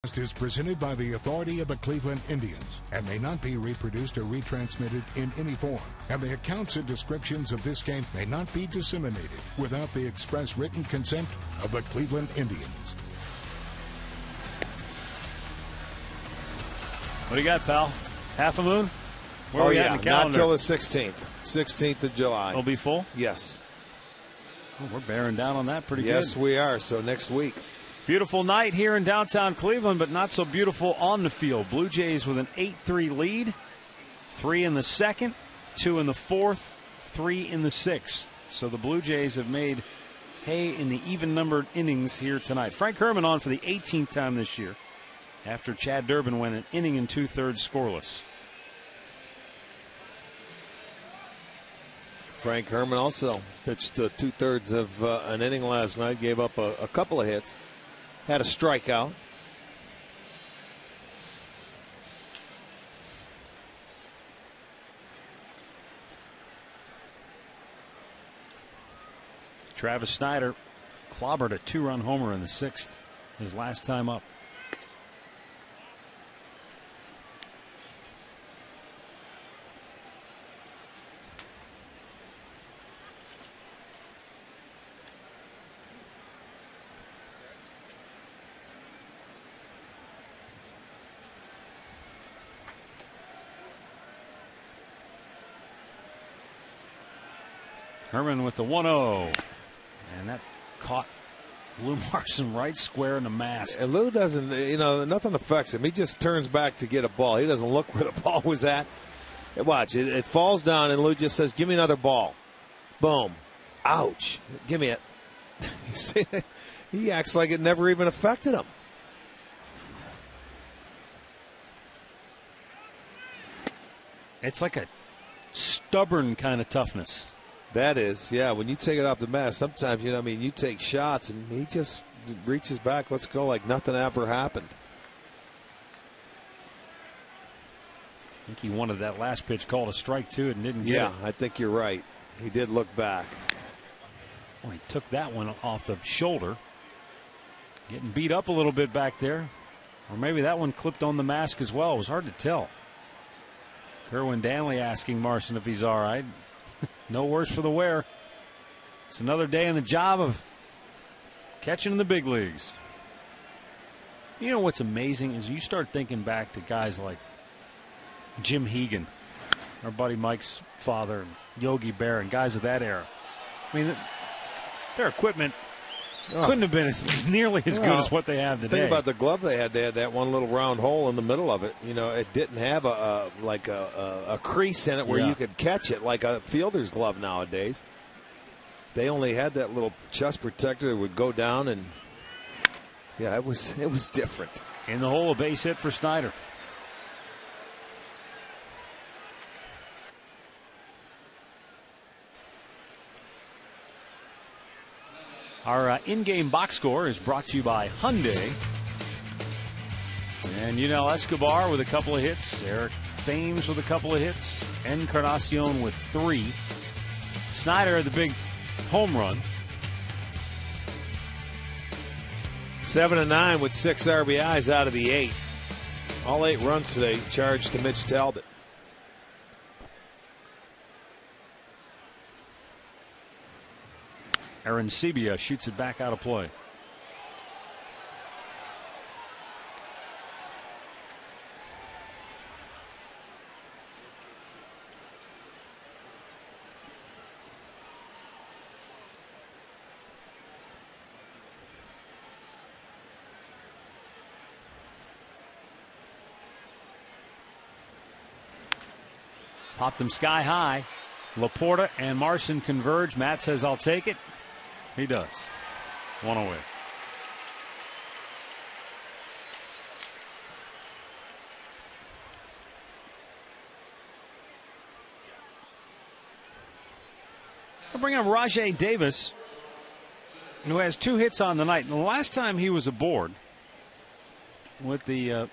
Is presented by the authority of the Cleveland Indians and may not be reproduced or retransmitted in any form. And the accounts and descriptions of this game may not be disseminated without the express written consent of the Cleveland Indians. What do you got, pal? Half a moon? Where oh, are we yeah, at in the calendar? not till the 16th. 16th of July. It'll be full? Yes. Oh, we're bearing down on that pretty good. Yes, we are. So next week. Beautiful night here in downtown Cleveland, but not so beautiful on the field. Blue Jays with an 8-3 lead. 3 in the second, 2 in the fourth, 3 in the sixth. So the Blue Jays have made hay in the even-numbered innings here tonight. Frank Herman on for the 18th time this year after Chad Durbin went an inning and two-thirds scoreless. Frank Herman also pitched two-thirds of an inning last night, gave up a couple of hits. Had a strikeout. Travis Snyder clobbered a 2-run homer in the sixth, his last time up. Herman with the 1-0. And that caught Lou Marson right square in the mask. And Lou doesn't, nothing affects him. He just turns back to get a ball. He doesn't look where the ball was at. Watch, it falls down, and Lou just says, give me another ball. Boom. Ouch. Give me it. You see, he acts like it never even affected him. It's like a stubborn kind of toughness. That is, yeah. When you take it off the mask, sometimes, you take shots, and he just reaches back, let's go, like nothing ever happened. I think he wanted that last pitch called a strike, too, and didn't get it. Yeah, I think you're right. He did look back. Well, he took that one off the shoulder. Getting beat up a little bit back there. Or maybe that one clipped on the mask as well. It was hard to tell. Kerwin Danley asking Marson if he's all right. No worse for the wear. It's another day in the job of catching in the big leagues. You know what's amazing is you start thinking back to guys like Jim Hegan, our buddy Mike's father, and Yogi Berra, and guys of that era. I mean, their equipment couldn't have been nearly as good as what they have today. Think about the glove they had. They had that one little round hole in the middle of it. It didn't have a crease in it where you could catch it like a fielder's glove nowadays. They only had that little chest protector that would go down, and it was different. In the hole, a base hit for Snyder. Our in-game box score is brought to you by Hyundai. And Yunel Escobar with a couple of hits. Eric Thames with a couple of hits. Encarnacion with 3. Snyder the big home run. 7-9 with 6 RBIs out of the 8. All 8 runs today charged to Mitch Talbot. Aaron Sebia shoots it back out of play. Popped him sky high. Laporta and Marson converge. Matt says, I'll take it. He does. 1 away. I'll bring up Rajay Davis, who has 2 hits on the night. And the last time he was aboard with the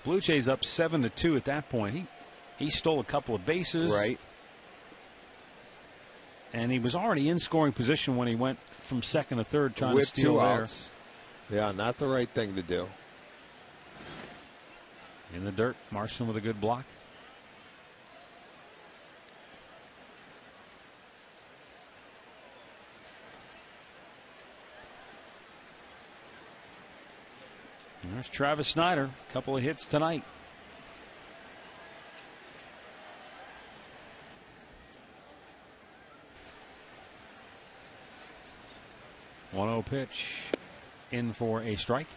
Blue Jays up 7-2 at that point, he stole a couple of bases. Right. And he was already in scoring position when he went from second to third trying with to steal 2 there. outs. Yeah, not the right thing to do. In the dirt, Marson with a good block. And there's Travis Snyder. A couple of hits tonight. 1-0 pitch in for a strike.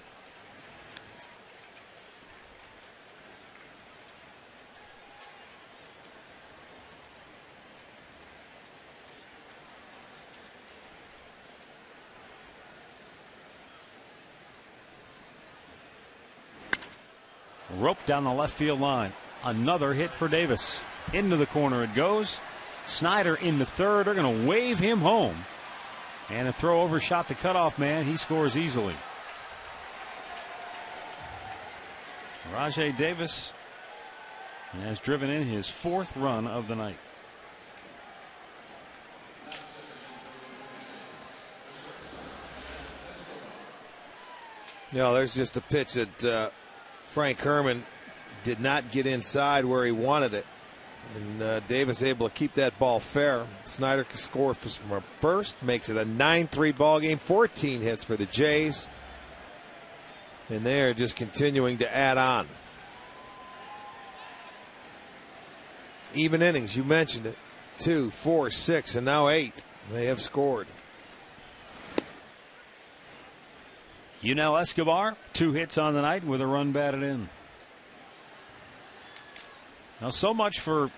Rope down the left field line. Another hit for Davis. Into the corner it goes. Snyder into third. They're going to wave him home. And a throw overshot the cutoff man. He scores easily. Rajai Davis has driven in his 4th run of the night. There's just a pitch that Frank Herman did not get inside where he wanted it. And Davis able to keep that ball fair. Snyder can score from a first, makes it a 9-3 ball game. 14 hits for the Jays, and they're just continuing to add on. Even innings, you mentioned it. 2, 4, 6, and now 8. They have scored. Escobar, 2 hits on the night with a run batted in. Now, so much for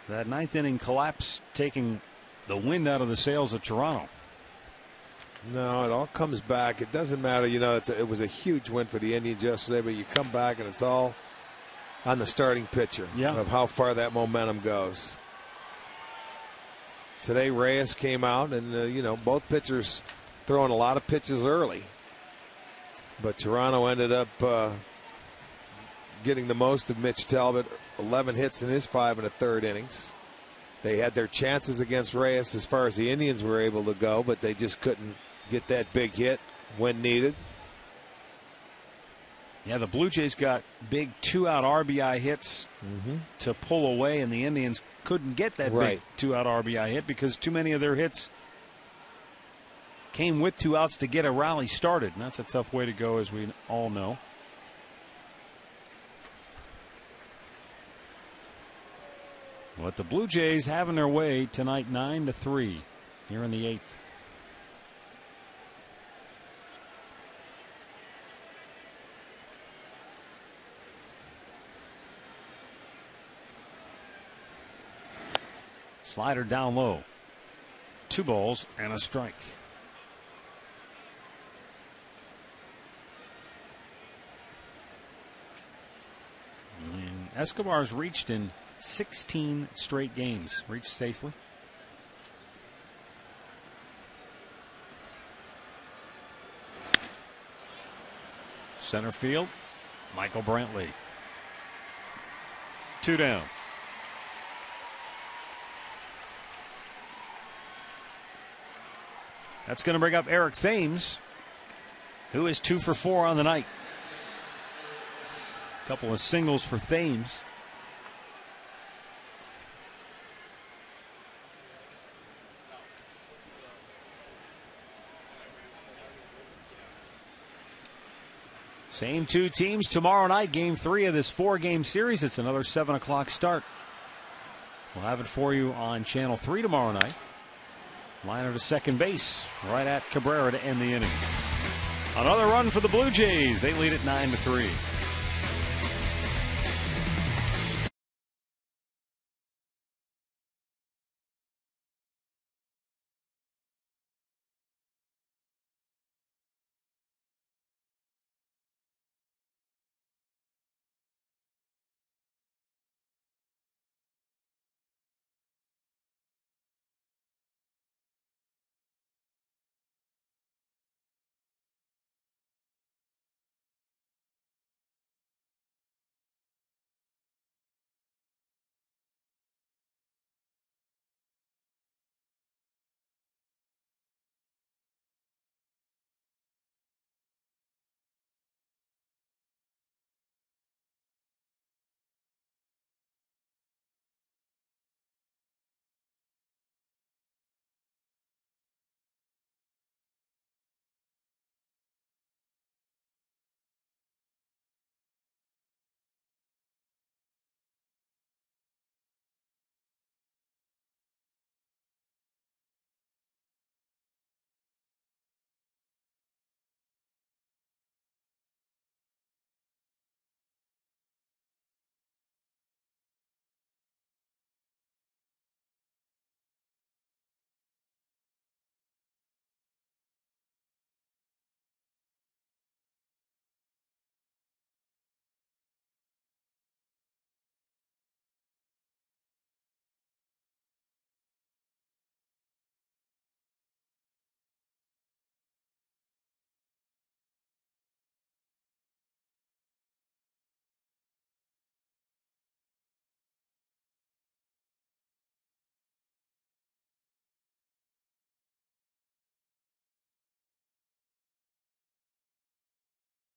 that 9th inning collapse taking the wind out of the sails of Toronto. No, it all comes back. It doesn't matter. It was a huge win for the Indians yesterday, but you come back and it's all on the starting pitcher of how far that momentum goes. Today, Reyes came out, and, both pitchers throwing a lot of pitches early. But Toronto ended up getting the most of Mitch Talbot, 11 hits in his 5 1/3 innings. They had their chances against Reyes as far as the Indians were able to go, but they just couldn't get that big hit when needed. Yeah, the Blue Jays got big 2-out RBI hits to pull away, and the Indians couldn't get that big 2-out RBI hit because too many of their hits came with 2 outs to get a rally started, and that's a tough way to go, as we all know. But the Blue Jays having their way tonight, 9-3 here in the 8th. Slider down low. 2 balls and a strike. And Escobar's reached in 16 straight games. Reached safely. Center field, Michael Brantley. 2 down. That's going to bring up Eric Thames, who is 2 for 4 on the night. A couple of singles for Thames. Same 2 teams tomorrow night, game 3 of this 4-game series. It's another 7 o'clock start. We'll have it for you on Channel 3 tomorrow night. Liner to second base, right at Cabrera to end the inning. Another run for the Blue Jays. They lead it 9-3.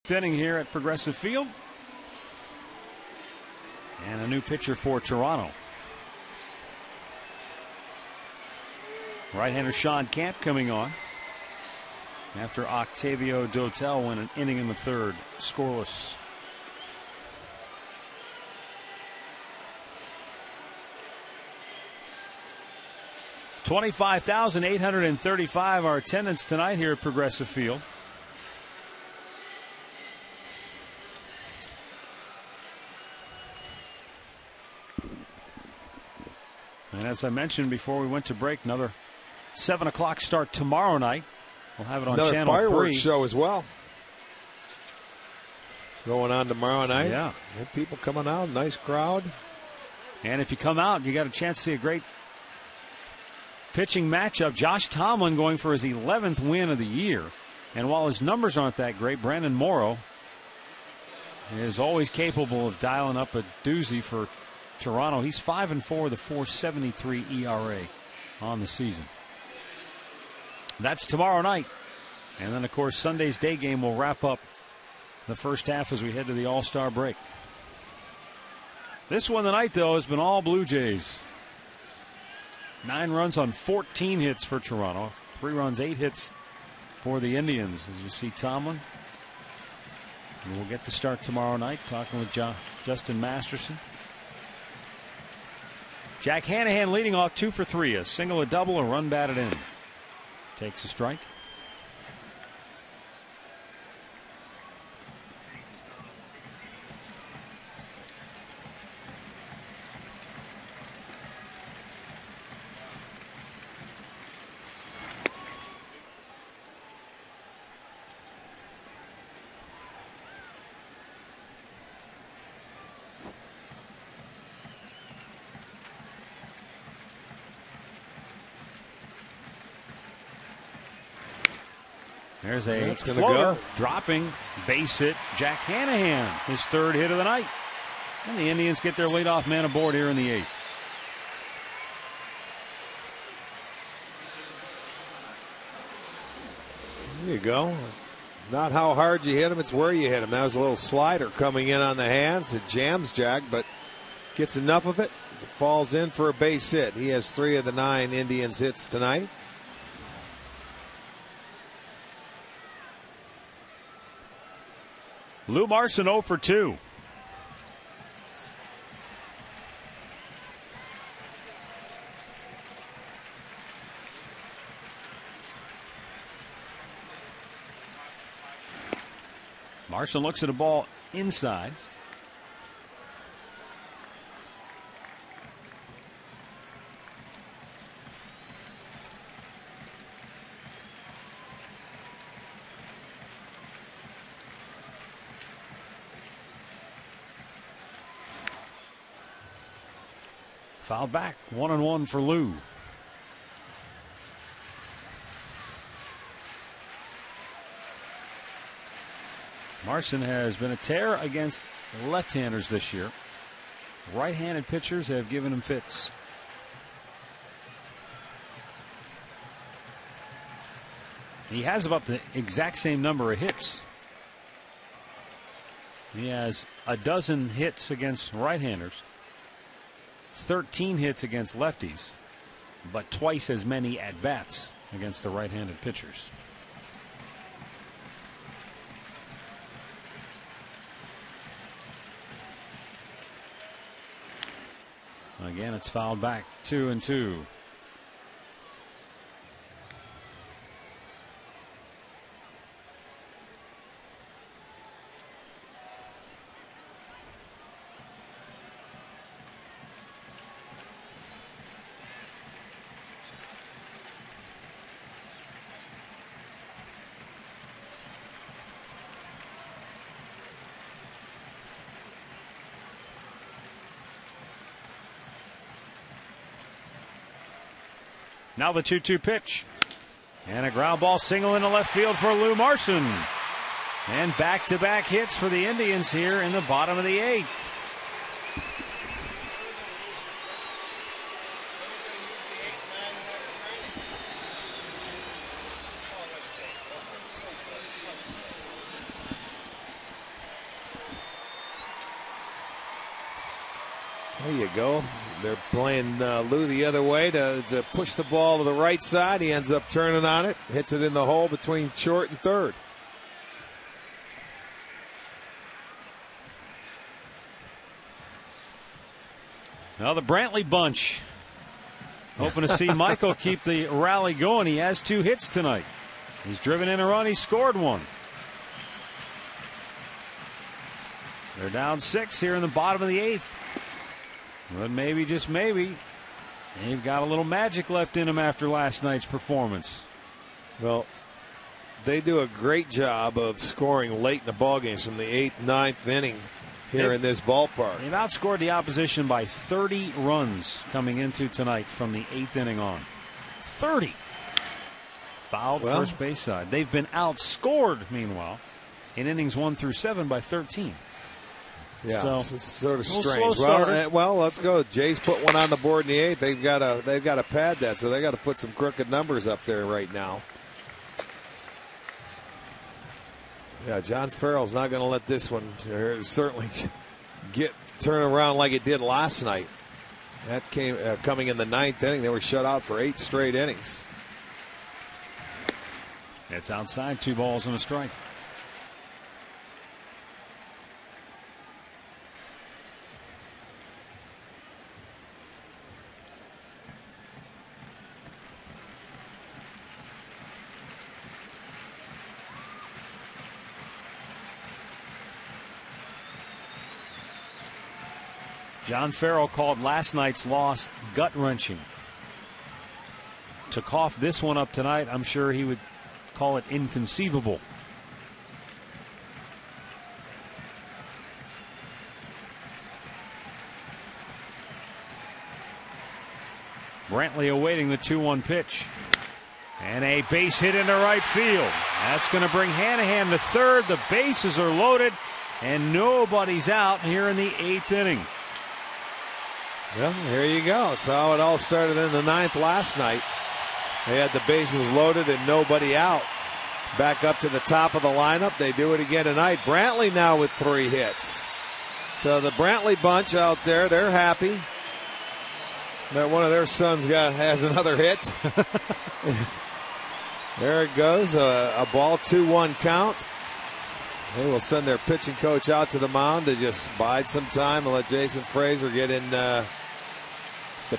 6th inning here at Progressive Field. And a new pitcher for Toronto. Right-hander Sean Camp coming on after Octavio Dotel went an inning in the 3rd, scoreless. $25,835 our attendance tonight here at Progressive Field. And as I mentioned before we went to break, another 7 o'clock start tomorrow night. We'll have it on another Channel 3. Fireworks show as well. Going on tomorrow night. Yeah. Good people coming out. Nice crowd. And if you come out, you got a chance to see a great pitching matchup. Josh Tomlin going for his 11th win of the year. And while his numbers aren't that great, Brandon Morrow is always capable of dialing up a doozy for Toronto. He's 5-4 with a 4.73 ERA on the season. That's tomorrow night. And then, of course, Sunday's day game will wrap up the first half as we head to the All-Star break. This one tonight, though, has been all Blue Jays. 9 runs on 14 hits for Toronto. 3 runs, 8 hits for the Indians. As you see Tomlin. And we'll get the start tomorrow night, talking with Justin Masterson. Jack Hanahan leading off 2 for 3. A single, a double, a run batted in. Takes a strike. There's a floater dropping, base hit. Jack Hanahan, his 3rd hit of the night. And the Indians get their leadoff man aboard here in the 8th. There you go. Not how hard you hit him, it's where you hit him. That was a little slider coming in on the hands. It jams Jack, but gets enough of it. It falls in for a base hit. He has 3 of the 9 Indians hits tonight. Lou Marson 0 for 2. Marson looks at a ball inside. Foul back, 1-1 for Lou. Marson has been a terror against left-handers this year. Right-handed pitchers have given him fits. He has about the exact same number of hits. He has a dozen hits against right-handers. 13 hits against lefties, but twice as many at-bats against the right-handed pitchers. Again, it's fouled back, 2-2. Now the 2-2 pitch. And a ground ball single into left field for Lou Marson. And back-to-back hits for the Indians here in the bottom of the 8th. There you go. They're playing Lou the other way to push the ball to the right side. He ends up turning on it, hits it in the hole between short and third. Now the Brantley bunch hoping to see Michael keep the rally going. He has 2 hits tonight. He's driven in a run. He scored 1. They're down 6 here in the bottom of the 8th. But maybe, just maybe, they've got a little magic left in them after last night's performance. Well, they do a great job of scoring late in the ball games from the 8th, 9th inning here in this ballpark. They've outscored the opposition by 30 runs coming into tonight from the 8th inning on. 30. Fouled first base side. They've been outscored, meanwhile, in innings 1 through 7 by 13. Yeah, so it's sort of slow strange. Well, let's go. Jays put one on the board in the 8th. They've got to pad that, so they got to put some crooked numbers up there right now. Yeah, John Farrell's not going to let this one certainly turn around like it did last night. That came coming in the 9th inning. They were shut out for 8 straight innings. It's outside, 2 balls and a strike. John Farrell called last night's loss gut-wrenching. To cough this one up tonight, I'm sure he would call it inconceivable. Brantley awaiting the 2-1 pitch. And a base hit into right field. That's going to bring Hanahan to third. The bases are loaded, and nobody's out here in the 8th inning. Well, here you go. That's how it all started in the 9th last night. They had the bases loaded and nobody out. Back up to the top of the lineup. They do it again tonight. Brantley now with 3 hits. So the Brantley bunch out there, they're happy that one of their sons has another hit. There it goes. A ball, 2-1 count. They will send their pitching coach out to the mound to just bide some time and let Jason Frazier get in the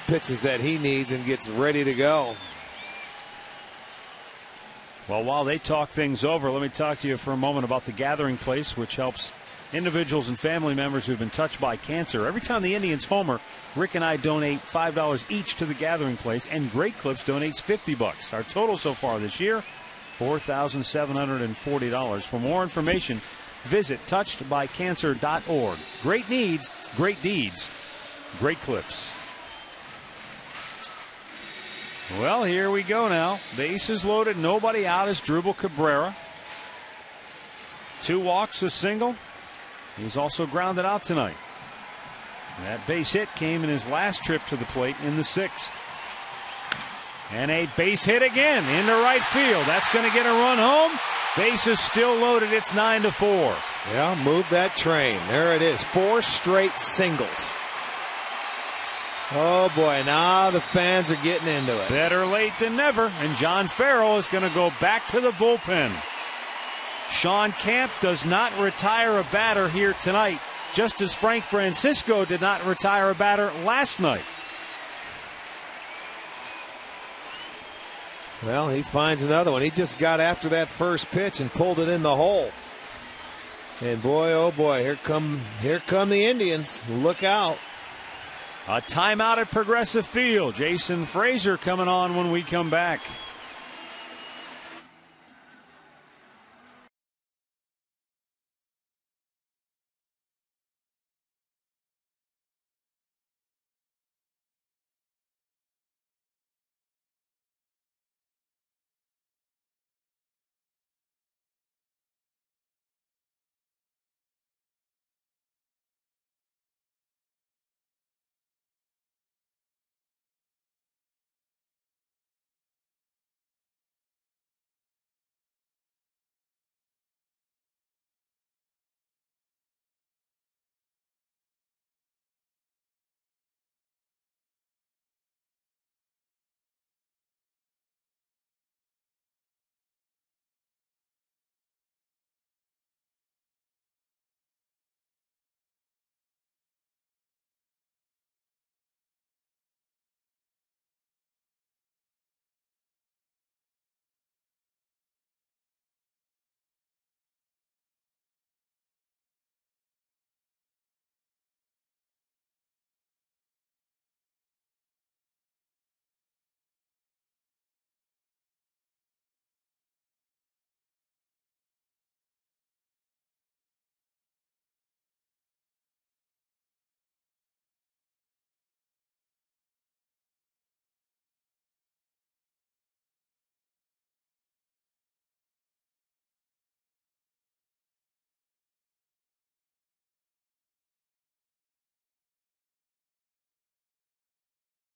pitches that he needs and gets ready to go. Well, while they talk things over, let me talk to you for a moment about the Gathering Place, which helps individuals and family members who've been touched by cancer. Every time the Indians homer, Rick and I donate $5 each to the Gathering Place, and Great Clips donates $50. Our total so far this year, $4,740. For more information, visit touchedbycancer.org. Great needs, great deeds, Great Clips. Well, here we go now. Bases loaded, nobody out is Drupal Cabrera. 2 walks, a single. He's also grounded out tonight. That base hit came in his last trip to the plate in the 6th. And a base hit again into right field. That's going to get a run home. Base is still loaded. It's 9-4. Yeah, move that train. There it is. 4 straight singles. Oh, boy. Now the fans are getting into it. Better late than never. And John Farrell is going to go back to the bullpen. Sean Camp does not retire a batter here tonight, just as Frank Francisco did not retire a batter last night. Well, he finds another one. He just got after that first pitch and pulled it in the hole. And boy, oh boy, here come the Indians. Look out. A timeout at Progressive Field. Jason Frazier coming on when we come back.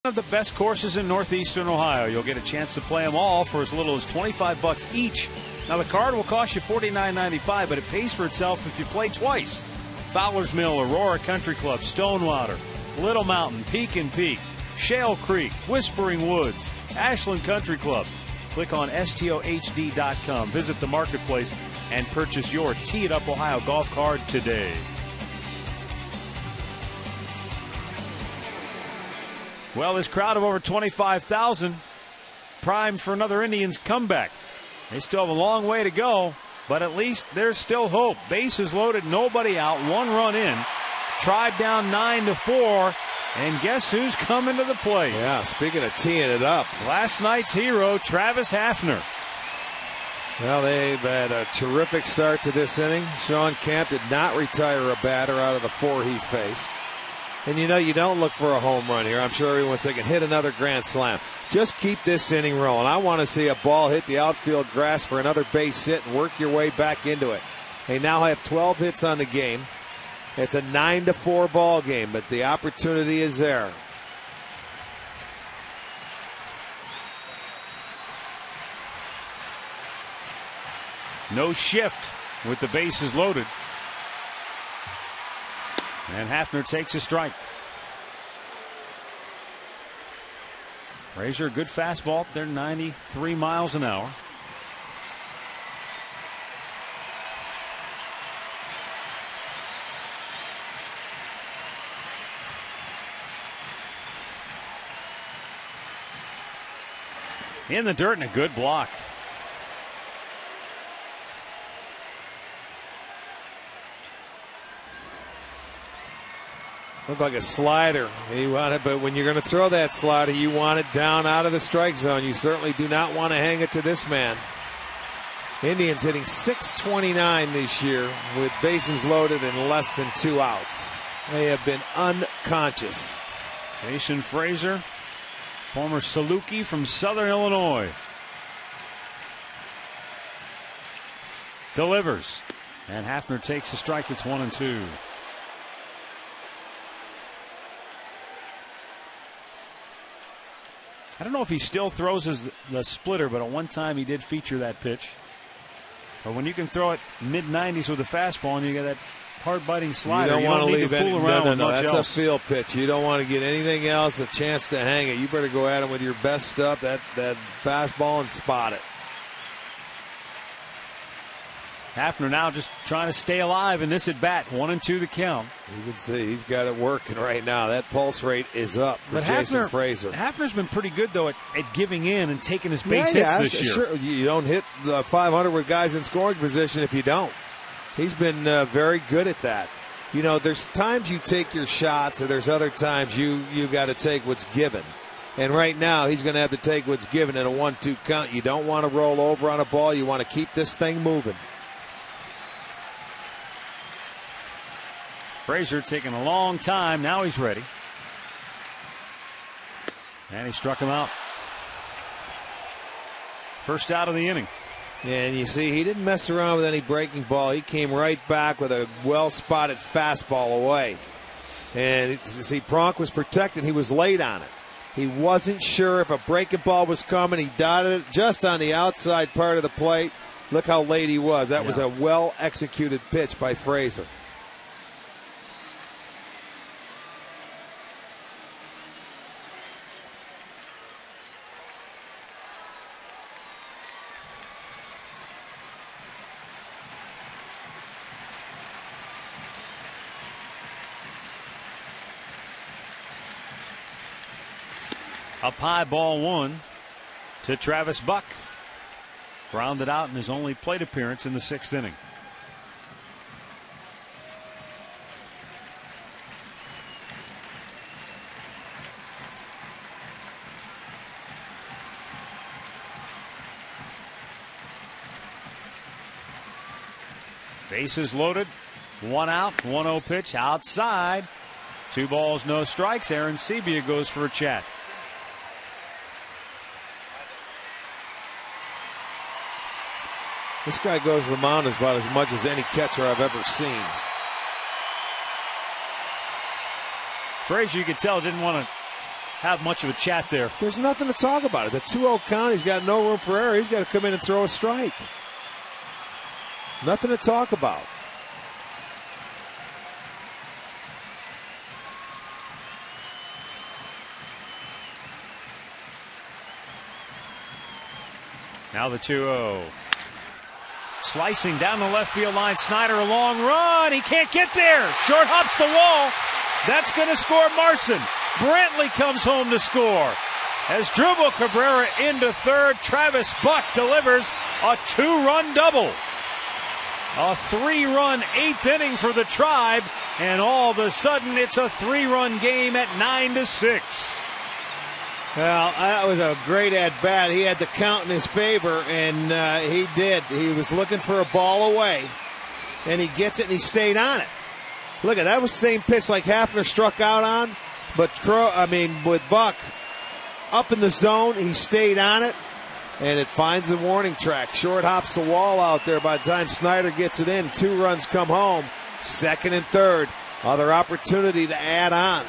One of the best courses in northeastern Ohio. You'll get a chance to play them all for as little as $25 each. Now the card will cost you $49.95, but it pays for itself if you play twice. Fowler's Mill, Aurora Country Club, Stonewater, Little Mountain, Peak and Peak, Shale Creek, Whispering Woods, Ashland Country Club. Click on STOHD.com. Visit the marketplace and purchase your Tee It Up Ohio golf card today. Well, this crowd of over 25,000 primed for another Indians comeback. They still have a long way to go, but at least there's still hope. Bases loaded, nobody out, 1 run in. Tribe down 9-4, and guess who's coming to the plate? Yeah, speaking of teeing it up. Last night's hero, Travis Hafner. Well, they've had a terrific start to this inning. Sean Camp did not retire a batter out of the 4 he faced. And you know you don't look for a home run here. I'm sure everyone's thinking, hit another grand slam. Just keep this inning rolling. I want to see a ball hit the outfield grass for another base hit and work your way back into it. They now have 12 hits on the game. It's a 9-4 ball game, but the opportunity is there. No shift with the bases loaded. And Hafner takes a strike. Frazier, good fastball up there, 93 miles an hour. In the dirt and a good block. Looked like a slider. He wanted, but when you're going to throw that slider, you want it down out of the strike zone. You certainly do not want to hang it to this man. Indians hitting .629 this year with bases loaded and less than 2 outs. They have been unconscious. Jason Frazier, former Saluki from Southern Illinois. Delivers. And Hafner takes a strike. It's 1-2. I don't know if he still throws the splitter, but at one time he did feature that pitch. But when you can throw it mid-90s with a fastball and you get that hard-biting slider, you don't need to fool around with much else. That's a field pitch. You don't want to get anything else a chance to hang it. You better go at him with your best stuff, that fastball, and spot it. Hafner now just trying to stay alive in this at-bat. 1-2 the count. You can see he's got it working right now. That pulse rate is up for Jason Frazier. Hafner's been pretty good, though, at giving in and taking his base hits this year. Sure. You don't hit 500 with guys in scoring position if you don't. He's been very good at that. You know, there's times you take your shots, and there's other times you got to take what's given. And right now, he's going to have to take what's given in a 1-2 count. You don't want to roll over on a ball. You want to keep this thing moving. Frazier taking a long time. Now he's ready. And he struck him out. First out of the inning. And you see, he didn't mess around with any breaking ball. He came right back with a well-spotted fastball away. And you see, Pronk was protected. He was late on it. He wasn't sure if a breaking ball was coming. He dotted it just on the outside part of the plate. Look how late he was. That was a well-executed pitch by Frazier. Up high, ball 1 to Travis Buck. Grounded out in his only plate appearance in the 6th inning. Bases loaded. 1 out, 1-0 pitch outside. 2 balls, no strikes. Aaron Sebia goes for a chat. This guy goes to the mound about as much as any catcher I've ever seen. Frazier, you could tell, didn't want to have much of a chat there. There's nothing to talk about. It's a 2-0 count. He's got no room for error. He's got to come in and throw a strike. Nothing to talk about. Now the 2-0. Slicing down the left field line. Snyder, a long run. He can't get there. Short hops the wall. That's going to score Marson. Brantley comes home to score. As Dribble Cabrera into third, Travis Buck delivers a 2-run double. A 3-run 8th inning for the Tribe, and all of a sudden it's a 3-run game at 9-6. Well, that was a great at-bat. He had the count in his favor, and he did. He was looking for a ball away, and he gets it, and he stayed on it. Look at that. Was the same pitch like Hafner struck out on, but with Buck up in the zone, he stayed on it, and it finds the warning track. Short hops the wall out there by the time Snyder gets it in. 2 runs come home, second and third. Other opportunity to add on.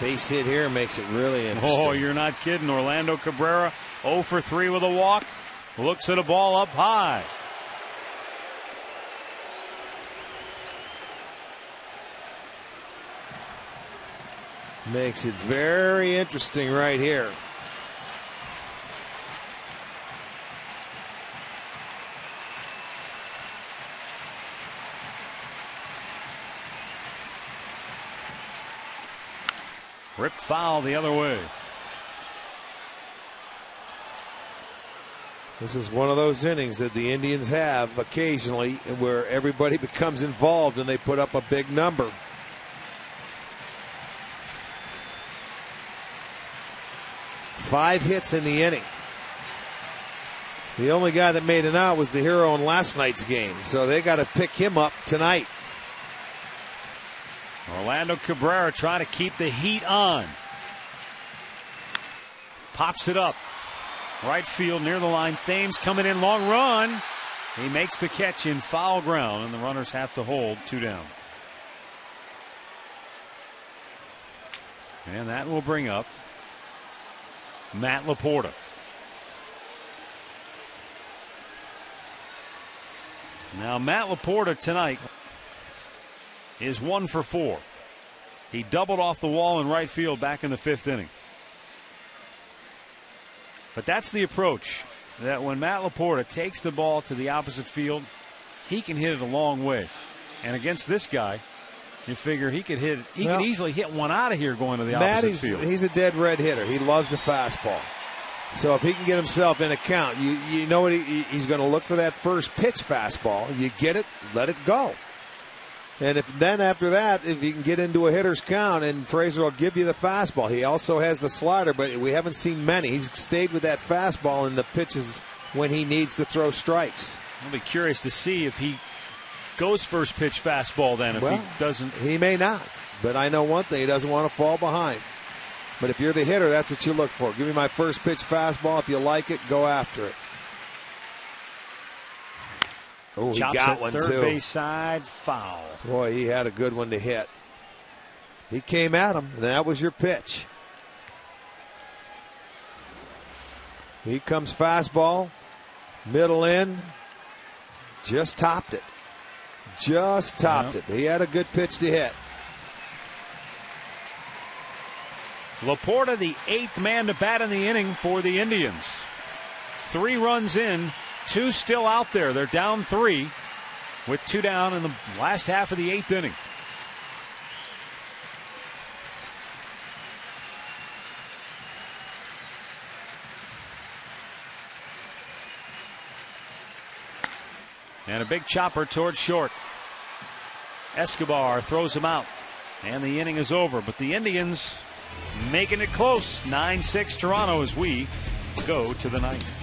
Base hit here makes it really interesting. Oh, you're not kidding. Orlando Cabrera 0 for 3 with a walk. Looks at a ball up high. Makes it very interesting right here. Rip foul the other way. This is one of those innings that the Indians have occasionally where everybody becomes involved and they put up a big number. Five hits in the inning. The only guy that made it out was the hero in last night's game, so they got to pick him up tonight. Orlando Cabrera trying to keep the heat on. Pops it up. Right field near the line. Thames coming in, long run. He makes the catch in foul ground, and the runners have to hold 2 down. And that will bring up Matt Laporta. Now Matt Laporta tonight is 1 for 4. He doubled off the wall in right field back in the 5th inning. But that's the approach, that when Matt Laporta takes the ball to the opposite field, he can hit it a long way. And against this guy, you figure he could hit it. He could easily hit one out of here going to the opposite field. He's a dead red hitter. He loves the fastball. So if he can get himself in a count, you know what he's going to look for, that first pitch fastball. You get it, let it go. And after that, if you can get into a hitter's count, and Fraser will give you the fastball. He also has the slider, but we haven't seen many. He's stayed with that fastball in the pitches when he needs to throw strikes. I'll be curious to see if he goes first pitch fastball then. If he doesn't, he may not. But I know one thing: he doesn't want to fall behind. But if you're the hitter, that's what you look for. Give me my first pitch fastball. If you like it, go after it. Oh, he got one, third too. Base side, foul. Boy, he had a good one to hit. He came at him, and that was your pitch. He comes fastball, middle in, just topped it. Just topped it. He had a good pitch to hit. Laporta, the 8th man to bat in the inning for the Indians. 3 runs in, 2 still out there. They're down 3 with 2 down in the last half of the 8th inning. And a big chopper towards short. Escobar throws him out, and the inning is over. But the Indians making it close. 9-6 Toronto as we go to the 9th.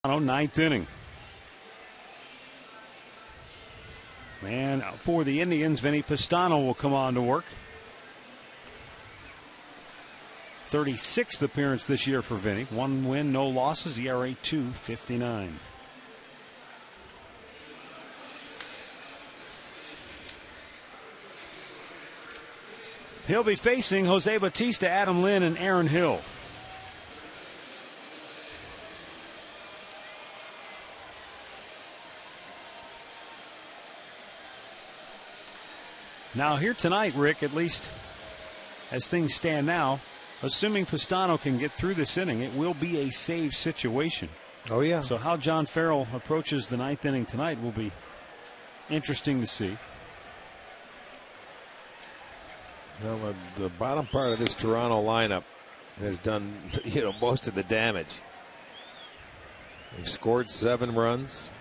Ninth inning. And for the Indians, Vinny Pistano will come on to work. 36th appearance this year for Vinny. 1 win, no losses, ERA 2.59. He'll be facing Jose Bautista, Adam Lynn, and Aaron Hill. Now here tonight, Rick, at least as things stand now, assuming Pistano can get through this inning, it will be a save situation. Oh, yeah. So how John Farrell approaches the ninth inning tonight will be interesting to see. Well, the bottom part of this Toronto lineup has done, most of the damage. They've scored 7 runs.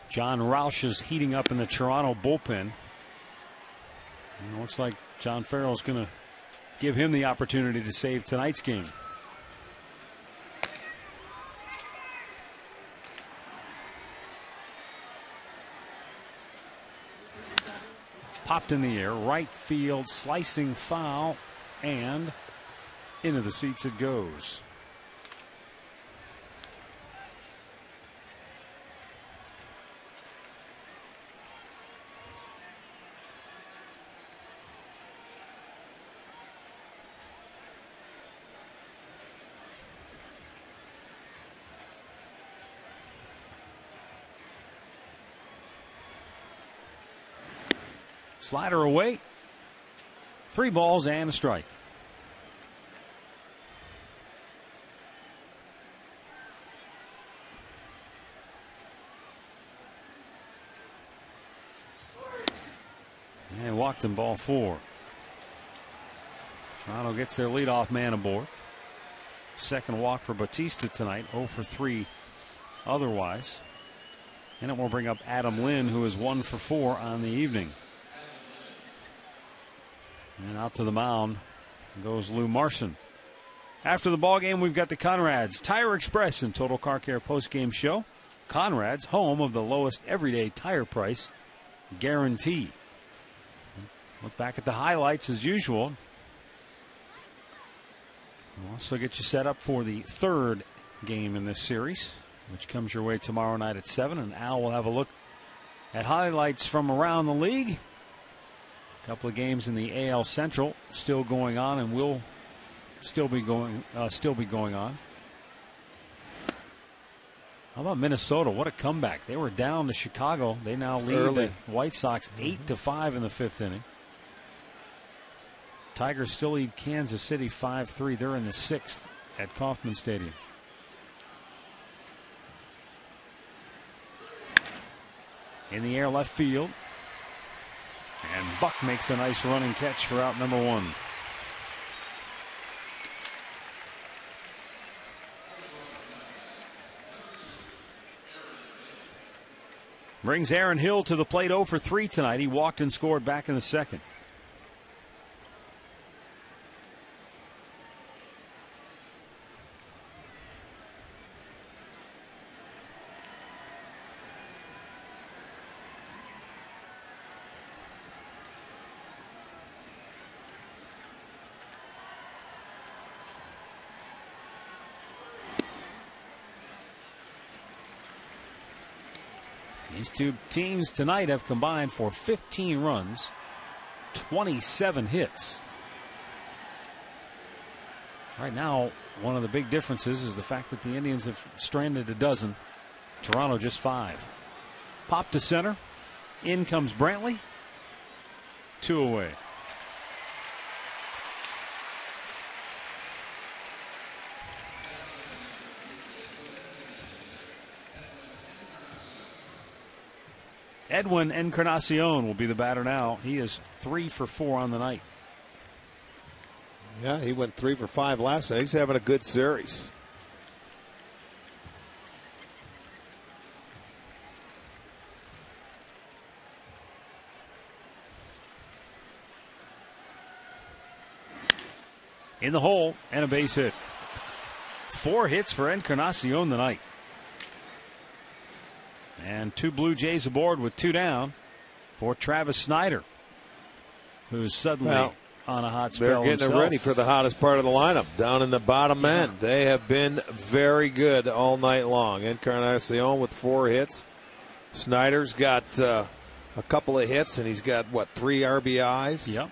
John Roush is heating up in the Toronto bullpen. It looks like John Farrell is going to give him the opportunity to save tonight's game. Popped in the air, right field, slicing foul, and into the seats it goes. Slider away. 3 balls and a strike. And walked in ball 4. Toronto gets their leadoff man aboard. Second walk for Bautista tonight, 0 for 3 otherwise. And it will bring up Adam Lynn, who is 1 for 4 on the evening. And out to the mound goes Lou Marson. After the ball game, we've got the Conrad's Tire Express and Total Car Care postgame show. Conrad's, home of the lowest everyday tire price guarantee. Look back at the highlights as usual. We'll also get you set up for the 3rd game in this series, which comes your way tomorrow night at 7. And Al will have a look at highlights from around the league. A couple of games in the AL Central still going on and will still be going on. How about Minnesota? What a comeback. They were down to Chicago. They now lead the White Sox 8-5 in the 5th inning. Tigers still lead Kansas City 5-3. They're in the 6th at Kauffman Stadium. In the air, left field. And Buck makes a nice running catch for out number 1. Brings Aaron Hill to the plate, 0 for 3 tonight. He walked and scored back in the 2nd. These two teams tonight have combined for 15 runs, 27 hits. Right now, one of the big differences is the fact that the Indians have stranded a dozen. Toronto just 5. Pop to center. In comes Brantley. 2 away. Edwin Encarnacion will be the batter now. He is 3 for 4 on the night. Yeah, he went 3 for 5 last night. He's having a good series. in the hole and a base hit. 4 hits for Encarnacion tonight. And 2 Blue Jays aboard with 2 down for Travis Snyder, who's suddenly on a hot spell. They're getting himself. it ready for the hottest part of the lineup down in the bottom end. They have been very good all night long. Encarnacion with 4 hits. Snyder's got a couple of hits, and he's got, 3 RBIs? Yep.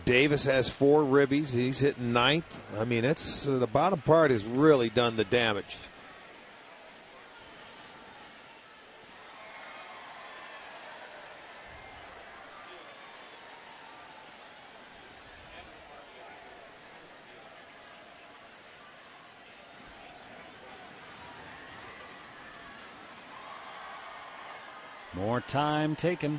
Davis has 4 ribbies. He's hitting 9th. I mean, it's the bottom part has really done the damage. More time taken.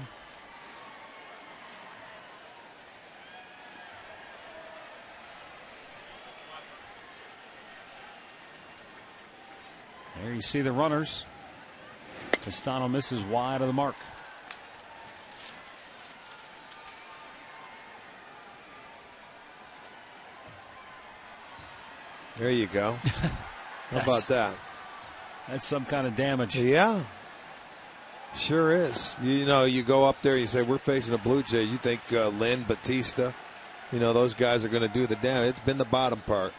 There you see the runners. Castano misses wide of the mark. There you go. How about that? That's some kind of damage. Yeah. Sure is. You know, you go up there, you say, we're facing the Blue Jays. You think Lynn, Batista, those guys are going to do the damage. It's been the bottom part.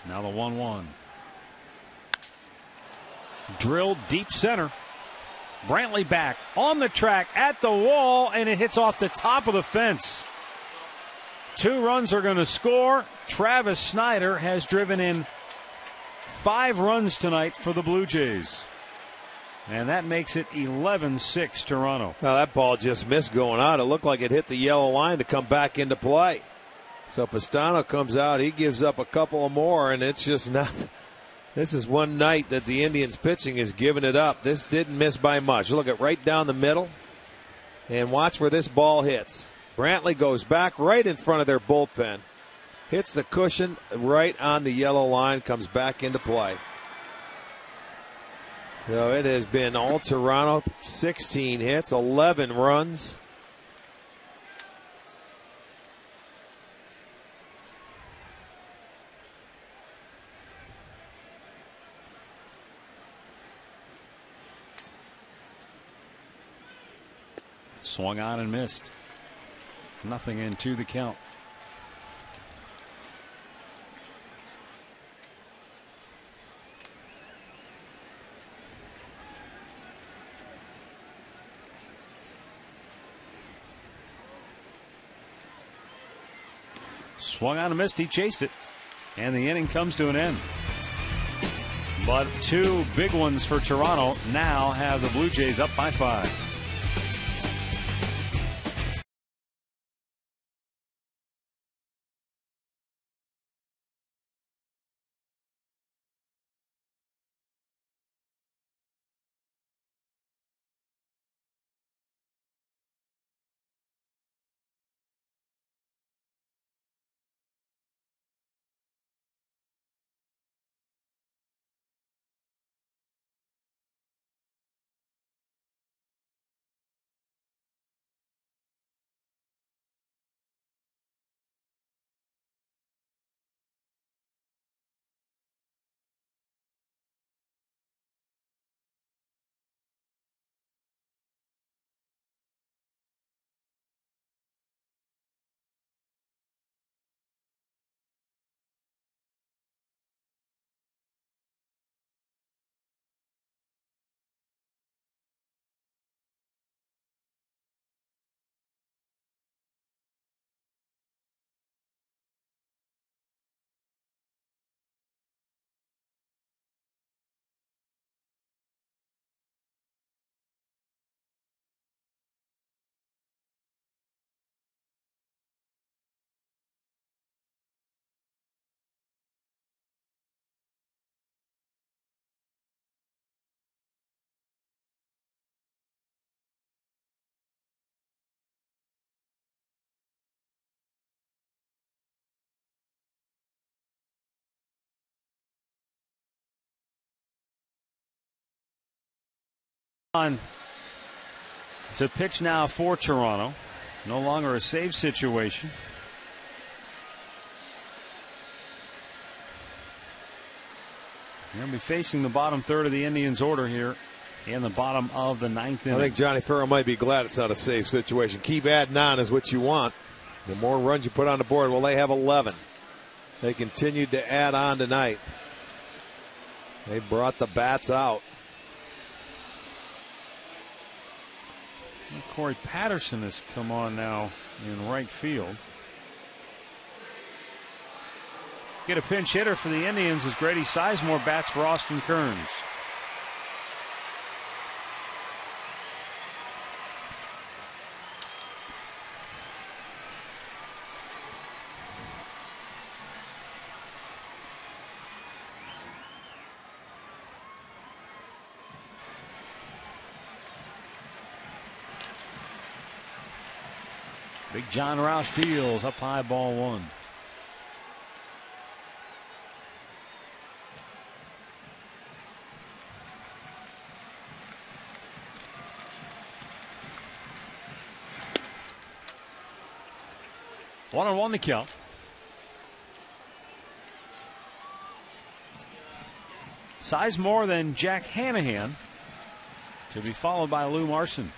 Now the 1-1. Drilled deep center. Brantley back on the track at the wall, and it hits off the top of the fence. 2 runs are going to score. Travis Snyder has driven in 5 runs tonight for the Blue Jays. And that makes it 11-6 Toronto. Well, that ball just missed going out. It looked like it hit the yellow line to come back into play. So Pastano comes out. He gives up a couple of more, and it's just not. This is one night that the Indians pitching is giving it up. This didn't miss by much. Look at right down the middle. And watch where this ball hits. Brantley goes back right in front of their bullpen. Hits the cushion right on the yellow line. Comes back into play. So it has been all Toronto. 16 hits, 11 runs. Swung on and missed. Nothing into the count. Swung on and missed. He chased it. And the inning comes to an end. But 2 big ones for Toronto now have the Blue Jays up by 5. On to pitch now for Toronto. No longer a save situation. They'll be facing the bottom third of the Indians' order here in the bottom of the ninth inning. I think Johnny Farrell might be glad it's not a safe situation. Keep adding on is what you want. The more runs you put on the board, well, they have 11. They continued to add on tonight. They brought the bats out. Corey Patterson has come on now in right field. Get a pinch hitter for the Indians as Grady Sizemore bats for Austin Kearns. Big John Roush deals up high, ball one. One on one the count. Sizemore, then Jack Hanahan, to be followed by Lou Marson.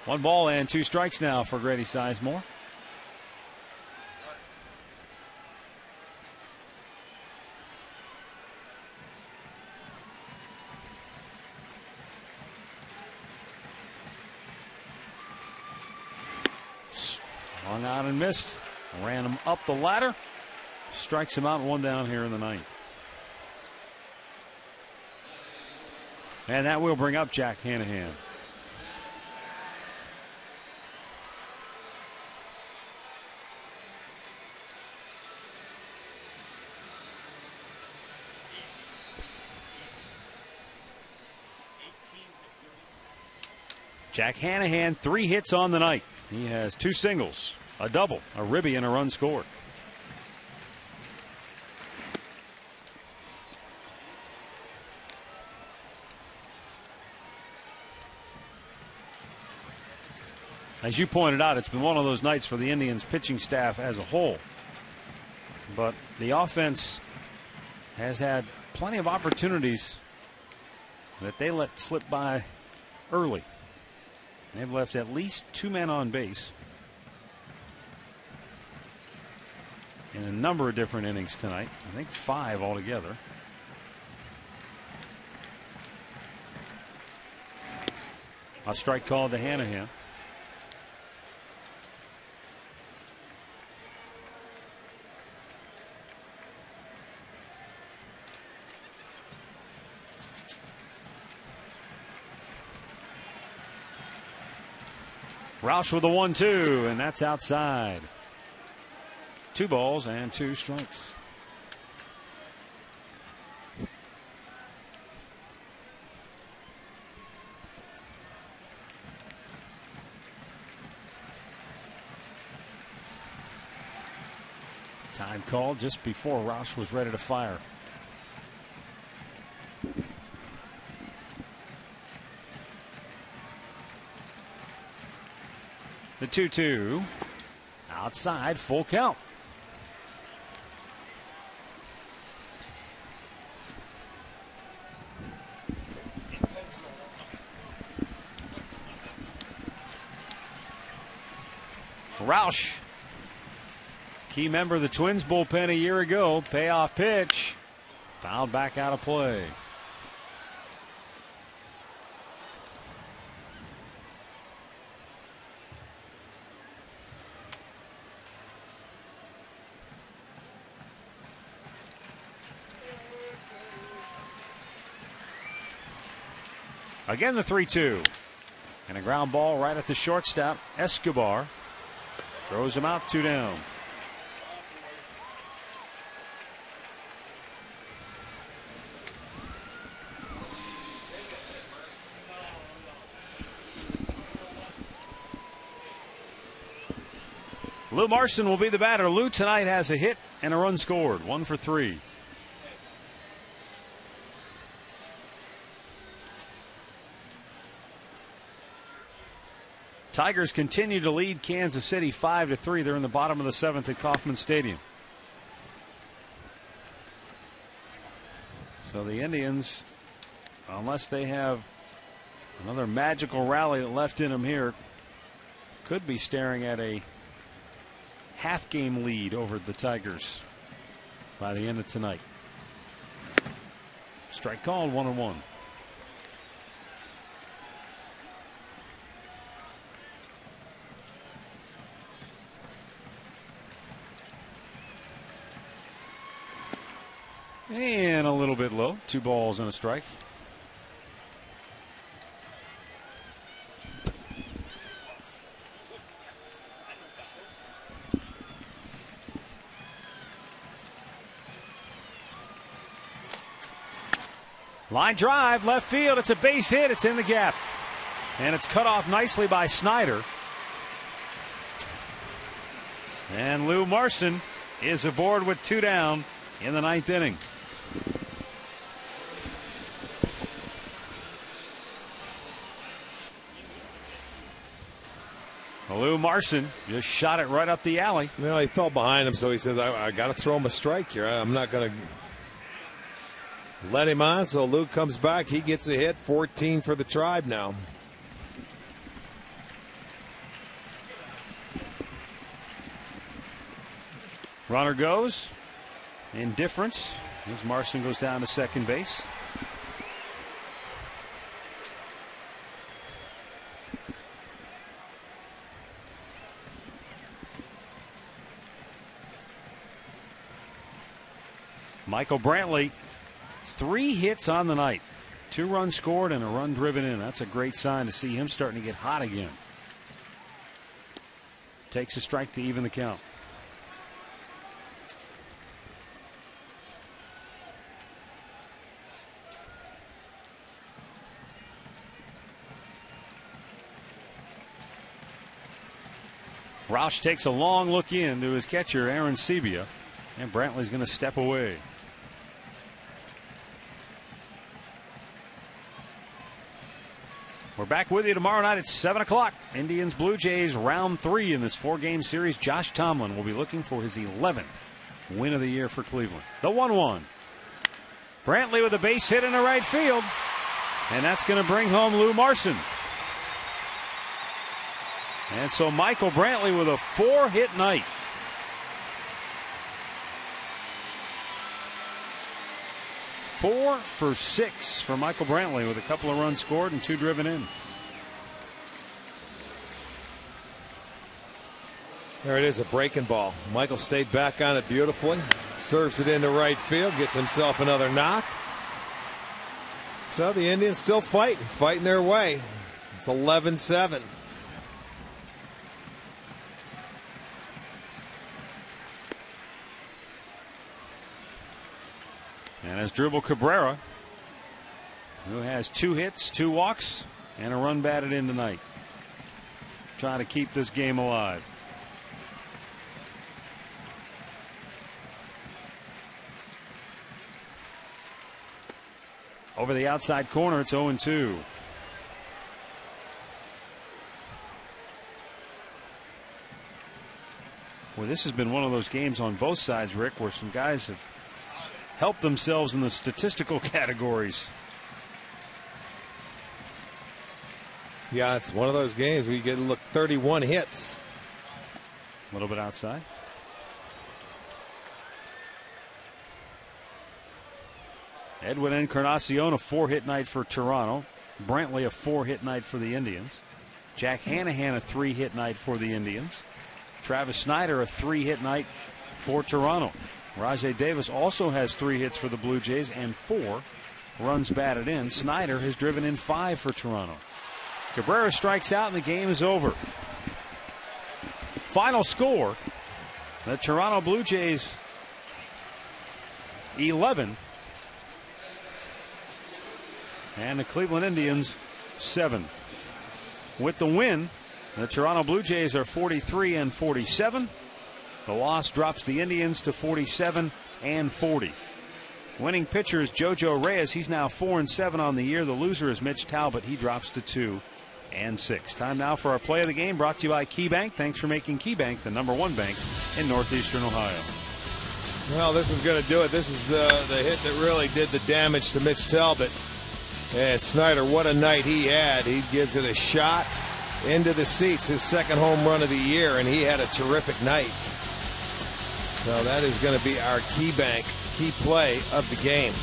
One ball and two strikes now for Grady Sizemore. Swung out and missed. Ran him up the ladder. Strikes him out, one down here in the ninth. And that will bring up Jack Hanahan. Jack Hanahan, 3 hits on the night. He has 2 singles, a double, a ribby, and a run scored. As you pointed out, it's been one of those nights for the Indians pitching staff as a whole. But the offense has had plenty of opportunities that they let slip by early. They've left at least 2 men on base in a number of different innings tonight. I think 5 altogether. A strike called to Hanahan. Roush with a 1-2, and that's outside. 2 balls and 2 strikes. Time called just before Roush was ready to fire. The 2-2 outside, full count. Roush, key member of the Twins bullpen a year ago, payoff pitch, fouled back out of play. Again, the 3-2. And a ground ball right at the shortstop. Escobar throws him out, 2 down. Lou Marson will be the batter. Lou tonight has a hit and a run scored. 1 for 3. Tigers continue to lead Kansas City 5-3. They're in the bottom of the 7th at Kauffman Stadium. So the Indians, unless they have another magical rally left in them here, could be staring at a half-game lead over the Tigers by the end of tonight. Strike called, 1-1. And a little bit low. 2 balls and a strike. Line drive, left field. It's a base hit. It's in the gap. And it's cut off nicely by Snyder. And Lou Marson is aboard with 2 down in the 9th inning. Lou Marson just shot it right up the alley. Well, he fell behind him, so he says, I got to throw him a strike here. I'm not going to let him on. So Lou comes back. He gets a hit. 14 for the Tribe now. Runner goes. Indifference as Marson goes down to second base. Michael Brantley, 3 hits on the night. 2 runs scored and a run driven in. That's a great sign to see him starting to get hot again. Takes a strike to even the count. Roush takes a long look in to his catcher, Aaron Sebia, and Brantley's going to step away. We're back with you tomorrow night at 7 o'clock. Indians Blue Jays round 3 in this 4-game series. Josh Tomlin will be looking for his 11th win of the year for Cleveland. The 1-1. Brantley with a base hit in the right field. And that's going to bring home Lou Marson. And so Michael Brantley with a 4-hit night. Four for 6 for Michael Brantley with a couple of runs scored and 2 driven in. There it is, a breaking ball. Michael stayed back on it beautifully. Serves it into right field. Gets himself another knock. So the Indians still fighting their way. It's 11-7. And as Dribble Cabrera, who has 2 hits, 2 walks, and a run batted in tonight. Trying to keep this game alive. Over the outside corner, it's 0-2. Well, this has been one of those games on both sides, Rick, where some guys have helped themselves in the statistical categories. Yeah, it's one of those games where you get to look 31 hits. A little bit outside. Edwin Encarnacion, a 4-hit night for Toronto. Brantley, a 4-hit night for the Indians. Jack Hanahan, a 3-hit night for the Indians. Travis Snyder, a 3-hit night for Toronto. Rajai Davis also has 3 hits for the Blue Jays and 4 runs batted in. Snyder has driven in 5 for Toronto. Cabrera strikes out and the game is over. Final score, the Toronto Blue Jays 11 and the Cleveland Indians 7. With the win, the Toronto Blue Jays are 43-47. The loss drops the Indians to 47-40. Winning pitcher is JoJo Reyes. He's now 4-7 on the year. The loser is Mitch Talbot. He drops to 2-6. Time now for our play of the game, brought to you by KeyBank. Thanks for making KeyBank the #1 bank in Northeastern Ohio. Well, this is going to do it. This is the hit that really did the damage to Mitch Talbot. And Snyder, what a night he had. He gives it a shot into the seats, his second home run of the year, and he had a terrific night. So that is going to be our KeyBank key play of the game.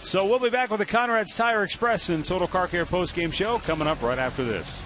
So we'll be back with the Conrad's Tire Express and Total Car Care postgame show coming up right after this.